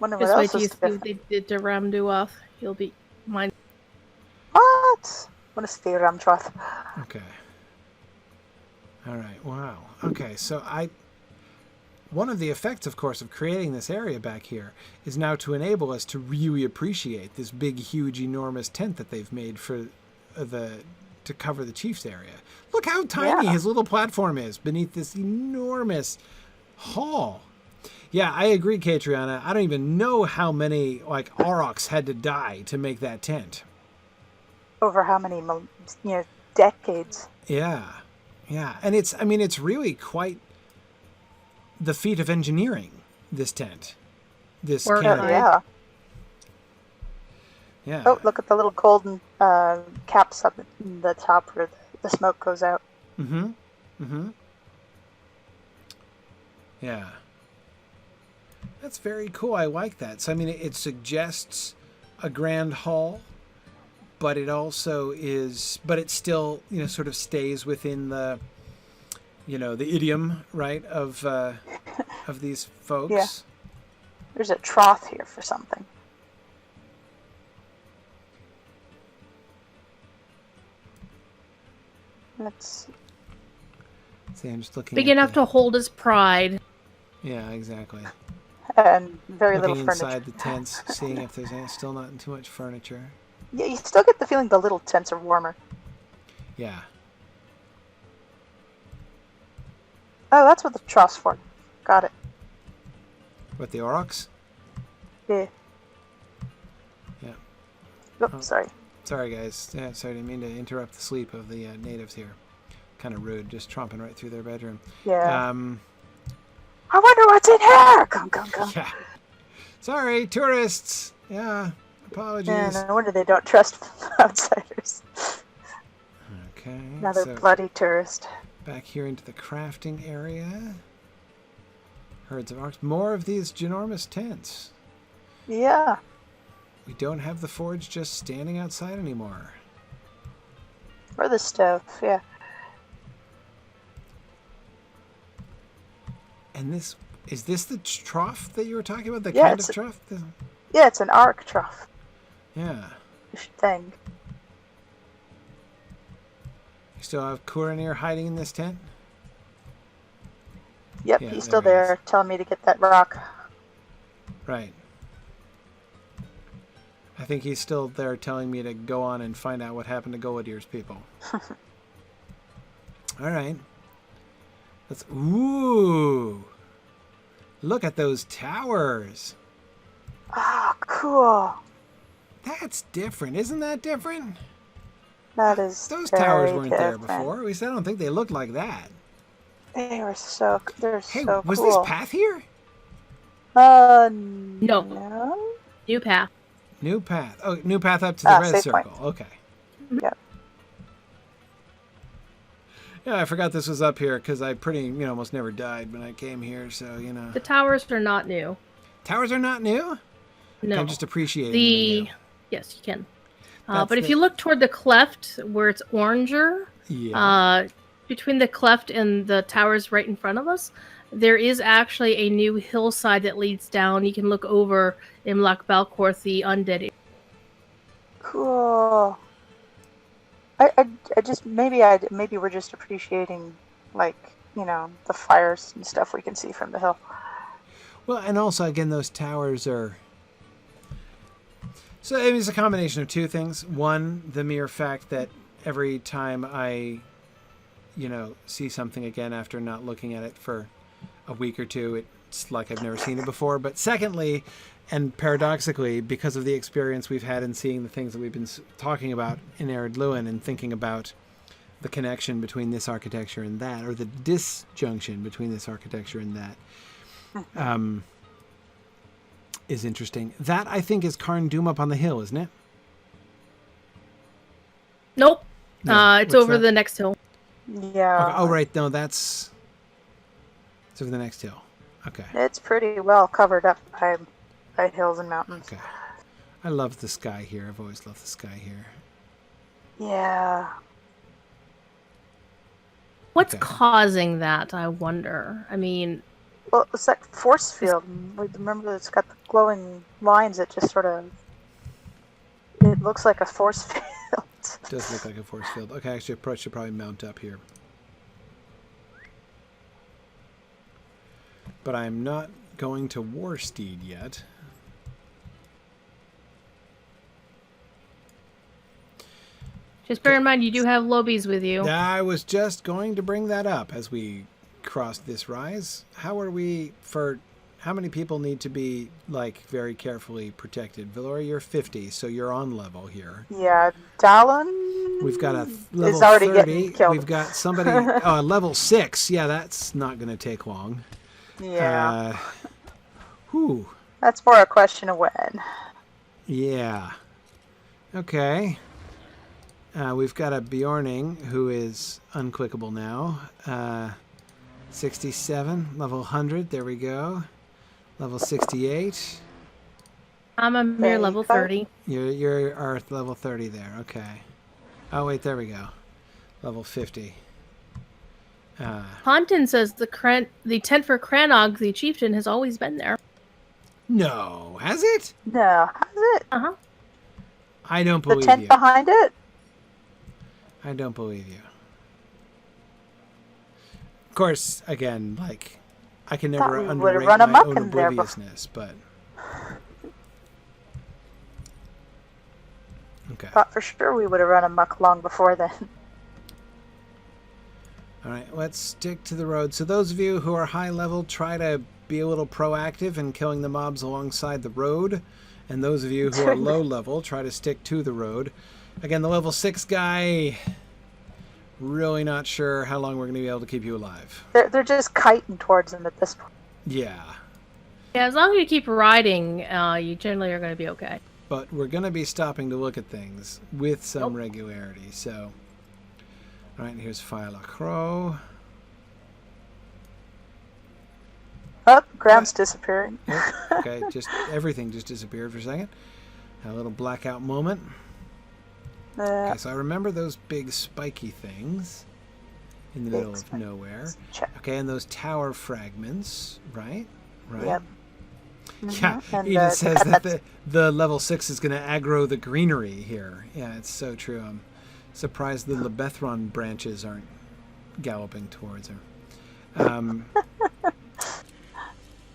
Wonder Just what wait else till you is see what different. they did to Ramduoth. You'll be mine. What? Want to stay Ramtroth. Okay. All right. Wow. Okay. So one of the effects, of course, of creating this area back here is now to enable us to really appreciate this big, huge, enormous tent that they've made for to cover the chief's area. Look how tiny his little platform is beneath this enormous hall. Yeah, I agree, Catriona. I don't even know how many aurochs had to die to make that tent. Over how many, decades? Yeah. Yeah. And it's really quite the feat of engineering, this tent. This canopy. Yeah. Yeah. Oh, look at the little golden caps up in the top where the smoke goes out. Mm-hmm. Mm-hmm. Yeah. That's very cool. I like that. So, it suggests a grand hall, but it also it still, sort of stays within the, the idiom, right, of these folks. Yeah. There's a trough here for something. Let's see. I'm just looking. Big enough to hold his pride. Yeah, exactly. And very looking little furniture. Inside the tents, seeing if there's still not too much furniture. Yeah, you still get the feeling the little tents are warmer. Yeah. Oh, that's what the trough's for. Got it. What, the aurochs? Yeah. Yeah. Oh, sorry. Sorry, guys. Yeah, sorry, I didn't mean to interrupt the sleep of the natives here. Kind of rude, just tromping right through their bedroom. Yeah. I wonder what's in here! Come. Yeah. Sorry, tourists. Yeah, apologies. Yeah, no wonder they don't trust outsiders. Okay. Another bloody tourist. Back here into the crafting area. Herds of orcs. More of these ginormous tents. Yeah. We don't have the forge just standing outside anymore. Or the stove, yeah. And is this the trough that you were talking about? The Yeah, kind of trough? Yeah, it's an arc trough. Yeah. Thing. You still have Kuranir hiding in this tent? Yep, Yeah, he's still there he there, telling me to get that rock. Right. I think he's still there telling me to go on and find out what happened to Goladir's people. All right. Ooh. Look at those towers. Ah, cool. That's different. Isn't that different? That is Those very towers weren't there different. before. At least I don't think they looked like that. They're Hey, so was cool. this path here? No. New path. New path. Oh, new path up to the red save circle. point. Okay. Yep. Yeah, I forgot this was up here because I almost never died when I came here, so, The towers are not new. Towers are not new? No. I'm just appreciating them. Yes, you can. But if you look toward the cleft where it's oranger, Yeah. between the cleft and the towers right in front of us, there is actually a new hillside that leads down. You can look over Imlach Balcorth, the undead. Cool. I just maybe we're just appreciating, like, the fires and stuff we can see from the hill. Well, and also again, those towers are. So it's a combination of two things. One, the mere fact that every time I, see something again after not looking at it for a week or two, it's like I've never seen it before. But secondly, and paradoxically, because of the experience we've had in seeing the things that we've been talking about in Ered Luin and thinking about the connection between this architecture and that, or the disjunction between this architecture and that, is interesting. That, I think, is Carn Doom up on the hill, isn't it? Nope. No, it's over the next hill. Yeah. Okay. Oh, right. No, it's over the next hill. Okay. It's pretty well covered up by hills and mountains. Okay. I love the sky here. I've always loved the sky here. Yeah. What's causing that, I wonder? I mean... Well, it's that force field. Remember, it's got the glowing lines that just sort of... It looks like a force field. It does look like a force field. Okay, actually, I should probably mount up here. But I'm not going to Warsteed yet. Just bear in mind, you do have lobies with you. I was just going to bring that up as we cross this rise. How many people need to be, very carefully protected? Valora, you're 50, so you're on level here. Yeah, Dallin... We've got a level is already 30. Getting killed. We've got somebody... level 6. Yeah, that's not going to take long. Yeah. Whew. That's more a question of when. Yeah. Okay. We've got a Bjorning who is unclickable now. 67, level 100. There we go. Level 68. I'm a mere level 30. You're level 30 there. Okay. Oh wait, there we go. Level 50. Ponton says the tent for Cranog, the chieftain, has always been there. No, has it? No, has it? Uh-huh. I don't believe you. The tent behind it? I don't believe you. Of course, again, I can never underrate my own obliviousness, but... Okay. Thought for sure we would have run amok long before then. All right, let's stick to the road. So those of you who are high level, try to be a little proactive in killing the mobs alongside the road. And those of you who are low level, try to stick to the road. Again, the level 6 guy, really not sure how long we're going to be able to keep you alive. They're just kiting towards him at this point. Yeah. Yeah, as long as you keep riding, you generally are going to be okay. But we're going to be stopping to look at things with some regularity, so... All right, here's Phila Crow. Oh, ground's disappearing. Yep. Okay, everything just disappeared for a second. Had a little blackout moment. Okay, so I remember those big spiky things in the middle of nowhere. Okay, and those tower fragments, right? Yep. Yeah, and Edith says that the level 6 is going to aggro the greenery here. Yeah, it's so true. I'm surprised the Lebethron branches aren't galloping towards her.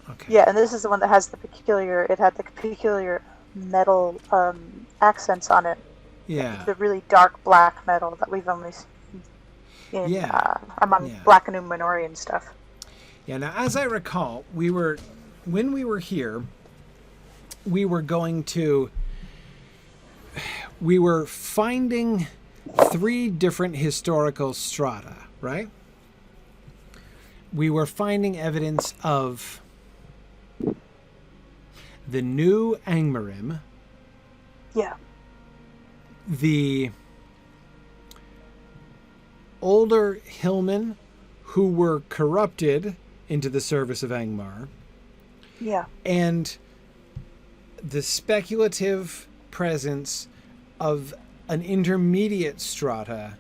Okay. Yeah, and this is the one that has the peculiar metal accents on it. Yeah. The really dark black metal that we've only seen in among Black and Numenorean stuff. Yeah, now as I recall, when we were here, we were finding 3 different historical strata, right? We were finding evidence of the new Angmarim. Yeah. The older hillmen who were corrupted into the service of Angmar. Yeah. And the speculative presence of an intermediate strata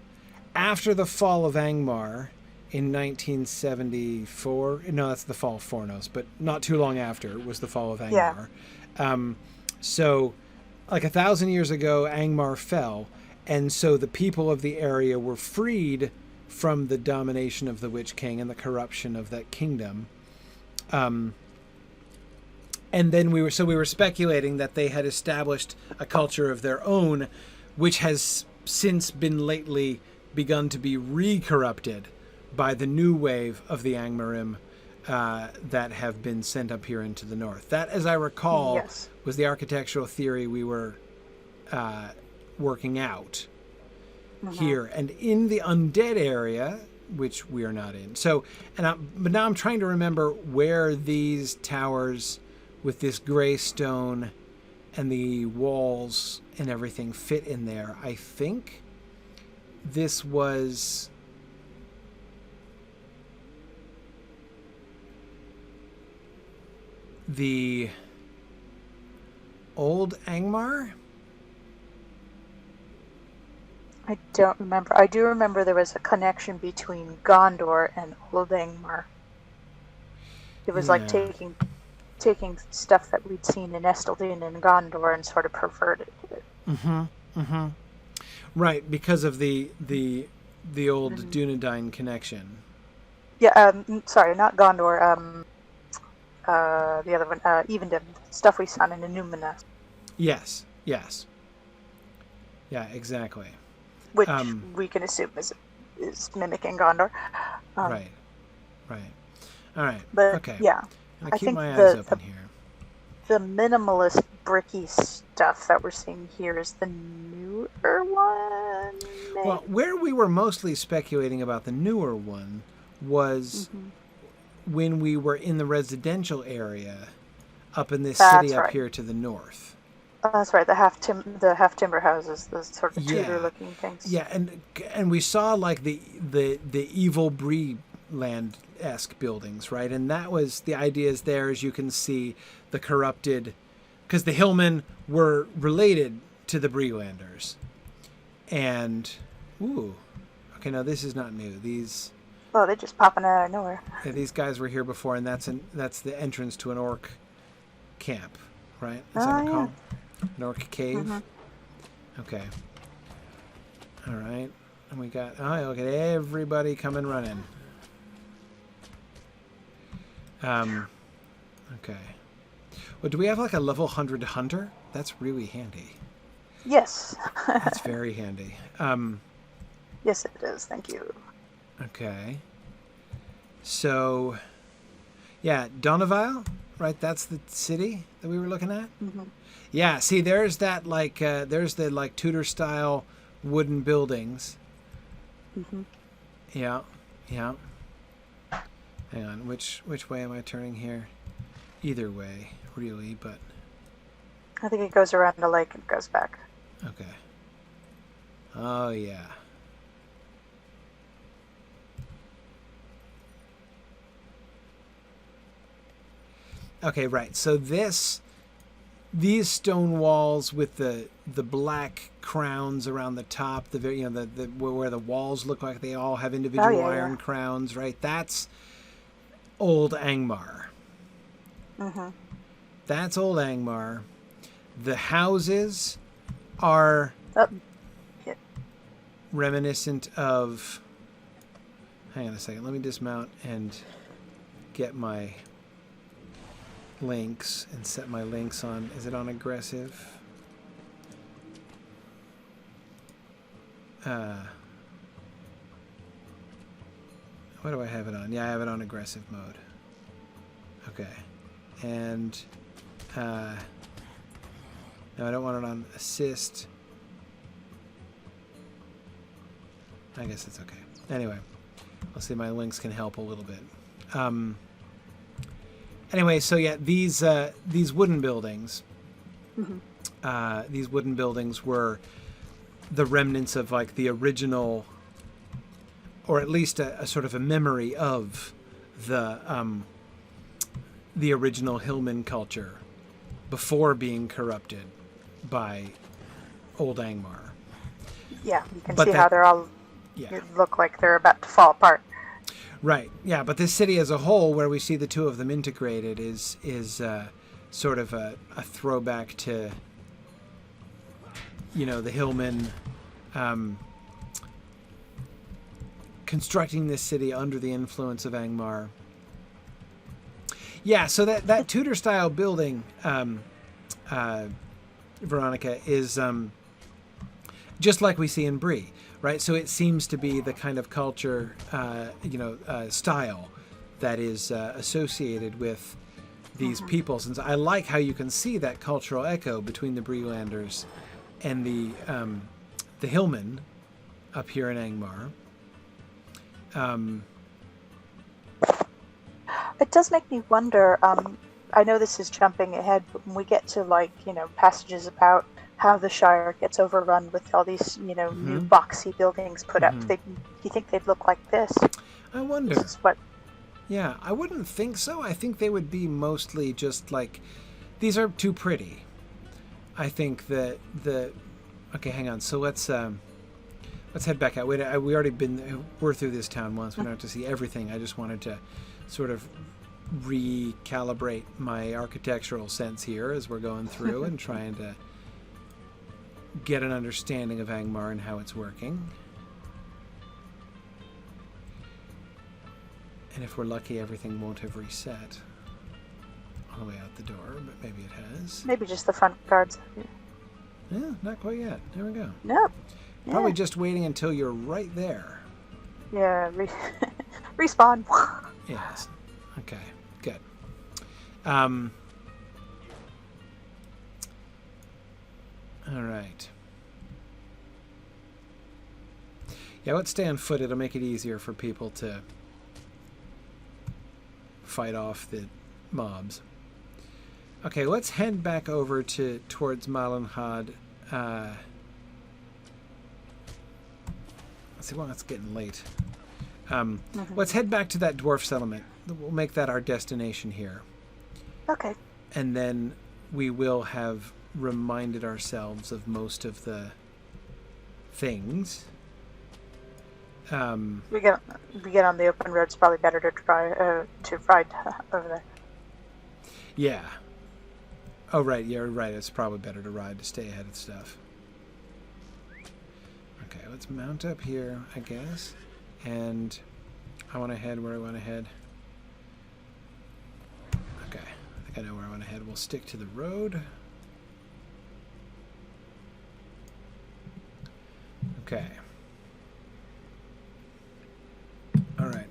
after the fall of Angmar in 1974. No, that's the fall of Fornos, but not too long after was the fall of Angmar. Yeah. So, like 1,000 years ago, Angmar fell, and so the people of the area were freed from the domination of the Witch King and the corruption of that kingdom. And then we were speculating that they had established a culture of their own, which has since been lately begun to be re-corrupted by the new wave of the Angmarim that have been sent up here into the north. That, as I recall, Yes. was the architectural theory we were working out here. And in the undead area, which we are not in. So, but now I'm trying to remember where these towers with this gray stone and the walls and everything fit in there. I think this was... the old Angmar? I don't remember. I do remember there was a connection between Gondor and Old Angmar. It was like taking stuff that we'd seen in Estelden and Gondor and sort of perverted it. Right, because of the old Dunedain connection. Yeah, sorry, not Gondor. The other one, Evendim, stuff we saw in Numenor. Yes. Yeah, exactly. Which we can assume is mimicking Gondor. Right. All right. But okay. Yeah, I keep my eyes open here. The minimalist bricky stuff that we're seeing here is the newer one. Maybe? Well, where we were mostly speculating about the newer one was when we were in the residential area up in this city up here to the north. That's right. The half timber houses, the sort of Tudor looking things. Yeah, and we saw like the evil Bree-land-esque buildings, right? And that was the idea. Is there, as you can see, the corrupted, because the Hillmen were related to the Bree-landers, and okay, now this is not new. These. Oh, they're just popping out of nowhere. Yeah, these guys were here before, and that's the entrance to an orc camp, right? Is that called? An orc cave? Okay. All right. And we got... Oh, look at everybody coming running. Okay. Well, do we have like a level 100 hunter? That's really handy. Yes. That's very handy. Yes, it is. Thank you. Okay. So, yeah, Donavile, right? That's the city that we were looking at? Yeah, see, there's that, like, there's the, like, Tudor-style wooden buildings. Yeah. Hang on, which way am I turning here? Either way, really, but... I think it goes around the lake and goes back. Okay. Oh, yeah. Okay, right. So these stone walls with the black crowns around the top, the where the walls look like they all have individual iron crowns, right? That's old Angmar. That's old Angmar. The houses are reminiscent of... Hang on a second. Let me dismount and get my links and set my links on. Is it on aggressive? What do I have it on? Yeah, I have it on aggressive mode. Okay. And no, I don't want it on assist. I guess it's okay. Anyway, I'll see, my links can help a little bit. Anyway, so yeah, these wooden buildings, these wooden buildings were the remnants of like the original, or at least a sort of a memory of the original Hillman culture before being corrupted by old Angmar. Yeah, you can see how they're all look like they're about to fall apart. Right. Yeah, but this city as a whole, where we see the two of them integrated, is sort of a throwback to, the hillmen constructing this city under the influence of Angmar. Yeah, so that Tudor-style building, Veronica, is just like we see in Bree, right? So it seems to be the kind of culture, style that is associated with these peoples. And so I like how you can see that cultural echo between the Breelanders and the hillmen up here in Angmar. It does make me wonder, I know this is jumping ahead, but when we get to passages about how the Shire gets overrun with all these, new boxy buildings put up, do you think they'd look like this? I wonder. This is what... Yeah, I wouldn't think so. I think they would be mostly just like, these are too pretty. I think that okay, hang on. So let's head back out. We already we're through this town once. We don't have to see everything. I just wanted to sort of recalibrate my architectural sense here as we're going through and trying to get an understanding of Angmar and how it's working. And if we're lucky, everything won't have reset all the way out the door, but maybe it has. Maybe just the front guards. Yeah, not quite yet. There we go. Nope. Probably just waiting until you're right there. Yeah, respawn. Yes. Okay, good. All right. Yeah, let's stay on foot. It'll make it easier for people to fight off the mobs. Okay, let's head back over towards Malenhad. Let's see, well, it's getting late. Let's head back to that dwarf settlement. We'll make that our destination here. Okay. And then we will have reminded ourselves of most of the things. We get on the open road. It's probably better to ride over there. Yeah. Oh, right. You're right. It's probably better to ride to stay ahead of stuff. Okay, let's mount up here, I guess. And I want to head where I want to head. Okay, I think I know where I want to head. We'll stick to the road. Okay. All right.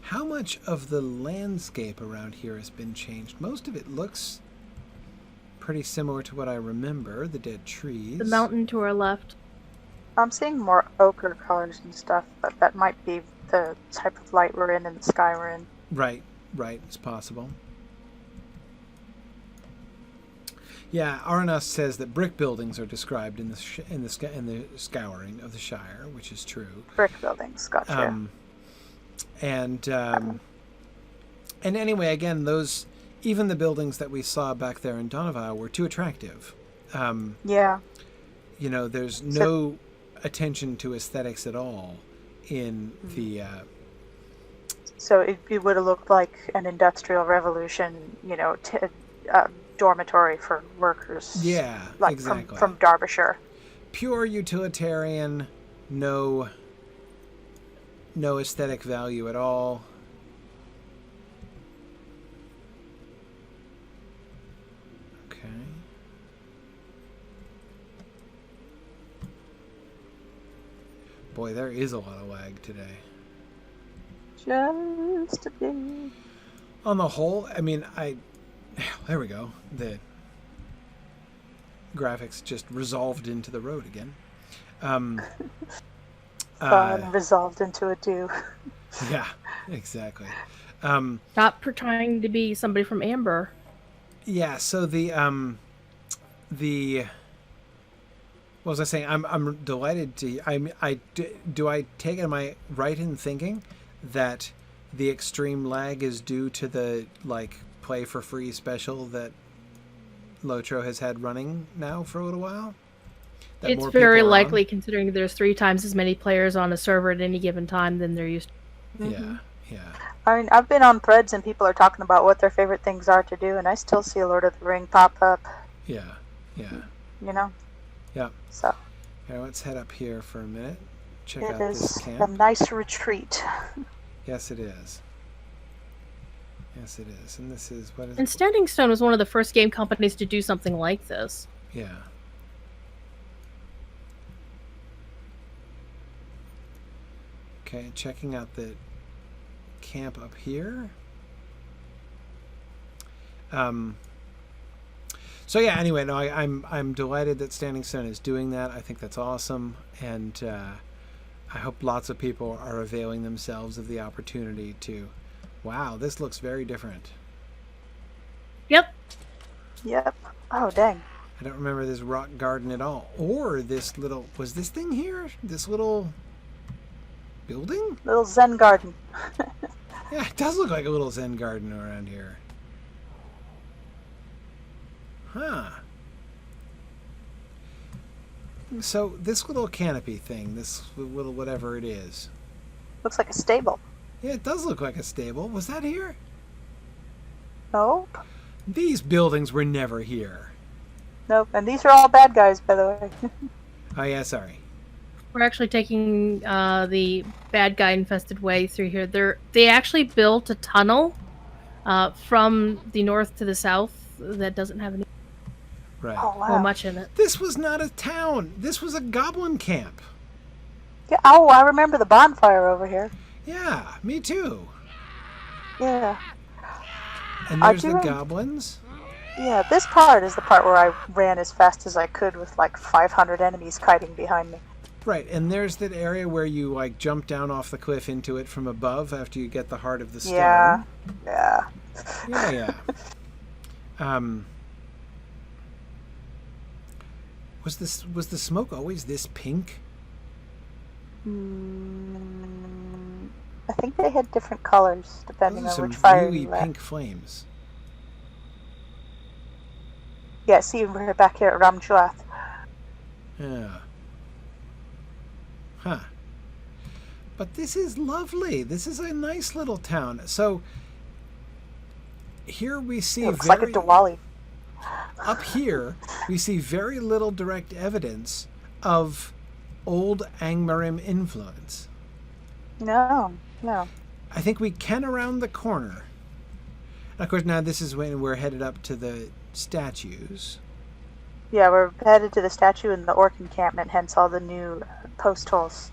How much of the landscape around here has been changed? Most of it looks pretty similar to what I remember, the dead trees. The mountain to our left. I'm seeing more ochre colors and stuff, but that might be the type of light we're in and the sky we're in. Right, it's possible. Yeah, Aranas says that brick buildings are described in the scouring of the Shire, which is true. Brick buildings, gotcha. And anyway, again, even the buildings that we saw back there in Donovan were too attractive. Yeah. There's no attention to aesthetics at all in the... So it would have looked like an industrial revolution, dormitory for workers. Yeah, like exactly. From Derbyshire. Pure utilitarian, no aesthetic value at all. Okay. Boy, there is a lot of lag today. Just a bit. On the whole, I mean, there we go. The graphics just resolved into the road again. Resolved into a do. Yeah, exactly. Stop trying to be somebody from Amber. Yeah, so what was I saying? I'm delighted to. Am I right in thinking that the extreme lag is due to the play for free special that Lotro has had running now for a little while? It's very likely, considering there's 3 times as many players on a server at any given time than there used to. Yeah, yeah. I mean, I've been on threads and people are talking about what their favorite things are to do, and I still see Lord of the Ring pop up. Yeah, yeah. You know? Yeah. So. Here, let's head up here for a minute. Check It out is this a camp. nice retreat. Yes, it is. Yes, it is. And this is, what is And Standing Stone was one of the first game companies to do something like this. Yeah. Okay, checking out the camp up here. So yeah. Anyway, no, I'm delighted that Standing Stone is doing that. I think that's awesome, and I hope lots of people are availing themselves of the opportunity to. Wow, this looks very different. Yep. Yep. Oh, dang. I don't remember this rock garden at all, or this little. Was this thing here? This little building? Little Zen garden. Yeah, it does look like a little Zen garden around here. Huh. So this little canopy thing, this little whatever it is. Looks like a stable. Yeah, it does look like a stable. Was that here? Nope. These buildings were never here. Nope. And these are all bad guys, by the way. Oh yeah, sorry. We're actually taking the bad guy infested way through here. They actually built a tunnel from the north to the south that doesn't have any Right. Oh, wow. or much in it. This was not a town. This was a goblin camp. Yeah, oh, I remember the bonfire over here. Yeah, me too. Yeah. And there's do the rem- goblins. Yeah, this part is the part where I ran as fast as I could with like 500 enemies kiting behind me. Right, and there's that area where you like jump down off the cliff into it from above after you get the heart of the stone. Yeah. Yeah. Yeah. Was the smoke always this pink? I think they had different colors depending Those are on which some fire really you lit. pink flames. Yeah, see, we're back here at Ramjuath. Yeah. Huh. But this is lovely. This is a nice little town. So here we see It looks like a Diwali. up here we see very little direct evidence of old Angmarim influence. No. I think we can around the corner. And of course, now this is when we're headed up to the statues. Yeah, we're headed to the statue in the orc encampment, hence all the new post holes.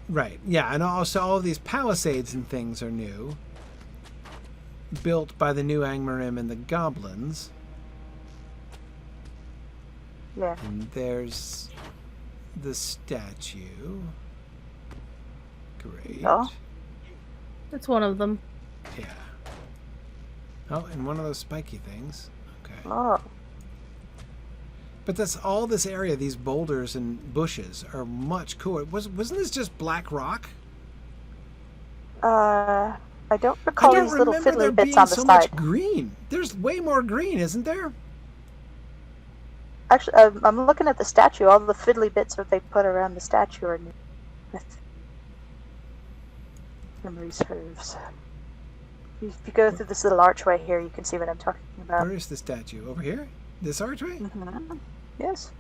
Right, yeah, and also all of these palisades and things are new. Built by the new Angmarim and the goblins. Yeah. And there's the statue. Great. Oh. That's one of them. Yeah. Oh, and one of those spiky things. Okay. Oh. But that's all this area, these boulders and bushes are much cooler. Wasn't this just black rock? I don't recall I don't these little remember there fiddly bits being on the so side. much green. There's way more green, isn't there? Actually, I'm looking at the statue. All the fiddly bits that they put around the statue are new. Memory serves. If you go through this little archway here, you can see what I'm talking about. Where is the statue? Over here? This archway? Mm-hmm. Yes.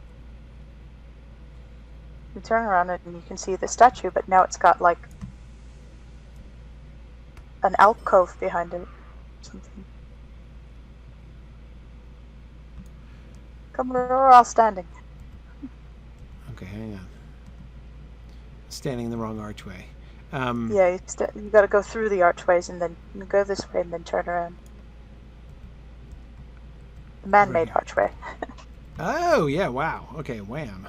You turn around and you can see the statue, but now it's got like an alcove behind it. Something. Come, we're all standing. Okay, hang on. Standing in the wrong archway. Yeah, you got to go through the archways and then go this way and then turn around. The man-made Right. archway. Oh, yeah, wow. Okay, wham.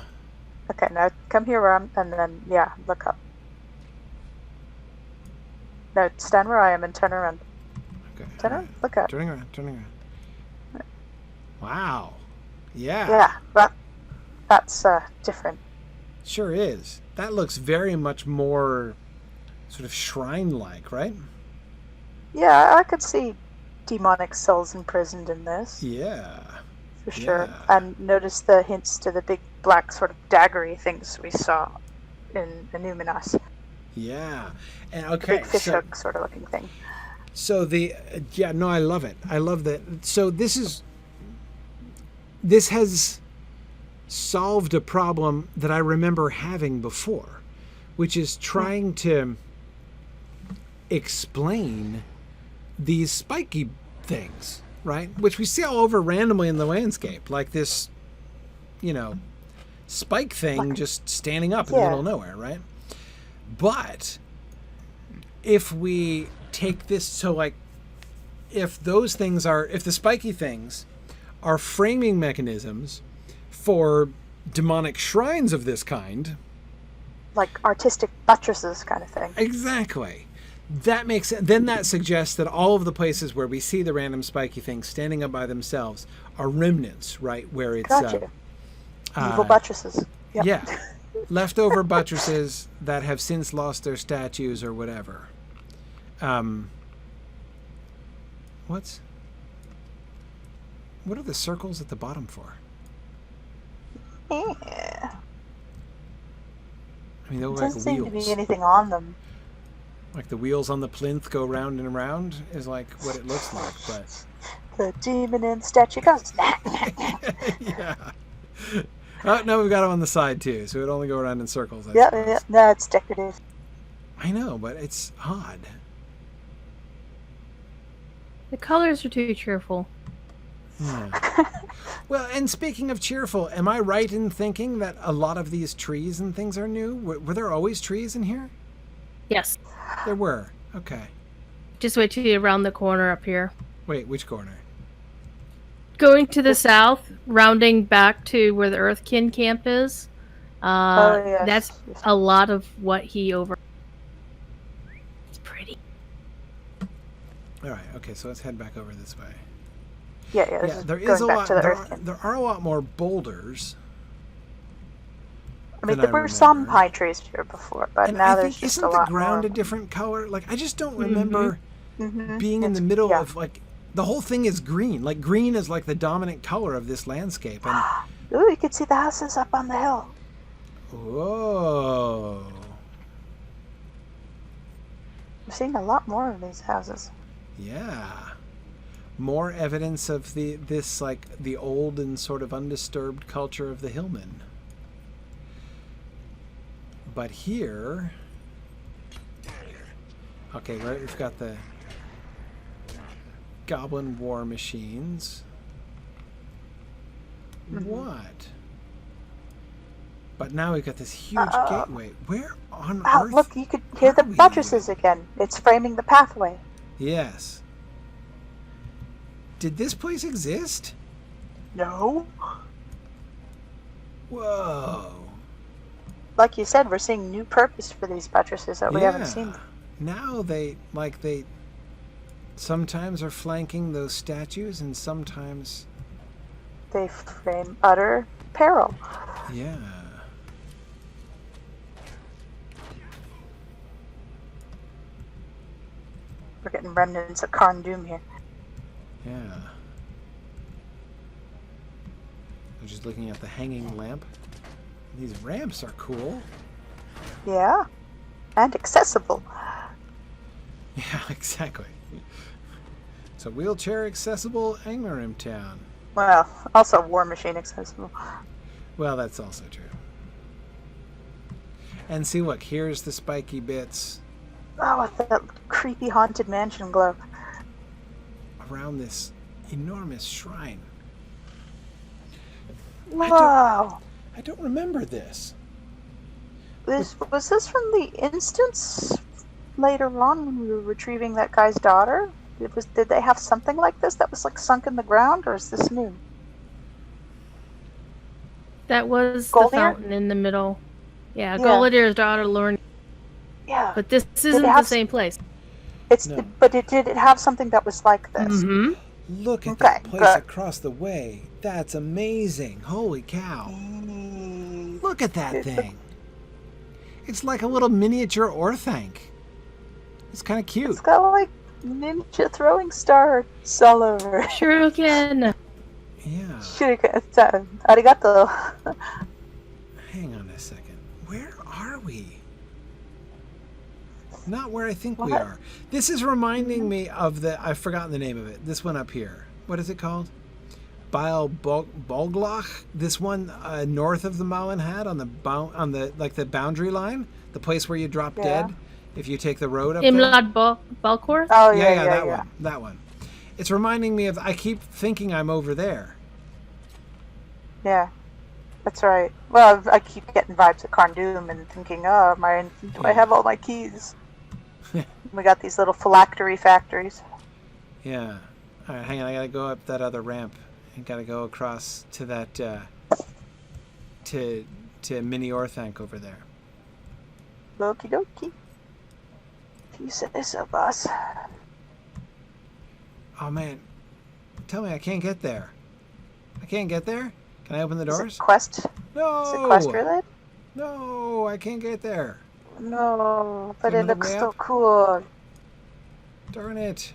Okay, now come here where I'm, and then, yeah, look up. No, stand where I am and turn around. Okay. Turn all around, right. look up. Turning around. Wow. Yeah. Yeah, that's different. Sure is. That looks very much more sort of shrine-like, right? Yeah, I could see demonic souls imprisoned in this, Yeah. for sure. Yeah. And notice the hints to the big black sort of daggery things we saw in Illuminas. Yeah. And okay. Big fish hook sort of looking thing. So I love it. I love that. So this has solved a problem that I remember having before, which is trying to explain these spiky things, right? Which we see all over randomly in the landscape, like this, spike thing just standing up in the middle of nowhere, right? But if we take this, so like, if the spiky things are framing mechanisms for demonic shrines of this kind, like artistic buttresses kind of thing. Exactly. That makes sense. Then that suggests that all of the places where we see the random spiky things standing up by themselves are remnants, right? Where it's gotcha. Evil buttresses. Yep. Yeah, leftover buttresses that have since lost their statues or whatever. What are the circles at the bottom for? Yeah. I mean, they look doesn't like seem wheels. to be anything on them. Like the wheels on the plinth go round and around is like what it looks like, but the demon in statue goes. yeah. Oh, no, we've got them on the side too, so it only go around in circles. Yeah. No, it's decorative. I know, but it's odd. The colors are too cheerful. Yeah. Well, and speaking of cheerful, am I right in thinking that a lot of these trees and things are new? Were there always trees in here? Yes. There were. Okay. Just wait till you're around the corner up here. Wait, which corner? Going to the south, rounding back to where the Earthkin camp is. Yes. That's a lot of what he over. It's pretty. All right. Okay, so let's head back over this way. Yeah. There is a lot. Earthkin. There are a lot more boulders. I mean, there were some pine trees here before, but and now I there's think, just isn't a lot the ground more. a different color? Like, I just don't remember being in the middle of, like, the whole thing is green. Like, green is like the dominant color of this landscape. And ooh, you can see the houses up on the hill. whoa. I'm seeing a lot more of these houses. Yeah. More evidence of the old and sort of undisturbed culture of the hillmen. But here, okay, right, we've got the goblin war machines. What? But now we've got this huge gateway. Where on earth? Look, you could hear the buttresses again. It's framing the pathway. Yes. Did this place exist? No. Whoa. Like you said, we're seeing new purpose for these buttresses that we haven't seen. Now they sometimes are flanking those statues and sometimes they frame utter peril. Yeah. We're getting remnants of Karn Doom here. Yeah. I'm just looking at the hanging lamp. These ramps are cool. Yeah. And accessible. Yeah, exactly. It's a wheelchair accessible Angmarim town. Well, also War Machine accessible. Well, that's also true. And see, look, here's the spiky bits. Oh, with that creepy haunted mansion glow. Around this enormous shrine. Wow. I don't remember this. Was this from the instance later on when we were retrieving that guy's daughter? Did they have something like this that was like sunk in the ground, or is this new? That was Goldier? the fountain in the middle. Yeah, Golidir's daughter learned. Yeah. But this isn't the same place. But did it have something that was like this? Mm-hmm. Look at that place across the way. That's amazing. Holy cow. Look at that thing. It's like a little miniature Orthanc. It's kind of cute. It's got like ninja throwing stars all over. Shuriken. Yeah. Shuriken. Arigato. Hang on a second. Where are we? Not where I think we What? are. This is reminding me of I've forgotten the name of it. This one up here. What is it called? Boglach. This one north of the Malin on the boundary line, the place where you drop dead if you take the road up there. Imlad Balkor? Oh That one. It's reminding me of. I keep thinking I'm over there. Yeah, that's right. Well, I keep getting vibes of Carndoom and thinking, do I have all my keys? We got these little phylactery factories. Yeah. All right, hang on. I gotta go up that other ramp. I gotta go across to that to Mini Orthanc over there. Okie dokie. If you say so, boss. Oh man, tell me I can't get there. I can't get there. Can I open the doors? Is it quest? No. Is it quest related? No, I can't get there. No, but Is it there looks another way so up? cool. Darn it.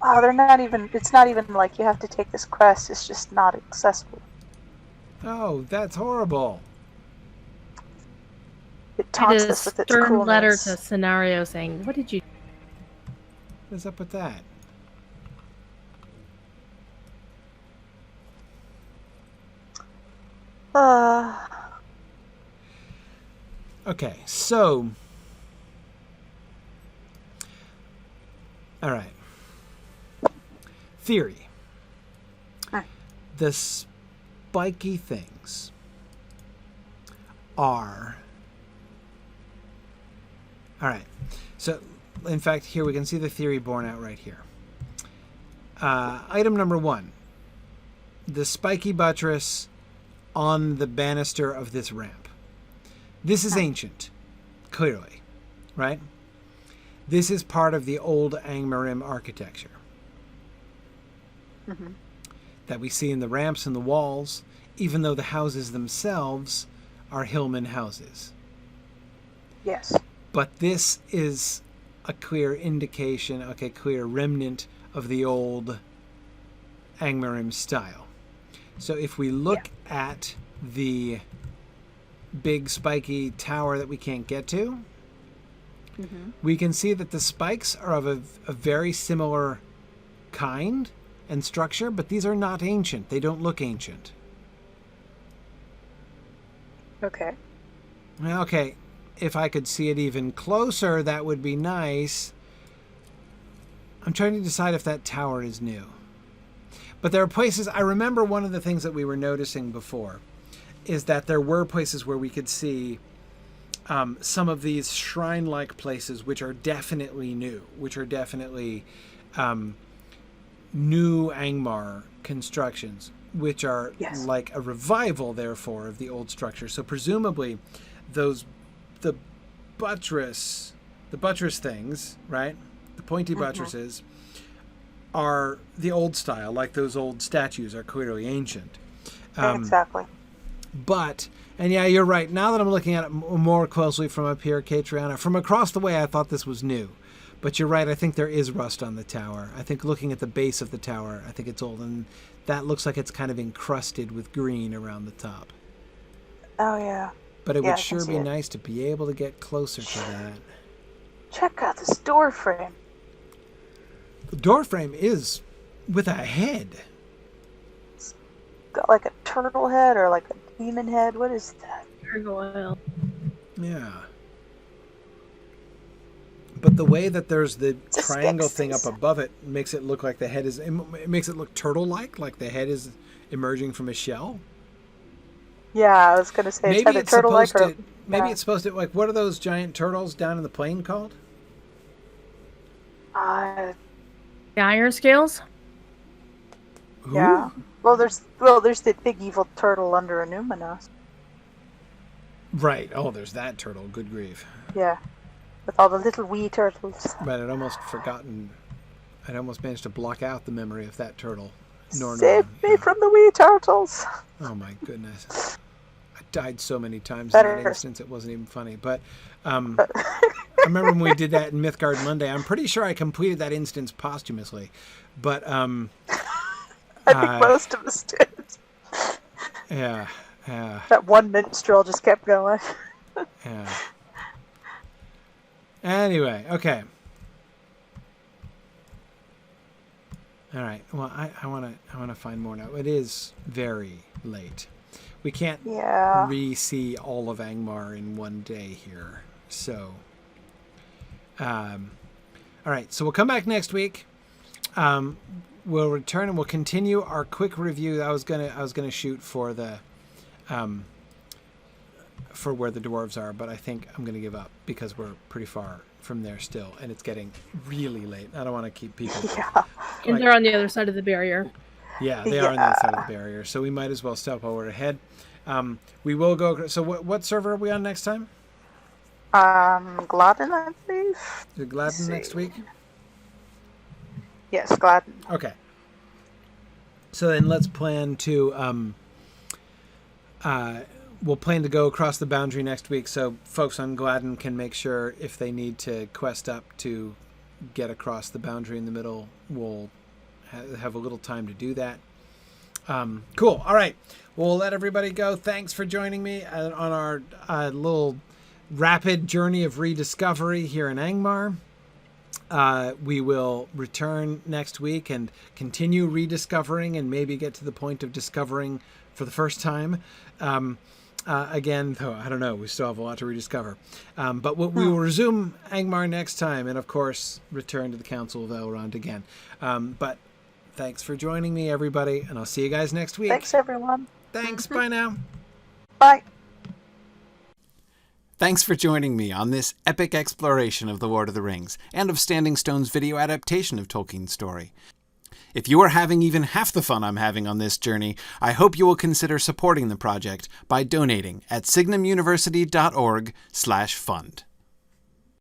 Oh, they're not even. It's not even like you have to take this quest. It's just not accessible. Oh, that's horrible. It It taunts is us with its stern coolness. letter to scenario saying, "What did you?" What's up with that? Okay, so. All right. Theory. The spiky things are. All right. So, in fact, here we can see the theory borne out right here. Item number 1. The spiky buttress on the banister of this ramp. This is ancient, clearly, right? This is part of the old Angmarim architecture that we see in the ramps and the walls, even though the houses themselves are hillman houses. Yes. But this is a clear indication, clear remnant of the old Angmarim style. So if we look at the big spiky tower that we can't get to, we can see that the spikes are of a very similar kind and structure, but these are not ancient. They don't look ancient. Okay. Okay, if I could see it even closer, that would be nice. I'm trying to decide if that tower is new. But there are places, I remember one of the things that we were noticing before is that there were places where we could see some of these shrine-like places which are definitely new, which are definitely new Angmar constructions, which are like a revival, therefore, of the old structure. So presumably the buttress things, right? The pointy buttresses are the old style, like those old statues are clearly ancient. Exactly. But, and yeah, you're right. Now that I'm looking at it more closely from up here, Catriona, from across the way, I thought this was new. But you're right. I think there is rust on the tower. I think looking at the base of the tower, I think it's old. And that looks like it's kind of encrusted with green around the top. Oh, yeah. But it would sure be nice to be able to get closer to that. Check out this door frame. The door frame is with a head. It's got like a turtle head or like a demon head. What is that? Gargoyle. Yeah. But the way that there's the triangle thing up above it makes it look like the head is... It makes it look turtle-like the head is emerging from a shell. Yeah, I was going to say maybe it's turtle-like supposed to... Maybe it's supposed to... Like, what are those giant turtles down in the plain called? The iron scales? Ooh. Yeah. Well, there's the big evil turtle under Numinos. Right. Oh, there's that turtle. Good grief. Yeah. With all the little wee turtles. But I'd almost forgotten. I'd almost managed to block out the memory of that turtle. Save me from the wee turtles. Oh my goodness. I died so many times in that instance it wasn't even funny. But I remember when we did that in Mythgard Monday. I'm pretty sure I completed that instance posthumously. But I think most of us did. Yeah. That one minstrel just kept going. Yeah. Anyway, okay. All right. Well, I wanna find more now. It is very late. We can't re-see all of Angmar in one day here. So, all right. So we'll come back next week. We'll return and we'll continue our quick review. I was gonna shoot for the for where the dwarves are, but I think I'm gonna give up because we're pretty far from there still, and it's getting really late. I don't want to keep people. Yeah. And they're on the other side of the barrier. Yeah, they are on the other side of the barrier, so we might as well stop while we're ahead. We will go. So what server are we on next time? Gladden, I believe. Is it Gladden next week? Yes, Gladden. Okay. So then let's plan to we'll plan to go across the boundary next week, so folks on Gladden can make sure if they need to quest up to get across the boundary in the middle, we'll have a little time to do that. Cool. All right. We'll let everybody go. Thanks for joining me on our little rapid journey of rediscovery here in Angmar. We will return next week and continue rediscovering and maybe get to the point of discovering for the first time. Again, though, I don't know. We still have a lot to rediscover. But we will resume Angmar next time and, of course, return to the Council of Elrond again. But thanks for joining me, everybody, and I'll see you guys next week. Thanks, everyone. Thanks. Bye now. Bye. Thanks for joining me on this epic exploration of The Lord of the Rings and of Standing Stone's video adaptation of Tolkien's story. If you are having even half the fun I'm having on this journey, I hope you will consider supporting the project by donating at signumuniversity.org/fund.